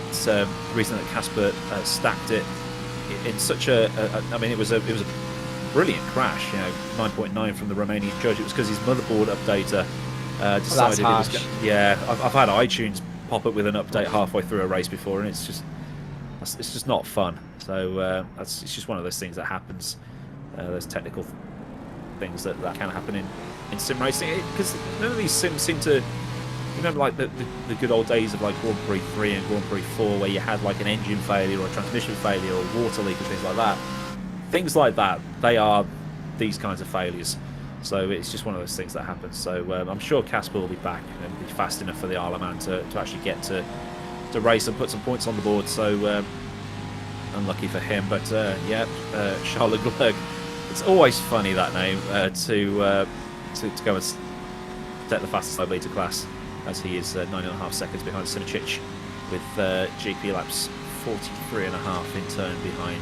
Speaker 1: it's the reason that Casper stacked it in such I mean, it was a brilliant crash. 9.9 from the Romanian judge. It was because his motherboard updater decided it was. Yeah, I've had iTunes pop up with an update halfway through a race before, and it's just not fun. So it's just one of those things that happens. Those technical things that can happen in sim racing, because none of these sims seem to. Remember, like the good old days of like Grand Prix 3 and Grand Prix 4, where you had like an engine failure or a transmission failure or water leak and things like that. Things like that, they are these kinds of failures. So it's just one of those things that happens. So I'm sure Casper will be back and be fast enough for the Isle of Man to actually get to race and put some points on the board. So unlucky for him. But yeah, Charles Leclerc. It's always funny, that name, to go and set the fastest lap leader class, as he is 9.5 seconds behind Simičić, with GP laps 43.5 in turn behind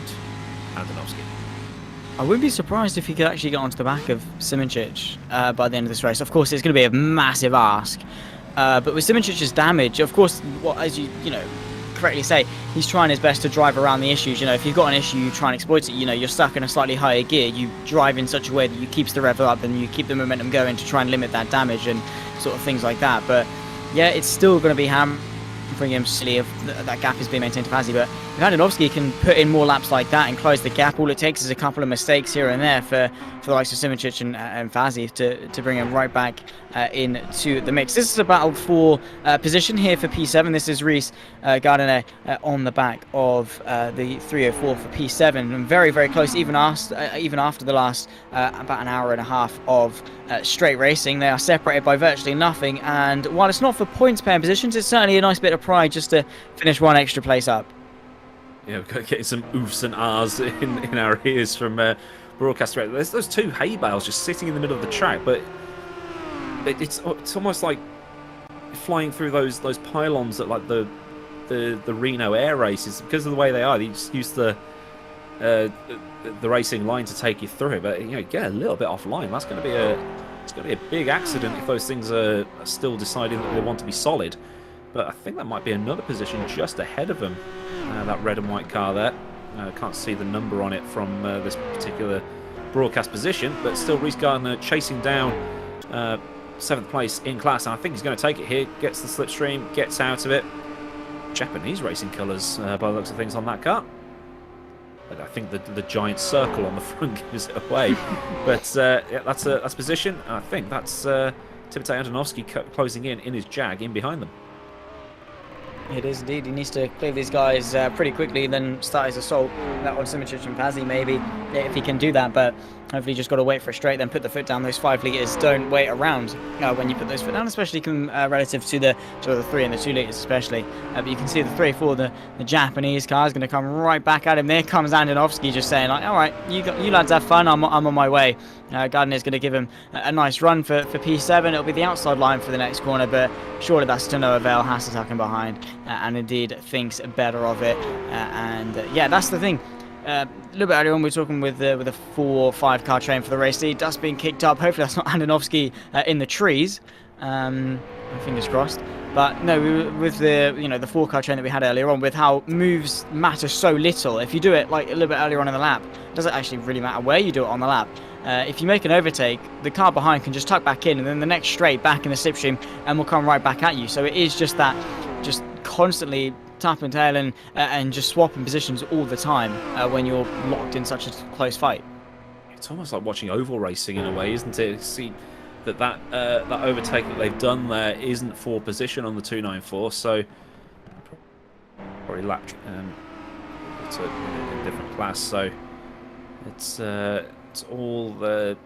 Speaker 1: Andonovski.
Speaker 2: I wouldn't be surprised if he could actually get onto the back of Simičić by the end of this race. Of course, it's going to be a massive ask, But with Simicic's damage, of course, as you know correctly say, he's trying his best to drive around the issues. You know, if you've got an issue, you try and exploit it. You know, you're stuck in a slightly higher gear, you drive in such a way that you keeps the rev up and you keep the momentum going to try and limit that damage and sort of things like that. But yeah, it's still going to be hampering him silly if that gap is being maintained to Fazzy. But if Andonovski can put in more laps like that and close the gap, all it takes is a couple of mistakes here and there for the likes of Simicic and Fazzy to bring him right back into the mix. This is a battle for position here for P7. This is Hrrc Gardiner on the back of the 304 for P7, and very, very close even after the last about an hour and a half of straight racing. They are separated by virtually nothing, and while it's not for points paying positions, it's certainly a nice bit of pride just to finish one extra place up.
Speaker 1: Yeah, we've got getting some oofs and ahs in our ears from broadcaster. There's those two hay bales just sitting in the middle of the track, but it's almost like flying through those pylons at like the Reno air races, because of the way they are. They just use the racing line to take you through, but you know, get a little bit offline. That's going to be a big accident if those things are still deciding that they want to be solid. But I think that might be another position just ahead of them. That red and white car there. Can't see the number on it from this particular broadcast position, but still Hrrc Gardiner chasing down 7th place in class, and I think he's going to take it here. Gets the slipstream, gets out of it. Japanese racing colours by the looks of things on that car. But I think the giant circle on the front gives it away. But yeah, that's position. And I think that's Timothej Andonovski closing in his Jag in behind them.
Speaker 2: It is indeed. He needs to clear these guys pretty quickly, then start his assault. That on Simicic and Fazzy maybe, if he can do that. But hopefully just got to wait for a straight, then put the foot down. Those 5 litres don't wait around when you put those foot down, especially relative to the 3 and the 2 litres especially. But you can see the 3-4, the Japanese car is going to come right back at him. There comes Andonovski just saying, like, all right, you lads have fun, I'm on my way. Gardiner is going to give him a nice run for P7. It'll be the outside line for the next corner, but surely that's to no avail. Has to tuck him behind, and indeed thinks better of it. Yeah, that's the thing. A little bit earlier on, we were talking with a 4 or 5 car train for the race. The dust being kicked up. Hopefully that's not Andonovski in the trees. Fingers crossed. But no, with the 4 car train that we had earlier on, with how moves matter so little. If you do it like a little bit earlier on in the lap, it doesn't actually really matter where you do it on the lap. If you make an overtake, the car behind can just tuck back in, and then the next straight back in the slipstream, and will come right back at you. So it is just that, just constantly tap and tail and just swapping positions all the time when you're locked in such a close fight.
Speaker 1: It's almost like watching oval racing in a way, isn't it? See that overtake that they've done there isn't for position on the 294, so probably lapped it's a different class. So it's all the.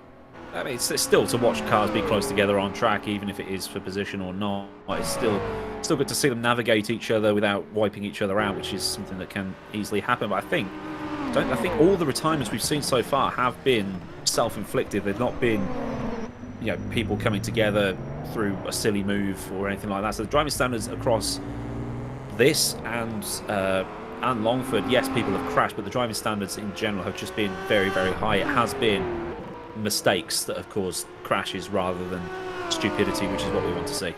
Speaker 1: I mean, it's still to watch cars be close together on track, even if it is for position or not. It's still good to see them navigate each other without wiping each other out, which is something that can easily happen. But I think all the retirements we've seen so far have been self-inflicted. They've not been, you know, people coming together through a silly move or anything like that. So the driving standards across this and Longford, yes, people have crashed, but the driving standards in general have just been very, very high. It has been mistakes that have caused crashes rather than stupidity, which is what we want to see.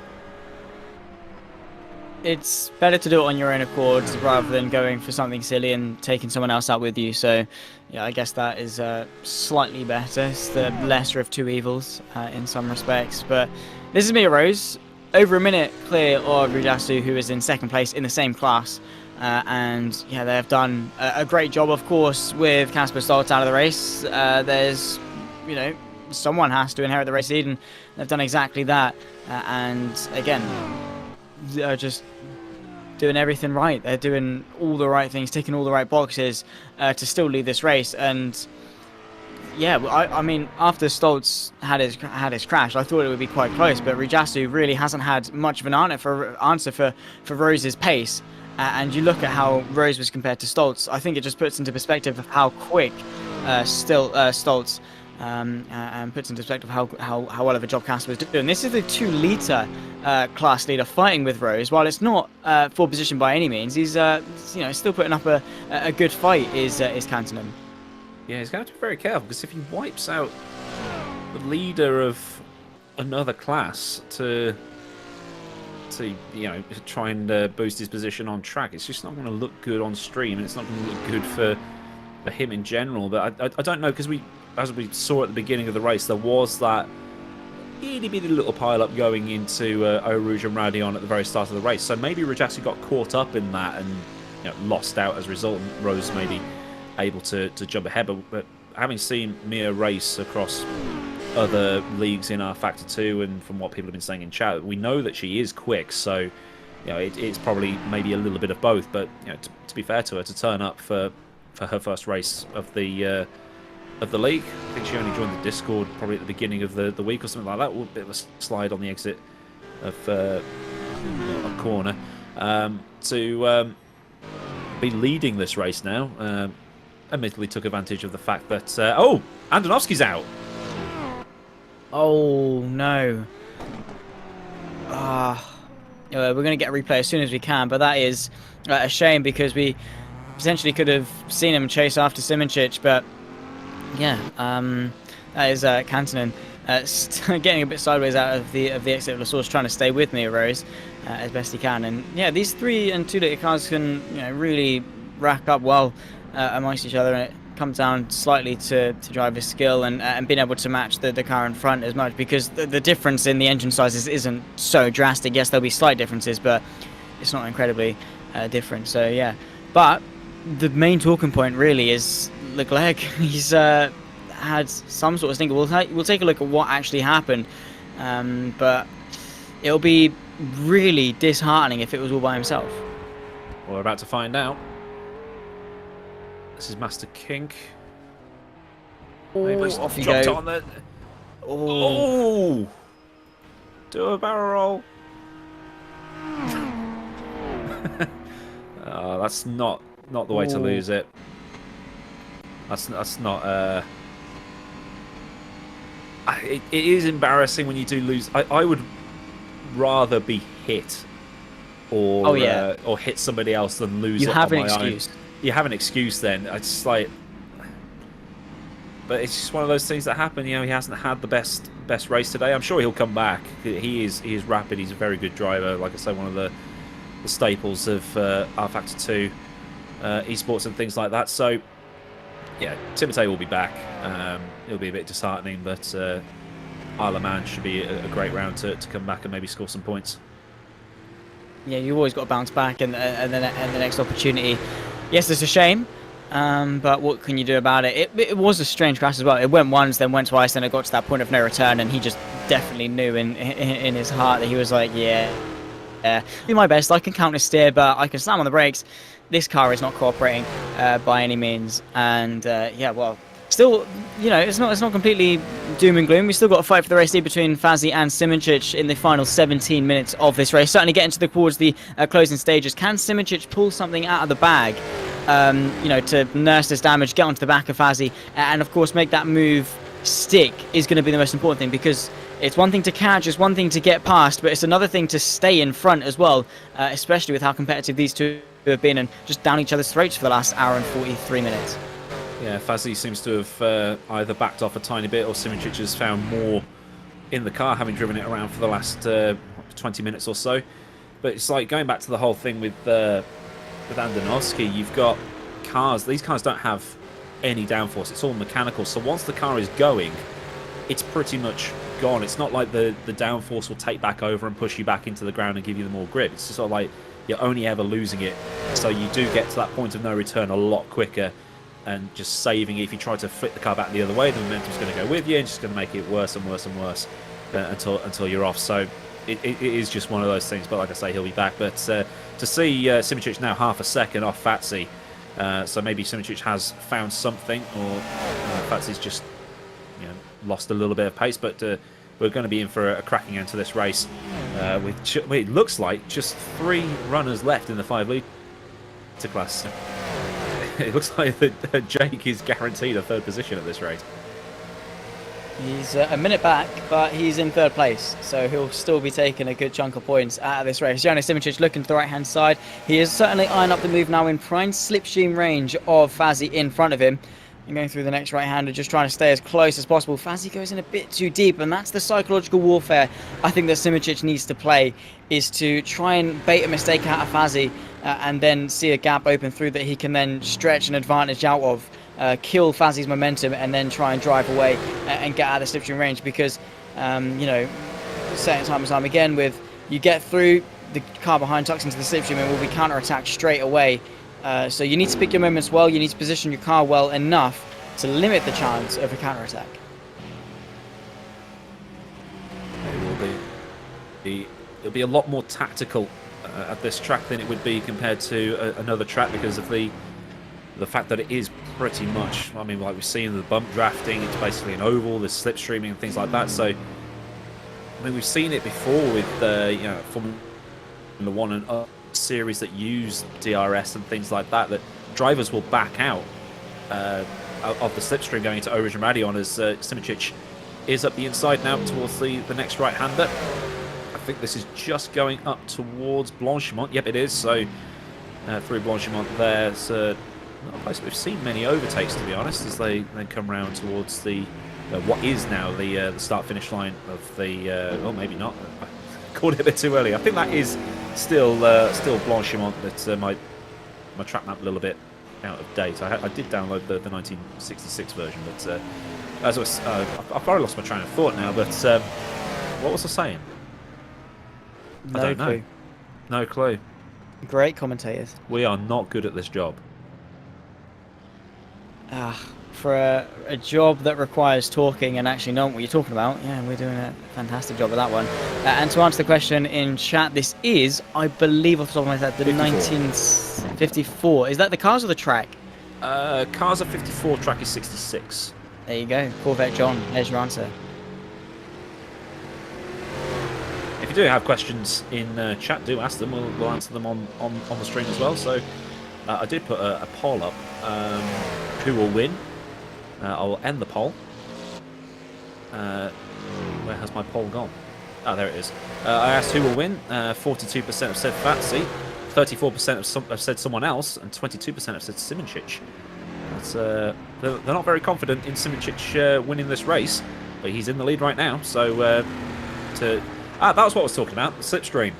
Speaker 2: It's better to do it on your own accord rather than going for something silly and taking someone else out with you. So yeah, I guess that is slightly better. It's the lesser of two evils in some respects. But this is Mia Rose, over a minute clear of Rujasu, who is in 2nd place in the same class. And yeah, they have done a great job, of course, with Kasper Stoltz out of the race. There's, you know, someone has to inherit the race lead, and they've done exactly that. And again, they're just doing everything right. They're doing all the right things, ticking all the right boxes to still lead this race. And yeah, I mean, after Stoltz had his crash, I thought it would be quite close, but Rujasu really hasn't had much of an answer for Rose's pace. And you look at how Rose was compared to Stoltz, I think it just puts into perspective of how quick Stoltz and puts into perspective how well of a job Kasper was doing. This is the 2-litre class leader fighting with Rose. While it's not for position by any means, he's still putting up a good fight. Is Kantonen.
Speaker 1: Yeah, he's going to have to be very careful, because if he wipes out the leader of another class to try and boost his position on track. It's just not going to look good on stream, and it's not going to look good for him in general. But I don't know, because as we saw at the beginning of the race, there was that itty bitty little pile up going into Hrrc and Radion at the very start of the race. So maybe Rajasi got caught up in that and lost out as a result, and Rose maybe able to jump ahead. But having seen Mia race across other leagues in our Factor 2, and from what people have been saying in chat, we know that she is quick. So it's probably maybe a little bit of both. But to be fair to her, to turn up for her first race of the league, I think she only joined the Discord probably at the beginning of the week or something like that. A bit of a slide on the exit of a corner to be leading this race now. Admittedly took advantage of the fact that Andonovski's out.
Speaker 2: Oh no. We're going to get a replay as soon as we can, but that is a shame, because we potentially could have seen him chase after Simoncic. But yeah, that is Kantonen getting a bit sideways out of the exit of La Source, trying to stay with me, Rose, as best he can. And yeah, these 3 and 2 liter cars can really rack up well amongst each other, and it comes down slightly to driver skill and being able to match the car in front as much, because the difference in the engine sizes isn't so drastic. Yes, there'll be slight differences, but it's not incredibly different. So yeah, but the main talking point really is Leclerc. He's had some sort of stinker. We'll take a look at what actually happened, but it'll be really disheartening if it was all by himself.
Speaker 1: Well, we're about to find out. This is Master Kink.
Speaker 2: Off you go.
Speaker 1: On the... Oh! Do a barrel roll. That's not the way to lose it. That's not. It is embarrassing when you do lose. I would rather be hit or hit somebody else than lose.
Speaker 2: You
Speaker 1: it
Speaker 2: have
Speaker 1: on
Speaker 2: an
Speaker 1: my
Speaker 2: excuse.
Speaker 1: Own. You have an excuse then. It's like, but it's just one of those things that happen. He hasn't had the best race today. I'm sure he'll come back. He is rapid. He's a very good driver. Like I say, one of the staples of our Factor 2 esports and things like that. So yeah, Timotei will be back. It'll be a bit disheartening, but Isle of Man should be a great round to come back and maybe score some points.
Speaker 2: Yeah, you've always got to bounce back, and the next opportunity. Yes, it's a shame, but what can you do about it? It was a strange crash as well. It went once, then went twice, and it got to that point of no return, and he just definitely knew in his heart that he was like, do my best. I can counter steer, but I can slam on the brakes. This car is not cooperating by any means, and still, it's not completely doom and gloom. We still got a fight for the race lead between Fazzy and Simoncic in the final 17 minutes of this race. Certainly getting towards the closing stages. Can Simoncic pull something out of the bag, to nurse this damage, get onto the back of Fazzy, and of course make that move stick is going to be the most important thing, because it's one thing to catch, it's one thing to get past, but it's another thing to stay in front as well, especially with how competitive these two have been and just down each other's throats for the last hour and 43 minutes.
Speaker 1: Yeah, Fazzy seems to have either backed off a tiny bit, or Simoncic has found more in the car, having driven it around for the last 20 minutes or so. But it's like going back to the whole thing with Andonovski. You've got cars. These cars don't have any downforce. It's all mechanical. So once the car is going, it's pretty much gone. It's not like the downforce will take back over and push you back into the ground and give you the more grip. It's just sort of like you're only ever losing it. So you do get to that point of no return a lot quicker. And just saving it. If you try to flip the car back the other way, the momentum's going to go with you, and just going to make it worse and worse and worse until you're off. So it is just one of those things. But like I say, he'll be back. But to see Simoncic now half a second off Fazzy, so maybe Simoncic has found something, or Fazzy's just lost a little bit of pace. But we're going to be in for a cracking end to this race. With it looks like just 3 runners left in the 5 litre class. It looks like that Jake is guaranteed a 3rd position at this rate.
Speaker 2: He's a minute back, but he's in 3rd place, so he'll still be taking a good chunk of points out of this race. Jonas Simoncic looking to the right-hand side. He is certainly eyeing up the move now in prime slipstream range of Fazzy in front of him. and going through the next right-hander, just trying to stay as close as possible. Fazzy goes in a bit too deep, and that's the psychological warfare I think that Simičić needs to play, is to try and bait a mistake out of Fazzy and then see a gap open through that he can then stretch an advantage out of, kill Fazzy's momentum, and then try and drive away and get out of the slipstream range. Because, you know, saying time and time again, with you get through, the car behind tucks into the slipstream and will be counter-attacked straight away. So you need to pick your moments well, you need to position your car well enough to limit the chance of a counter-attack.
Speaker 1: It'll be a lot more tactical at this track than it would be compared to another track, because of the fact that it is pretty much, I mean, like we've seen the bump drafting, it's basically an oval, there's slipstreaming and things like that. So, I mean, we've seen it before with you know, Formula 1 and series that use DRS and things like that, that drivers will back out of the slipstream going into Origin Radion, as Simičić is up the inside now towards the next right-hander. I think this is just going up towards Blanchimont. Yep, it is. So through Blanchimont there. So not a place we've seen many overtakes, to be honest, as they come round towards the what is now the start-finish line of the... well, maybe not. I called it a bit too early. I think that is still Blanchimont. That my track map a little bit out of date. I did download the 1966 version, but as I was, I've probably lost my train of thought now. But what was I saying? I don't know. No clue.
Speaker 2: Great commentators.
Speaker 1: We are not good at this job.
Speaker 2: For a job that requires talking and actually knowing what you're talking about, yeah, we're doing a fantastic job of that one. And to answer the question in chat, this is, I believe off the top of my head, the 1954. Is that the cars or the track?
Speaker 1: Cars are 54, track is 66.
Speaker 2: There you go, Corvette John, there's your answer.
Speaker 1: If you do have questions in chat, do ask them. We'll answer them on the stream as well. So I did put a poll up. Who will win? I'll end the poll. Where has my poll gone? Oh, there it is. I asked who will win. 42% have said Fazzy, 34% have said someone else, and 22% have said Simičić. That's, they're not very confident in Simičić winning this race, but he's in the lead right now. So that was what I was talking about, the slipstream.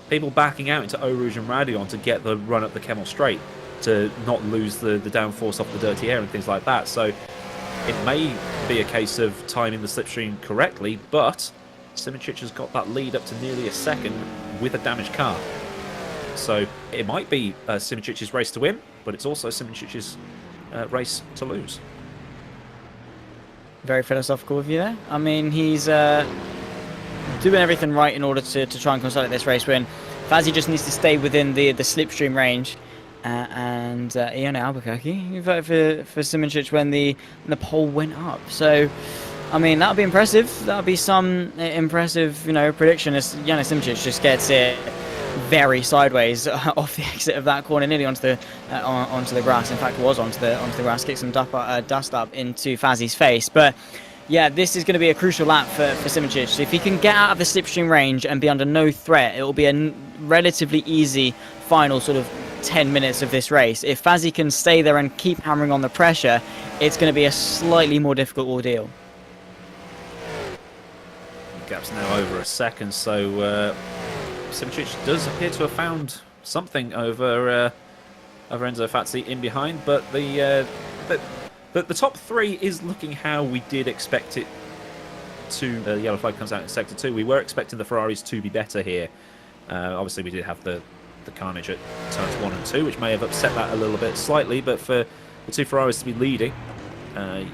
Speaker 1: People backing out into Eau Rouge and Radion to get the run up the Kemmel Straight, to not lose the downforce off the dirty air and things like that. So it may be a case of timing the slipstream correctly, but Simičić has got that lead up to nearly a second with a damaged car. So it might be Simičić's race to win, but it's also Simičić's race to lose.
Speaker 2: Very philosophical of you there. I mean, he's doing everything right in order to try and consolidate this race win. Fazzy just needs to stay within the slipstream range. And Ian Albuquerque voted for Simičić when the poll went up. So, I mean, that would be impressive. That would be some impressive, you know, prediction. As Janis Simičić just gets it very sideways off the exit of that corner, nearly onto the grass. In fact, was onto the grass, kicked some dust up into Fazzy's face. But yeah, this is going to be a crucial lap for Simičić. So if he can get out of the slipstream range and be under no threat, it will be a relatively easy final sort of 10 minutes of this race. If Fazzy can stay there and keep hammering on the pressure, it's going to be a slightly more difficult ordeal.
Speaker 1: The gap's now over a second, so Simičić does appear to have found something over Enzo Fazzy in behind, but the top three is looking how we did expect it to. The yellow flag comes out in Sector 2. We were expecting the Ferraris to be better here. Obviously, we did have the carnage at turns 1 and 2, which may have upset that a little bit slightly, but for the two Ferraris to be leading,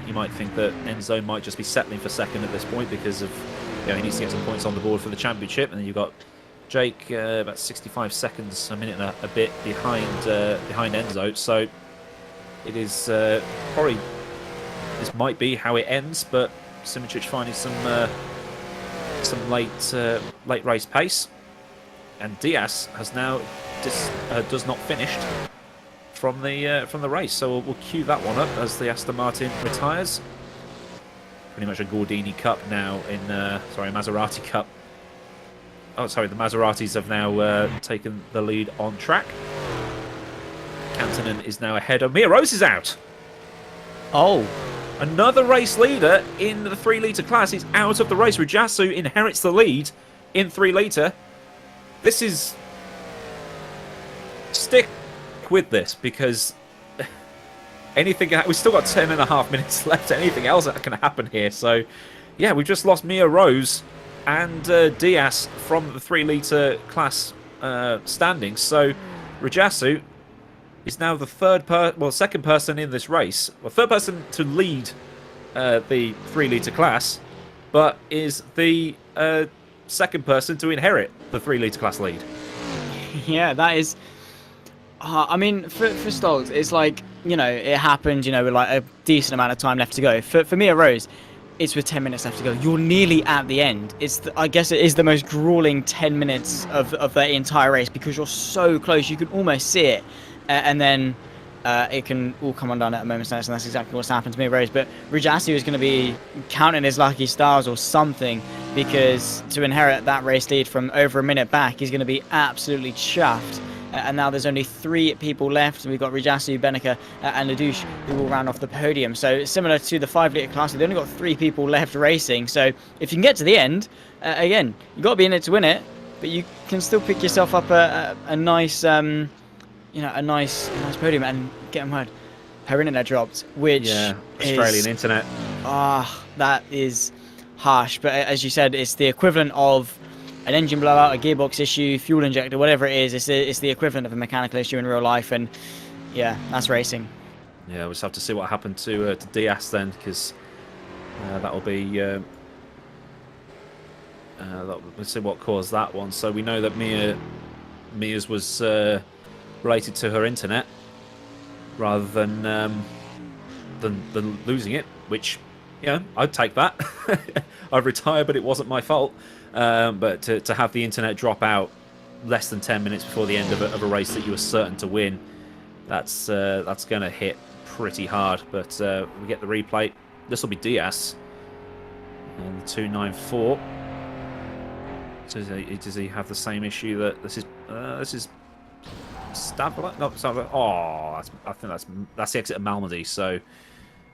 Speaker 1: you might think that Enzo might just be settling for second at this point, because of, you know, he needs to get some points on the board for the championship, and then you've got Jake about 65 seconds, a minute and a bit behind Enzo. So it is probably, this might be how it ends, but Simičić finding some late race pace. And Diaz has now does not finished from the race, so we'll cue that one up as the Aston Martin retires. Pretty much a Gordini Cup now in Maserati Cup. Oh, sorry, the Maseratis have now taken the lead on track. Kantonen is now ahead of Mia Rose is out.
Speaker 2: Oh,
Speaker 1: Another race leader in the 3 litre class is out of the race. Rujasu inherits the lead in 3 litre. This is... Stick with this, because anything... We've still got 10.5 minutes left. Anything else that can happen here. So, yeah, we've just lost Mia Rose and Diaz from the 3 litre class standings. So, Rujasu is now the second person in this race. Well, third person to lead the 3 litre class, but is the second person to inherit the 3 litre class lead.
Speaker 2: yeah, that is... I mean, for Stoltz, it's like, you know, it happened, you know, with like a decent amount of time left to go. For Mia Rose, it's with 10 minutes left to go. You're nearly at the end. I guess it is the most grueling 10 minutes of the entire race, because you're so close. You can almost see it. And then it can all come undone at a moment's notice, and that's exactly what's happened to me, Rose. But Rujasu is going to be counting his lucky stars or something, because to inherit that race lead from over a minute back, he's going to be absolutely chuffed. And now there's only 3 people left. We've got Rujasu, Benica, and Ladouche, who will round off the podium. So similar to the 5 litre class, they've only got 3 people left racing. So if you can get to the end, again, you've got to be in it to win it, but you can still pick yourself up a nice... you know, a nice podium. And get him heard, her internet dropped, which
Speaker 1: Australian internet.
Speaker 2: That is harsh. But as you said, it's the equivalent of an engine blowout, a gearbox issue, fuel injector, whatever it is. It's the equivalent of a mechanical issue in real life, and yeah, that's racing.
Speaker 1: Yeah, we'll just have to see what happened to Diaz then, because that'll be... let's see what caused that one. So we know that Mia's was... related to her internet, rather than losing it, which, yeah, I'd take that. I've retired, but it wasn't my fault. But to have the internet drop out less than 10 minutes before the end of a race that you were certain to win, that's going to hit pretty hard. But we get the replay. This will be Diaz on the 294. Does he have the same issue that this is? No, I think that's the exit of Malmedy. So,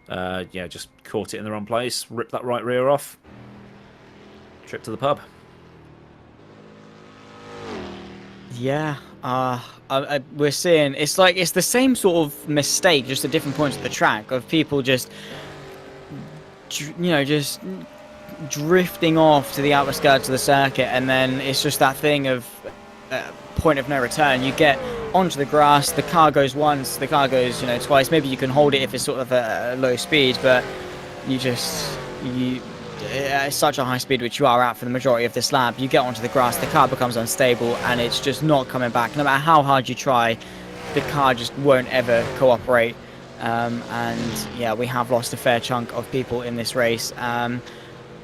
Speaker 1: yeah, just caught it in the wrong place. Ripped that right rear off. Trip to the pub.
Speaker 2: Yeah, we're seeing it's the same sort of mistake, just at different points of the track, of people just, you know, just drifting off to the outer skirts of the circuit, and then it's just that thing of point of no return. You get onto the grass, the car goes once, the car goes, you know, twice. Maybe you can hold it if it's sort of a low speed, but it's such a high speed, which you are at for the majority of this lap. You get onto the grass, the car becomes unstable, and it's just not coming back. No matter how hard you try, the car just won't ever cooperate. And yeah, we have lost a fair chunk of people in this race.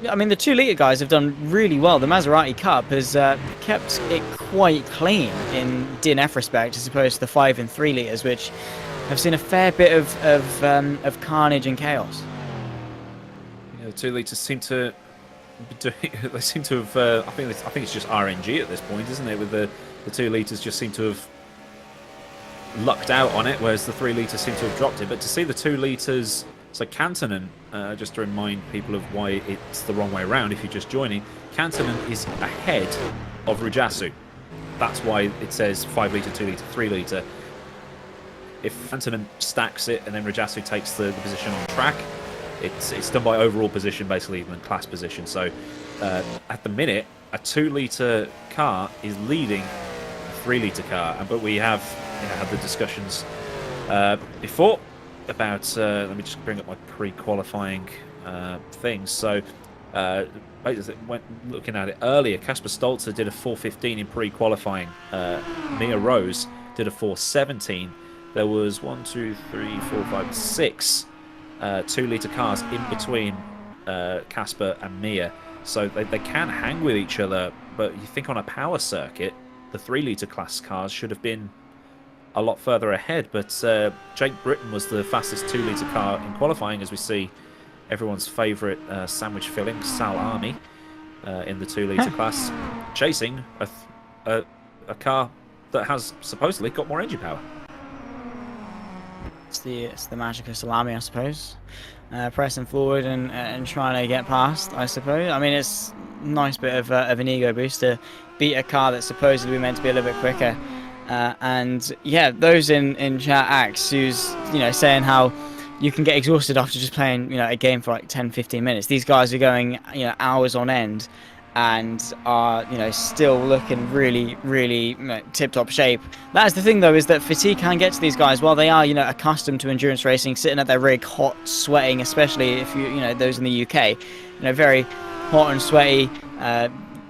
Speaker 2: I mean, the 2 litre guys have done really well. The Maserati Cup has kept it quite clean in DNF respect, as opposed to the 5 and 3 litres, which have seen a fair bit of carnage and chaos.
Speaker 1: Yeah, the 2 litres seem to be doing. They seem to have. I think it's just RNG at this point, isn't it? With the 2 litres just seem to have lucked out on it, whereas the 3 litres seem to have dropped it. But to see the 2 litres. So Kantonen, just to remind people of why it's the wrong way around if you're just joining, Kantonen is ahead of Rujasu. That's why it says 5 litre, 2 litre, 3 litre. If Kantonen stacks it and then Rujasu takes the position on track, it's done by overall position basically than class position. So at the minute, a 2 litre car is leading a 3 litre car. But we have had the discussions before about, let me just bring up my pre-qualifying things. So, when looking at it earlier, Kasper Stolzer did a 4:15 in pre-qualifying. Mia Rose did a 4:17. There was 1, 2, 3, 4, 5, 6 2 litre cars in between Kasper and Mia. So they can hang with each other, but you think on a power circuit, the 3 litre class cars should have been a lot further ahead, but Jake Britton was the fastest 2 litre car in qualifying, as we see everyone's favourite sandwich filling, Sal Army, in the 2 litre class, chasing a car that has supposedly got more engine power.
Speaker 2: It's the magic of salami, I suppose. Pressing forward and trying to get past, I suppose. I mean, it's a nice bit of an ego boost to beat a car that's supposedly meant to be a little bit quicker. And yeah, those in chat, Axe, who's saying how you can get exhausted after just playing a game for like 10-15 minutes. These guys are going hours on end and are still looking really tip-top shape. That's the thing though, is that fatigue can get to these guys while they are accustomed to endurance racing, sitting at their rig hot, sweating, especially if those in the UK, very hot and sweaty,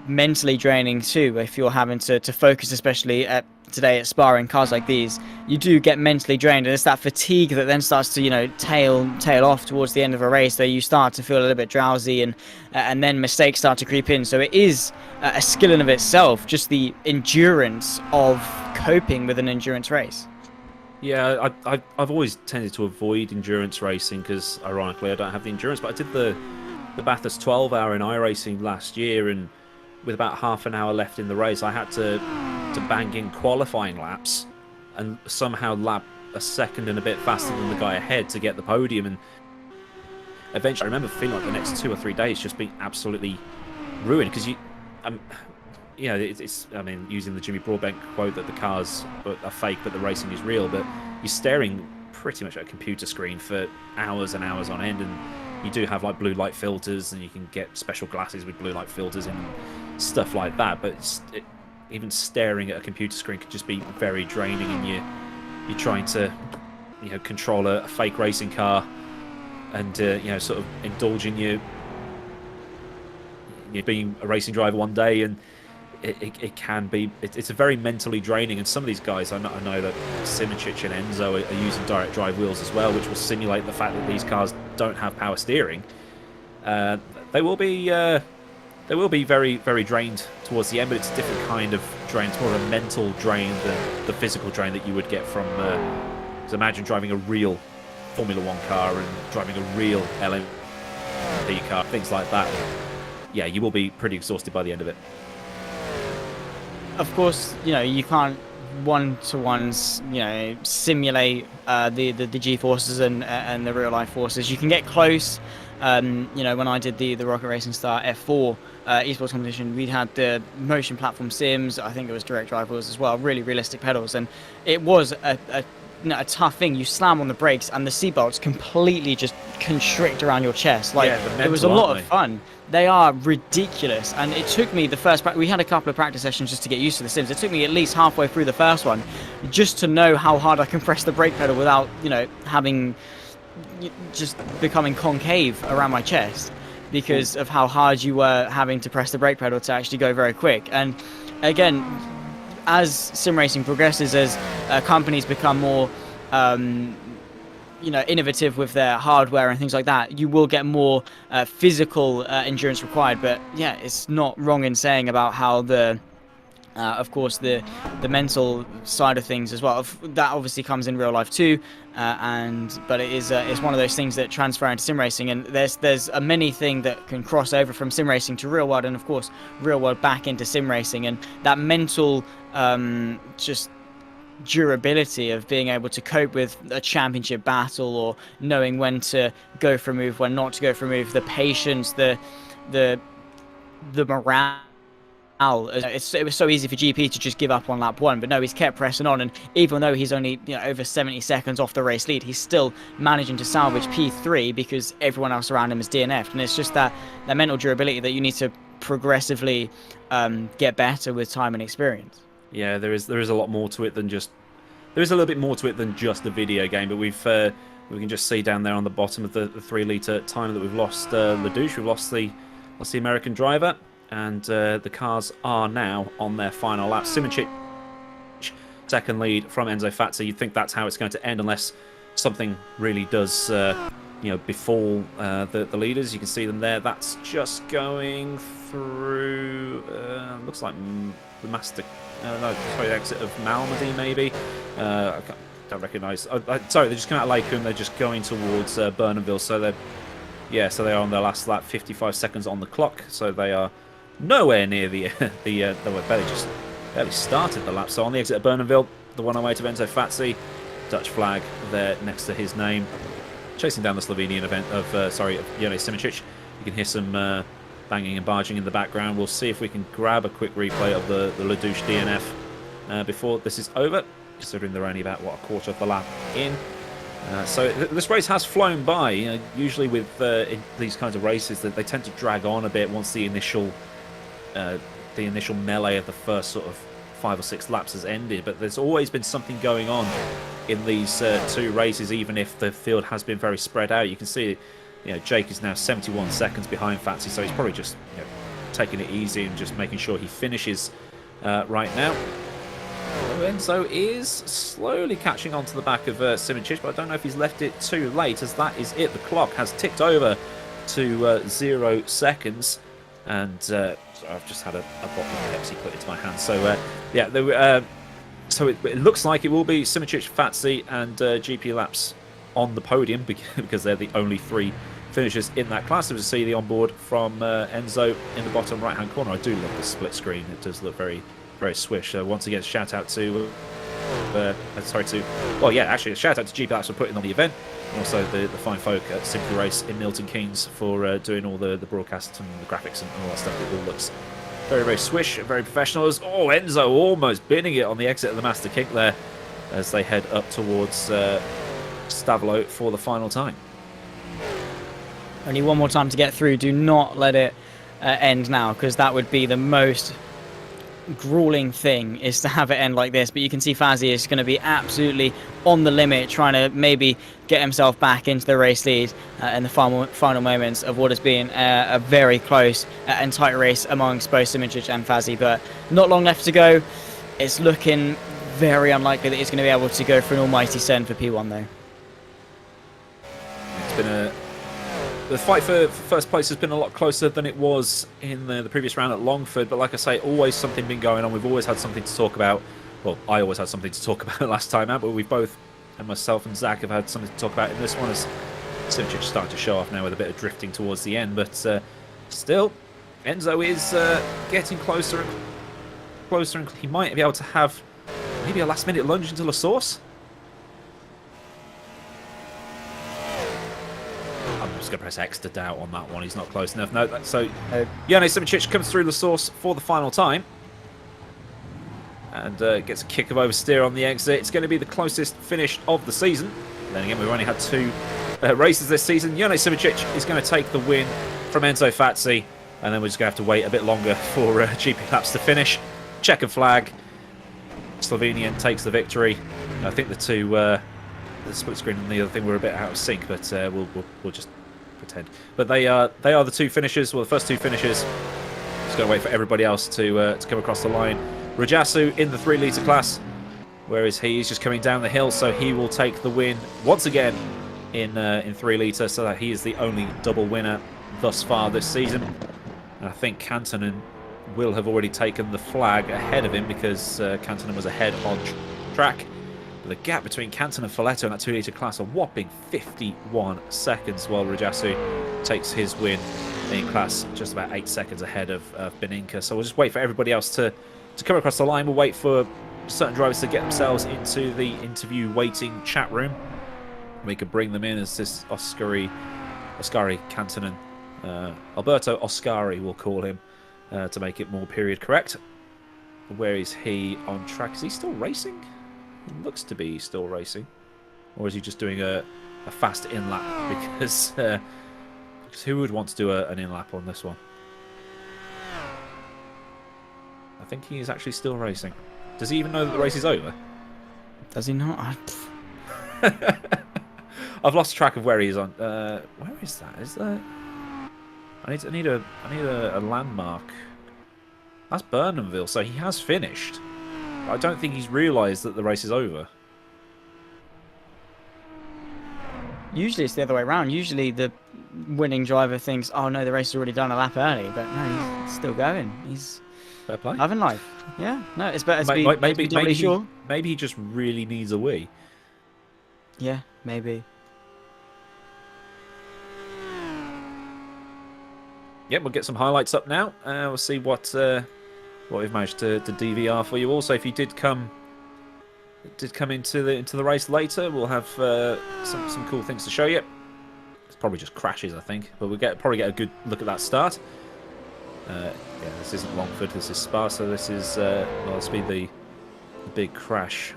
Speaker 2: mentally draining too if you're having to focus, especially today at Spa in cars like these. You do get mentally drained, and it's that fatigue that then starts to tail off towards the end of a race, where you start to feel a little bit drowsy, and then mistakes start to creep in. So it is a skill in of itself, just the endurance of coping with an endurance race.
Speaker 1: Yeah, I've always tended to avoid endurance racing because, ironically, I don't have the endurance. But I did the Bathurst 12-hour in iRacing last year, and with about half an hour left in the race, I had to bang in qualifying laps and somehow lap a second and a bit faster than the guy ahead to get the podium. And eventually, I remember feeling like the next 2 or 3 days just being absolutely ruined because it's I mean, using the Jimmy Broadbent quote that the cars are fake but the racing is real, but you're staring pretty much at a computer screen for hours and hours on end, and you do have like blue light filters, and you can get special glasses with blue light filters and stuff like that, but even staring at a computer screen could just be very draining, and you're trying to control a fake racing car and sort of indulge in you being a racing driver one day, and it can be it's a very mentally draining. And some of these guys, I know that Simoncic and Enzo are using direct drive wheels as well, which will simulate the fact that these cars don't have power steering. They will be very, very drained towards the end, but it's a different kind of drain. It's more of a mental drain than the physical drain that you would get from. Because imagine driving a real Formula One car and driving a real LMP car, things like that. Yeah, you will be pretty exhausted by the end of it.
Speaker 2: Of course, you can't one-to-ones, simulate the G-forces and the real-life forces. You can get close. When I did the Rocket Racing Star F4 esports competition, we had the motion platform sims. I think it was direct drive wheels as well, really realistic pedals, and it was a tough thing. You slam on the brakes and the seatbelts completely just constrict around your chest. It was a lot of fun. They are ridiculous, and it took me we had a couple of practice sessions just to get used to the sims. It took me at least halfway through the first one just to know how hard I can press the brake pedal without having just becoming concave around my chest because of how hard you were having to press the brake pedal to actually go very quick. And again, as sim racing progresses, as companies become more innovative with their hardware and things like that, you will get more physical endurance required. But yeah, it's not wrong in saying about how of course the mental side of things as well, that obviously comes in real life too, but it's one of those things that transfer into sim racing, and there's a many thing that can cross over from sim racing to real world, and of course real world back into sim racing, and that mental just durability of being able to cope with a championship battle, or knowing when to go for a move, when not to go for a move, the patience, the morale. It was so easy for GP to just give up on lap 1, but no, he's kept pressing on, and even though he's only over 70 seconds off the race lead, he's still managing to salvage P3 because everyone else around him is DNF'd. And it's just that mental durability that you need to progressively get better with time and experience.
Speaker 1: Yeah, there is a lot more to it than just a little bit more to it than just a video game. But we can just see down there on the bottom of the 3-litre time that we've lost Ledouche. We've lost the American driver. And the cars are now on their final lap. Simoncic, second lead from Enzo Fatsa. You'd think that's how it's going to end, unless something really does, befall the leaders. You can see them there. That's just going through. Looks like the the exit of Malmedy, maybe. I don't recognise. Sorry, they're just coming out of Lakeum. They're just going towards Burnhamville. So they are on their last lap. 55 seconds on the clock. So they are nowhere near they barely started the lap. So on the exit of Burnhamville, the one away to Enzo Fatsi, Dutch flag there next to his name, chasing down the Slovenian event of Jone Simičić. You can hear some banging and barging in the background. We'll see if we can grab a quick replay of the Ledouche DNF before this is over, considering they're only about, what, a quarter of the lap in. So this race has flown by. Usually with in these kinds of races, that they tend to drag on a bit once the initial melee of the first sort of 5 or 6 laps has ended. But there's always been something going on in these 2 races, even if the field has been very spread out. You can see, Jake is now 71 seconds behind Fatsy, so he's probably just taking it easy and just making sure he finishes right now. Enzo is slowly catching on to the back of Simičić, but I don't know if he's left it too late, as that is it. The clock has ticked over to 0 seconds, and I've just had a bottle of Pepsi put into my hand. So, so it looks like it will be Simičić, Fatsy, and GP Laps on the podium, because they're the only 3 finishers in that class. As you see the onboard from Enzo in the bottom right-hand corner. I do love the split screen. It does look very, very swish. Once again, shout out to a shout out to GP Laps for putting on the event, and also the fine folk at Simply Race in Milton Keynes for doing all the broadcasts and the graphics and all that stuff. It all looks very, very swish, very professional. Enzo almost binning it on the exit of the Master Kink there as they head up towards Stavolo for the final time.
Speaker 2: Only one more time to get through. Do not let it end now, because that would be the most grueling thing, is to have it end like this. But you can see Fazzy is going to be absolutely on the limit, trying to maybe get himself back into the race lead in the final moments of what has been a very close and tight race amongst both Simičić and Fazzy. But not long left to go. It's looking very unlikely that he's going to be able to go for an almighty send for P1 though.
Speaker 1: It's been the fight for first place has been a lot closer than it was in the previous round at Longford, but like I say, always something been going on. We've always had something to talk about. Well, I always had something to talk about last time out, but we've both, and myself and Zach, have had something to talk about in this one, as Simičić starting to show off now with a bit of drifting towards the end. But still, Enzo is getting closer and closer, and he might be able to have maybe a last-minute lunge into La Source. I'm just going to press X to doubt on that one. He's not close enough. No, so Jone Simičić comes through La Source for the final time. And gets a kick of oversteer on the exit. It's going to be the closest finish of the season. Then again, we've only had 2 races this season. Jone Simičić is going to take the win from Enzo Fatsy. And then we're just going to have to wait a bit longer for GP Laps to finish. Checkered flag. Slovenian takes the victory. I think the 2... the split screen and the other thing were a bit out of sync, but we'll just pretend. But they are the 2 finishers. Well, the first 2 finishers. Just going to wait for everybody else to come across the line. Rajasu in the 3-litre class, whereas he's just coming down the hill, so he will take the win once again in 3-litre, so that he is the only double winner thus far this season. And I think Kantonen will have already taken the flag ahead of him, because Kantonen was ahead on track. The gap between Kantonen and Folletto in that 2-litre class, a whopping 51 seconds, while Rajasu takes his win in class just about 8 seconds ahead of Beninka. So we'll just wait for everybody else to come across the line. We'll wait for certain drivers to get themselves into the interview waiting chat room. We could bring them in as this Oscari Kantonen, Alberto Oscari, we'll call him, to make it more period correct. Where is he on track? Is he still racing? He looks to be still racing. Or is he just doing a fast in-lap? Because who would want to do an in-lap on this one? I think he is actually still racing. Does he even know that the race is over?
Speaker 2: Does he not?
Speaker 1: I've lost track of where he is on. Where is that? Is that? I need a landmark. That's Burnhamville, so he has finished. I don't think he's realised that the race is over.
Speaker 2: Usually it's the other way around. Usually the winning driver thinks, "Oh no, the race is already done a lap early," but no, he's still going. He's
Speaker 1: fair play.
Speaker 2: Loving life. Yeah, no, it's better to be doubly sure.
Speaker 1: Maybe he just really needs a wee.
Speaker 2: Yeah, maybe.
Speaker 1: Yep, we'll get some highlights up now. We'll see what we've managed to DVR for you. Also, if you did come did come into the race later. We'll have some cool things to show you. It's probably just crashes, I think, but we'll probably get a good look at that start. Yeah, this isn't Longford, this is Spa, so this is well, this will be the big crash.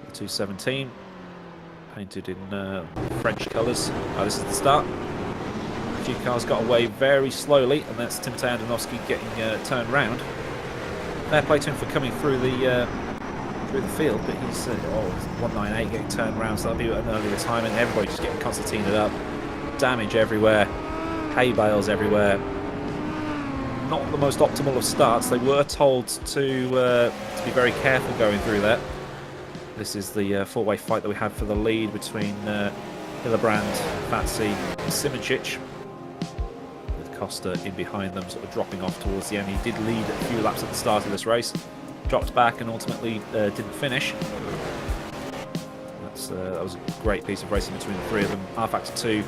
Speaker 1: The 217, painted in French colours. Oh, this is the start. A few cars got away very slowly, and that's Timotej Andonovski getting turned round. Fair play to him for coming through the field, but he's 198 getting turned round, so that'll be an early retirement. Everybody just getting concertinaed up, damage everywhere, hay bales everywhere. Not the most optimal of starts. They were told to be very careful going through there. This is the four-way fight that we have for the lead between Hillebrand, Fatsi, and Simoncic, with Costa in behind them, sort of dropping off towards the end. He did lead a few laps at the start of this race, dropped back and ultimately didn't finish. That was a great piece of racing between the three of them. R-Factor 2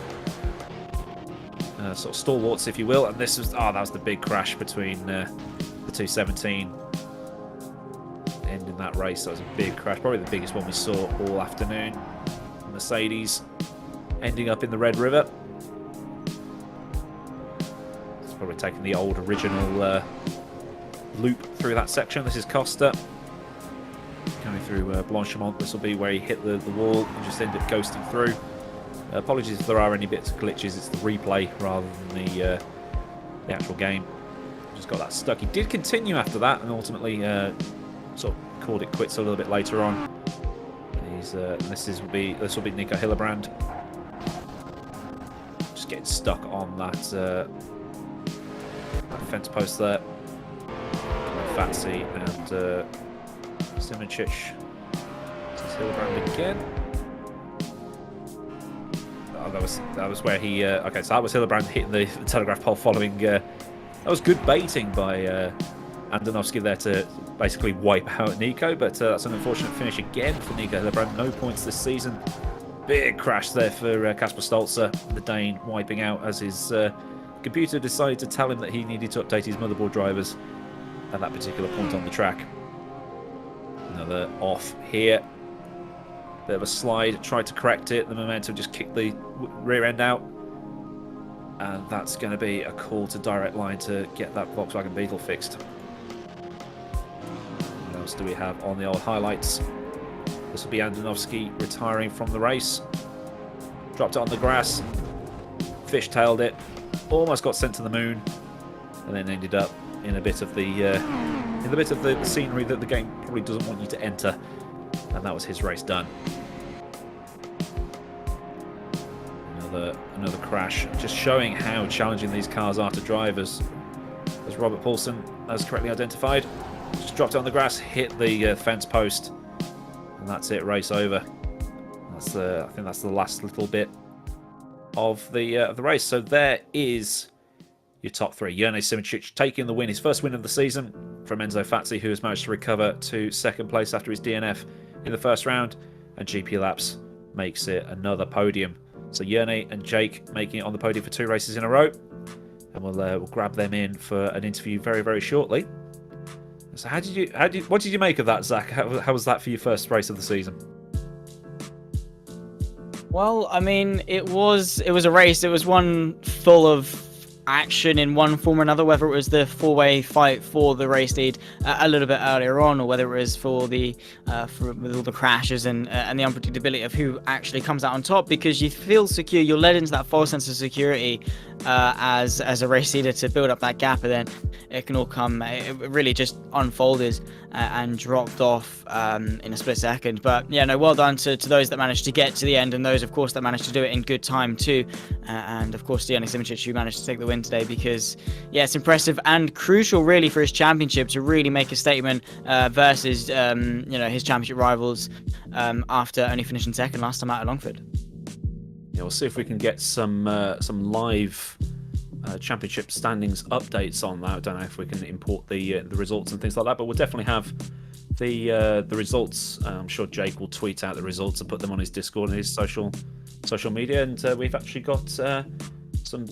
Speaker 1: sort of stalwarts, if you will, and this was that was the big crash between the 217 ending that race. That was a big crash, probably the biggest one we saw all afternoon. Mercedes ending up in the Red River. It's probably taking the old original loop through that section. This is Costa going through Blanchimont. This will be where he hit the wall and just ended up ghosting through. Apologies if there are any bits of glitches. It's the replay rather than the actual game. Just got that stuck. He did continue after that and ultimately sort of called it quits a little bit later on. He's this will be Nico Hillebrand just getting stuck on that fence post there. Fatsi and Simoncic. This is Hillebrand again. Oh, that was where he. Okay, so that was Hillebrand hitting the telegraph pole following. That was good baiting by Andonovski there to basically wipe out Nico, but that's an unfortunate finish again for Nico Hillebrand. No points this season. Big crash there for Kasper Stolzer, the Dane, wiping out as his computer decided to tell him that he needed to update his motherboard drivers at that particular point on the track. Another off here. Bit of a slide, tried to correct it. The momentum just kicked the rear end out. And that's going to be a call to direct line to get that Volkswagen Beetle fixed. What else do we have on the old highlights? This will be Andonovski retiring from the race. Dropped it on the grass. Fishtailed it. Almost got sent to the moon. And then ended up in a bit of the scenery that the game probably doesn't want you to enter. And that was his race done. Another crash, just showing how challenging these cars are to drive, as Robert Paulson has correctly identified. Just dropped it on the grass, hit the fence post, and that's it. Race over. I think that's the last little bit of the race. So there is your top three. Hrrc Simoncic taking the win, his first win of the season from Enzo Fatsi, who has managed to recover to second place after his DNF in the first round, and GP Laps makes it another podium. So Hrrc and Jake making it on the podium for 2 races in a row, and we'll grab them in for an interview very, very shortly. So what did you make of that, Zach? How was that for your first race of the season?
Speaker 2: Well, I mean, it was a race. It was one full of action in one form or another, whether it was the four-way fight for the race lead a little bit earlier on, or whether it was for with all the crashes and the unpredictability of who actually comes out on top, because you feel secure, you're led into that false sense of security as a race leader to build up that gap, and then it can all come. It really just unfolded and dropped off in a split second. But yeah, no, well done to those that managed to get to the end, and those, of course, that managed to do it in good time too. And of course, Hrrc Simoncic, who managed to take the win today, because yeah, it's impressive and crucial really for his championship to really make a statement versus his championship rivals after only finishing second last time out at Longford.
Speaker 1: Yeah, we'll see if we can get some live championship standings updates on that. I don't know if we can import the results and things like that, but we'll definitely have the results. I'm sure Jake will tweet out the results and put them on his Discord and his social media. And we've actually got some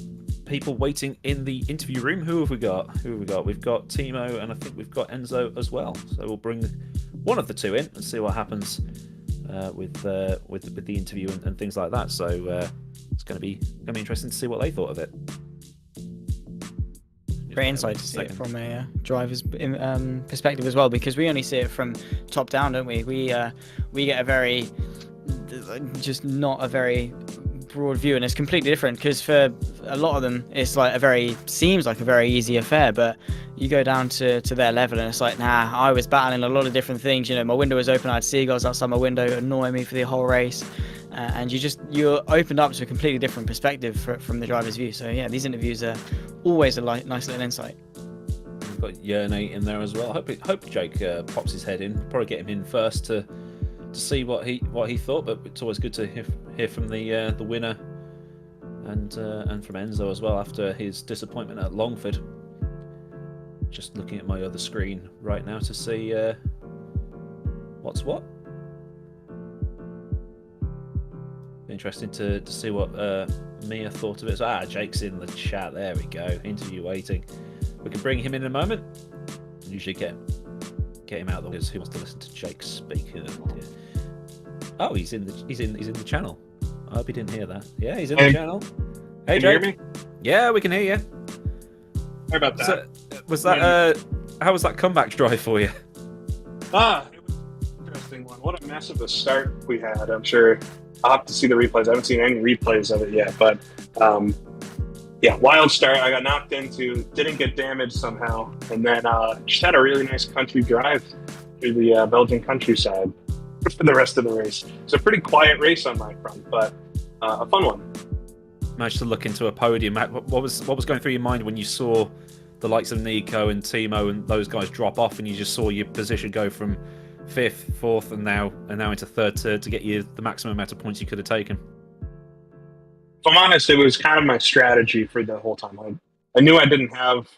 Speaker 1: people waiting in the interview room. Who have we got? We've got Timo, and I think we've got Enzo as well. So we'll bring one of the two in and see what happens with the interview and things like that. So it's going to be interesting to see what they thought of it.
Speaker 2: Great insight to see it from a driver's perspective as well, because we only see it from top down, don't we? We get a very, just not a very broad view, and it's completely different, because for a lot of them it's like seems like a very easy affair, but you go down to their level and it's like, nah, I was battling a lot of different things. My window was open, I had seagulls outside my window annoying me for the whole race, and you're opened up to a completely different perspective from the driver's view. So yeah, these interviews are always a nice little insight.
Speaker 1: We've got Hrrc in there as well. Hope Jake pops his head in. Probably get him in first to see what he thought, but it's always good to hear from the winner and from Enzo as well after his disappointment at Longford. Just looking at my other screen right now to see what's what. Interesting to see what Mia thought of it. So, Jake's in the chat. There we go. Interview waiting. We can bring him in a moment. Usually get him out because who wants to listen to Jake speak? Oh, he's in the channel. I hope he didn't hear that. Yeah, he's in the channel. Hey, Jake.
Speaker 3: Can you hear me?
Speaker 1: Yeah, we can hear you.
Speaker 3: Sorry about that.
Speaker 1: So, was that how was that comeback drive for you?
Speaker 3: It was an interesting one. What a mess of a start we had. I'm sure I'll have to see the replays. I haven't seen any replays of it yet, but wild start. I got knocked into, didn't get damaged somehow, and then just had a really nice country drive through the Belgian countryside for the rest of the race. It's a pretty quiet race on my front, but a fun one.
Speaker 1: Managed to look into a podium. What was going through your mind when you saw the likes of Nico and Timo and those guys drop off, and you just saw your position go from 5th, 4th, and now into 3rd to get you the maximum amount of points you could have taken?
Speaker 3: If I'm honest, it was kind of my strategy for the whole time. I knew I didn't have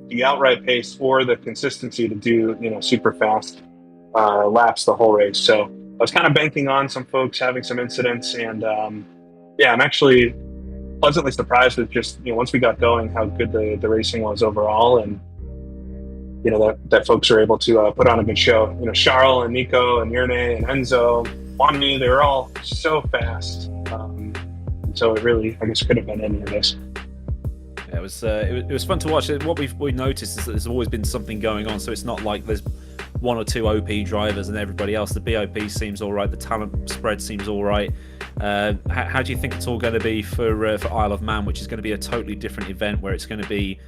Speaker 3: the outright pace or the consistency to do super fast laps the whole race. So I was kind of banking on some folks having some incidents, and I'm actually pleasantly surprised with just once we got going how good the racing was overall, and that folks were able to put on a good show. Charles and Nico and Hrrc and Enzo, Juanmi, they were all so fast. So it really, I guess, could have been any of this.
Speaker 1: Yeah, it was fun to watch. What we noticed is that there's always been something going on. So it's not like there's one or two OP drivers and everybody else. The BOP seems all right. The talent spread seems all right. How do you think it's all going to be for Isle of Man, which is going to be a totally different event where it's going to be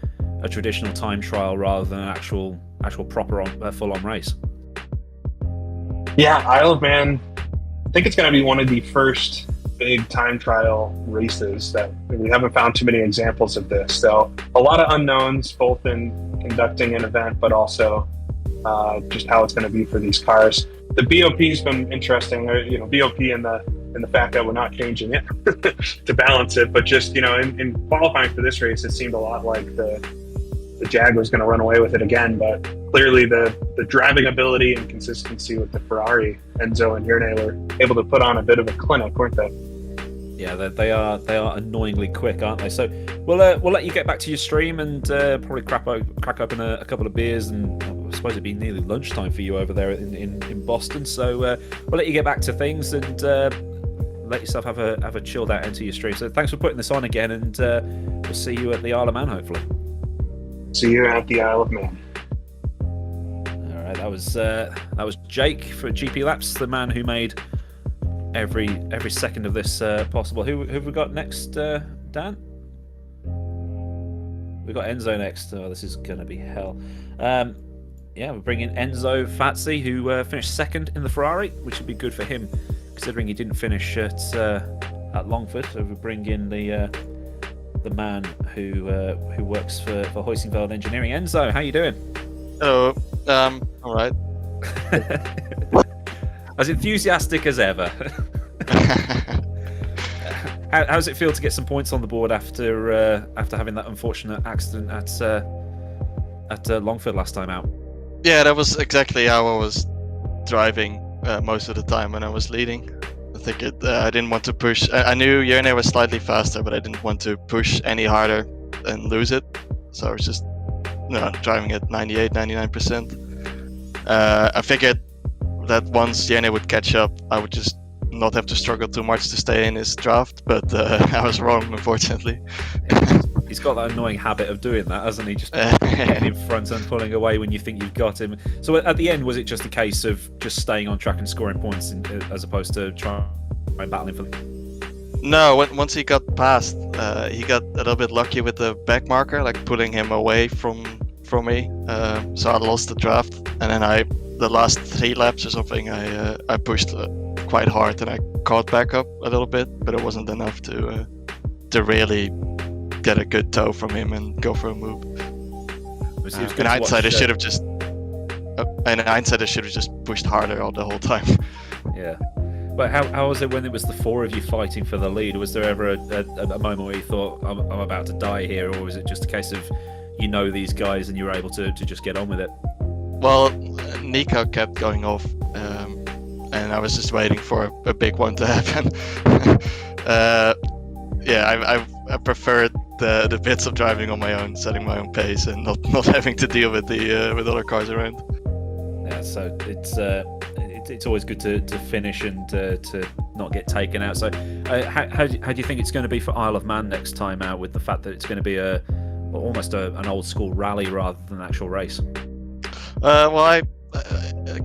Speaker 1: a traditional time trial rather than an actual proper full-on race?
Speaker 3: Yeah, Isle of Man, I think it's going to be one of the first big time trial races that we haven't found too many examples of this. So a lot of unknowns, both in conducting an event, but also just how it's going to be for these cars. The BOP's been interesting, BOP in the fact that we're not changing it to balance it, but just, in qualifying for this race, it seemed a lot like the Jag was going to run away with it again, but clearly the driving ability and consistency with the Ferrari, Enzo and Hrrc were able to put on a bit of a clinic, weren't they?
Speaker 1: Yeah, they are annoyingly quick, aren't they? So we'll let you get back to your stream and probably crack open a couple of beers, and I suppose it'd be nearly lunchtime for you over there in Boston. So we'll let you get back to things and let yourself have a chilled out into your stream. So thanks for putting this on again, and we'll see you at the Isle of Man hopefully.
Speaker 3: See you at the Isle of Man.
Speaker 1: All right, that was Jake for GP Laps, the man who made every second of this possible. Who have we got next, Dan? We've got Enzo next. Oh, this is gonna be hell. We're bringing Enzo Fazzi, who finished 2nd in the Ferrari, which would be good for him considering he didn't finish at Longford. So we bring in the man who works for Hoisingveld Engineering. Enzo, how you doing?
Speaker 4: Hello. All right.
Speaker 1: As enthusiastic as ever. How does it feel to get some points on the board after having that unfortunate accident at Longford last time out?
Speaker 4: Yeah, that was exactly how I was driving most of the time when I was leading. I think I didn't want to push. I knew Hrrc was slightly faster, but I didn't want to push any harder and lose it. So I was just driving at 98, 99%. I figured that once Jenny would catch up, I would just not have to struggle too much to stay in his draft, but I was wrong, unfortunately.
Speaker 1: He's got that annoying habit of doing that, hasn't he? Just getting in front and pulling away when you think you've got him. So at the end, was it just a case of just staying on track and scoring points as opposed to trying and battling for them?
Speaker 4: No, once he got past, he got a little bit lucky with the back marker, like pulling him away from me. So I lost the draft, and then the last 3 laps or something, I pushed quite hard and I caught back up a little bit, but it wasn't enough to really get a good toe from him and go for a move. In hindsight, I should have just. In hindsight, I should have just pushed harder all the whole time.
Speaker 1: Yeah. But how was it when it was the 4 of you fighting for the lead? Was there ever a moment where you thought, I'm about to die here, or was it just a case of these guys and you were able to just get on with it?
Speaker 4: Well, Nico kept going off, and I was just waiting for a big one to happen. I preferred the bits of driving on my own, setting my own pace, and not having to deal with with other cars around.
Speaker 1: Yeah, so it's always good to finish and to not get taken out. So how do you think it's going to be for Isle of Man next time out, with the fact that it's going to be almost an old school rally rather than an actual race?
Speaker 4: Well,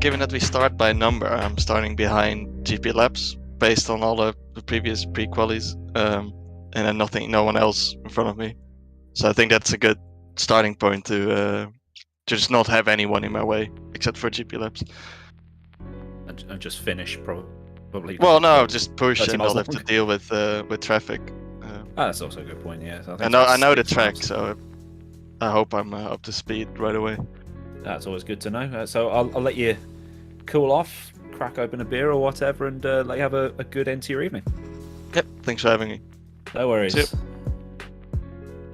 Speaker 4: given that we start by number, I'm starting behind GP laps based on all the previous pre-qualies, and then no one else in front of me. So I think that's a good starting point to just not have anyone in my way except for GP laps.
Speaker 1: And just finish probably.
Speaker 4: Well, no, just push and
Speaker 1: miles
Speaker 4: not have to deal with traffic.
Speaker 1: That's also a good point. Yeah, so
Speaker 4: I know the track, so I hope I'm up to speed right away.
Speaker 1: That's always good to know. So I'll let you cool off, crack open a beer or whatever, and let you have a good end to your evening.
Speaker 4: Yep, thanks for having me.
Speaker 1: No worries.
Speaker 4: Yep.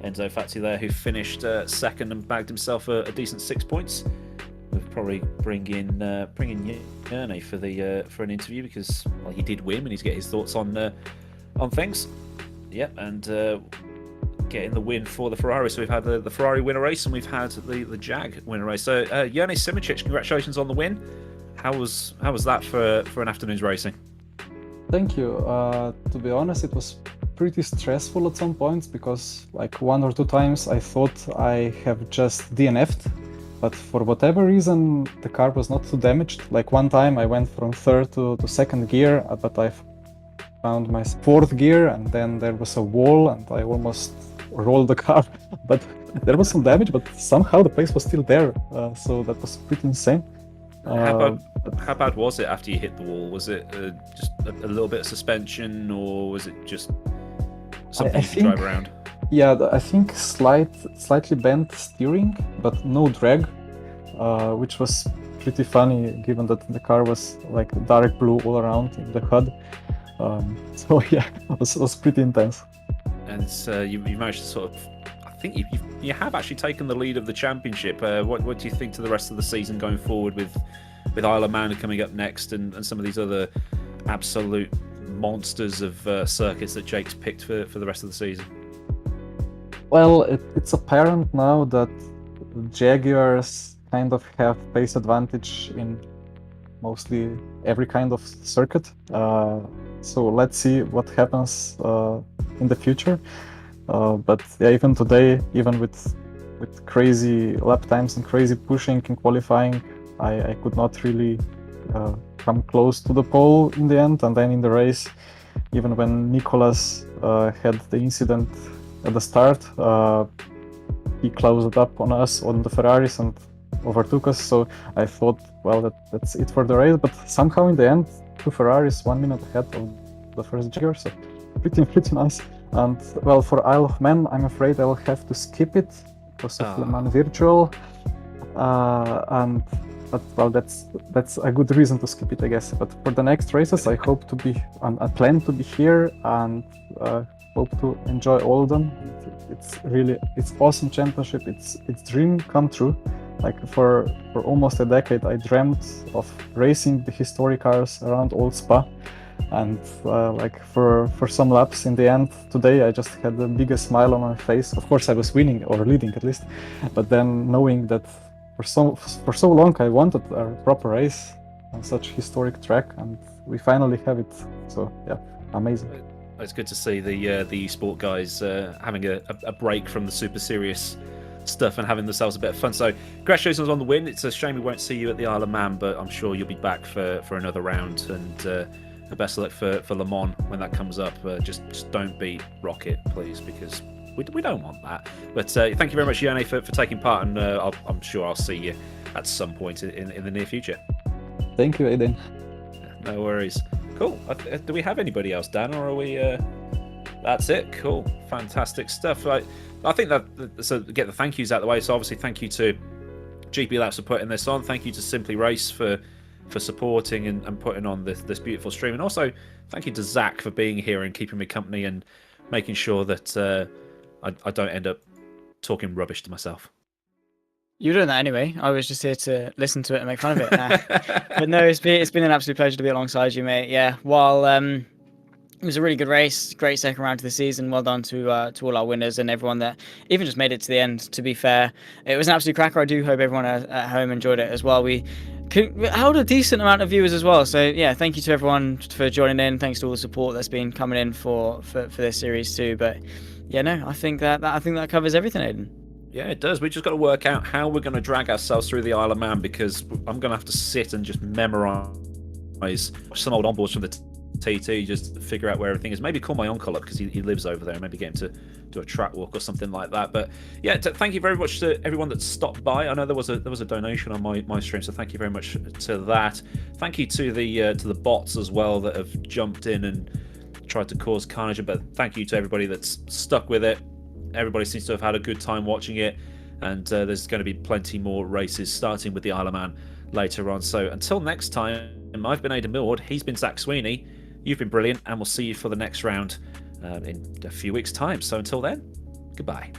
Speaker 1: Enzo Fazzi there, who finished second and bagged himself a decent 6 points. We'll probably bring in Yerne for an interview, because he did win and he's get his thoughts on things. Yep, and getting the win for the Ferrari. So we've had the Ferrari winner race and we've had the Jag winner race. So Yerne Simicic, congratulations on the win. How was that for an afternoon's racing?
Speaker 5: Thank you. To be honest, it was pretty stressful at some points, because like 1 or 2 times I thought I have just DNF'd, but for whatever reason the car was not too damaged. Like one time I went from 3rd to 2nd gear, but I found my 4th gear, and then there was a wall and I almost rolled the car. But there was some damage, but somehow the place was still there, so that was pretty insane.
Speaker 1: How bad was it after you hit the wall? Was it just a little bit of suspension, or was it just something you could drive around?
Speaker 5: Yeah, I think slightly bent steering, but no drag, which was pretty funny given that the car was like dark blue all around in the HUD. So yeah, it was pretty intense. And
Speaker 1: you managed to sort of, I think you have actually taken the lead of the championship. What do you think to the rest of the season going forward with Isle of Man coming up next, and some of these other absolute monsters of circuits that Jake's picked for the rest of the season?
Speaker 5: Well, it's apparent now that Jaguars kind of have pace advantage in mostly every kind of circuit. So let's see what happens in the future. But yeah, even today, even with crazy lap times and crazy pushing in qualifying, I could not really come close to the pole in the end. And then in the race, even when Nicolas had the incident at the start, he closed up on us on the Ferraris and overtook us. So I thought, well, that's it for the race. But somehow in the end, 2 Ferraris 1 minute ahead of the first Jaguar. So pretty nice. And well, for Isle of Man, I'm afraid I'll have to skip it because of Le Mans Virtual. But well, that's a good reason to skip it, I guess. But for the next races, I hope to be, I plan to be here and hope to enjoy all of them. It's awesome championship. It's dream come true. Like for almost a decade, I dreamt of racing the historic cars around Old Spa. And like for some laps in the end today, I just had the biggest smile on my face. Of course, I was winning or leading at least, but then knowing that for so long I wanted a proper race, on such historic track, and we finally have it. So yeah, amazing.
Speaker 1: It's good to see the esport guys having a break from the super serious stuff and having themselves a bit of fun. So congratulations on the win. It's a shame we won't see you at the Isle of Man, but I'm sure you'll be back for another round, and the best of luck for Le Mans when that comes up. Just don't beat Rocket, please, because we don't want that. But thank you very much, Yone, for taking part, and I'm sure I'll see you at some point in the near future.
Speaker 5: Thank you, Aiden.
Speaker 1: No worries. Cool. Do we have anybody else, Dan, or are we... That's it. Cool. Fantastic stuff. I think that... So get the thank yous out of the way. So obviously thank you to GP Labs for putting this on. Thank you to Simply Race for supporting and putting on this beautiful stream. And also thank you to Zach for being here and keeping me company and making sure that I don't end up talking rubbish to myself.
Speaker 2: You're doing that anyway. I was just here to listen to it and make fun of it. But no, it's been an absolute pleasure to be alongside you, mate. Yeah, while it was a really good race, great second round to the season. Well done to all our winners and everyone that even just made it to the end. To be fair, it was an absolute cracker. I do hope everyone at home enjoyed it as well. We held a decent amount of viewers as well. So yeah, thank you to everyone for joining in. Thanks to all the support that's been coming in for this series too. But yeah, no, I think that covers everything, Aiden.
Speaker 1: Yeah, it does. We just got to work out how we're going to drag ourselves through the Isle of Man, because I'm going to have to sit and just memorize some old onboards from the TT, just to figure out where everything is. Maybe call my uncle up because he lives over there. Maybe get him to do a track walk or something like that. But yeah, thank you very much to everyone that stopped by. I know there was a donation on my stream, so thank you very much to that. Thank you to the bots as well that have jumped in and tried to cause carnage. But thank you to everybody that's stuck with it. Everybody seems to have had a good time watching it, and there's going to be plenty more races starting with the Isle of Man later on. So until next time, I've been Aidan Millward, he's been Zach Sweeney, you've been brilliant, and we'll see you for the next round in a few weeks' time. So until then, goodbye.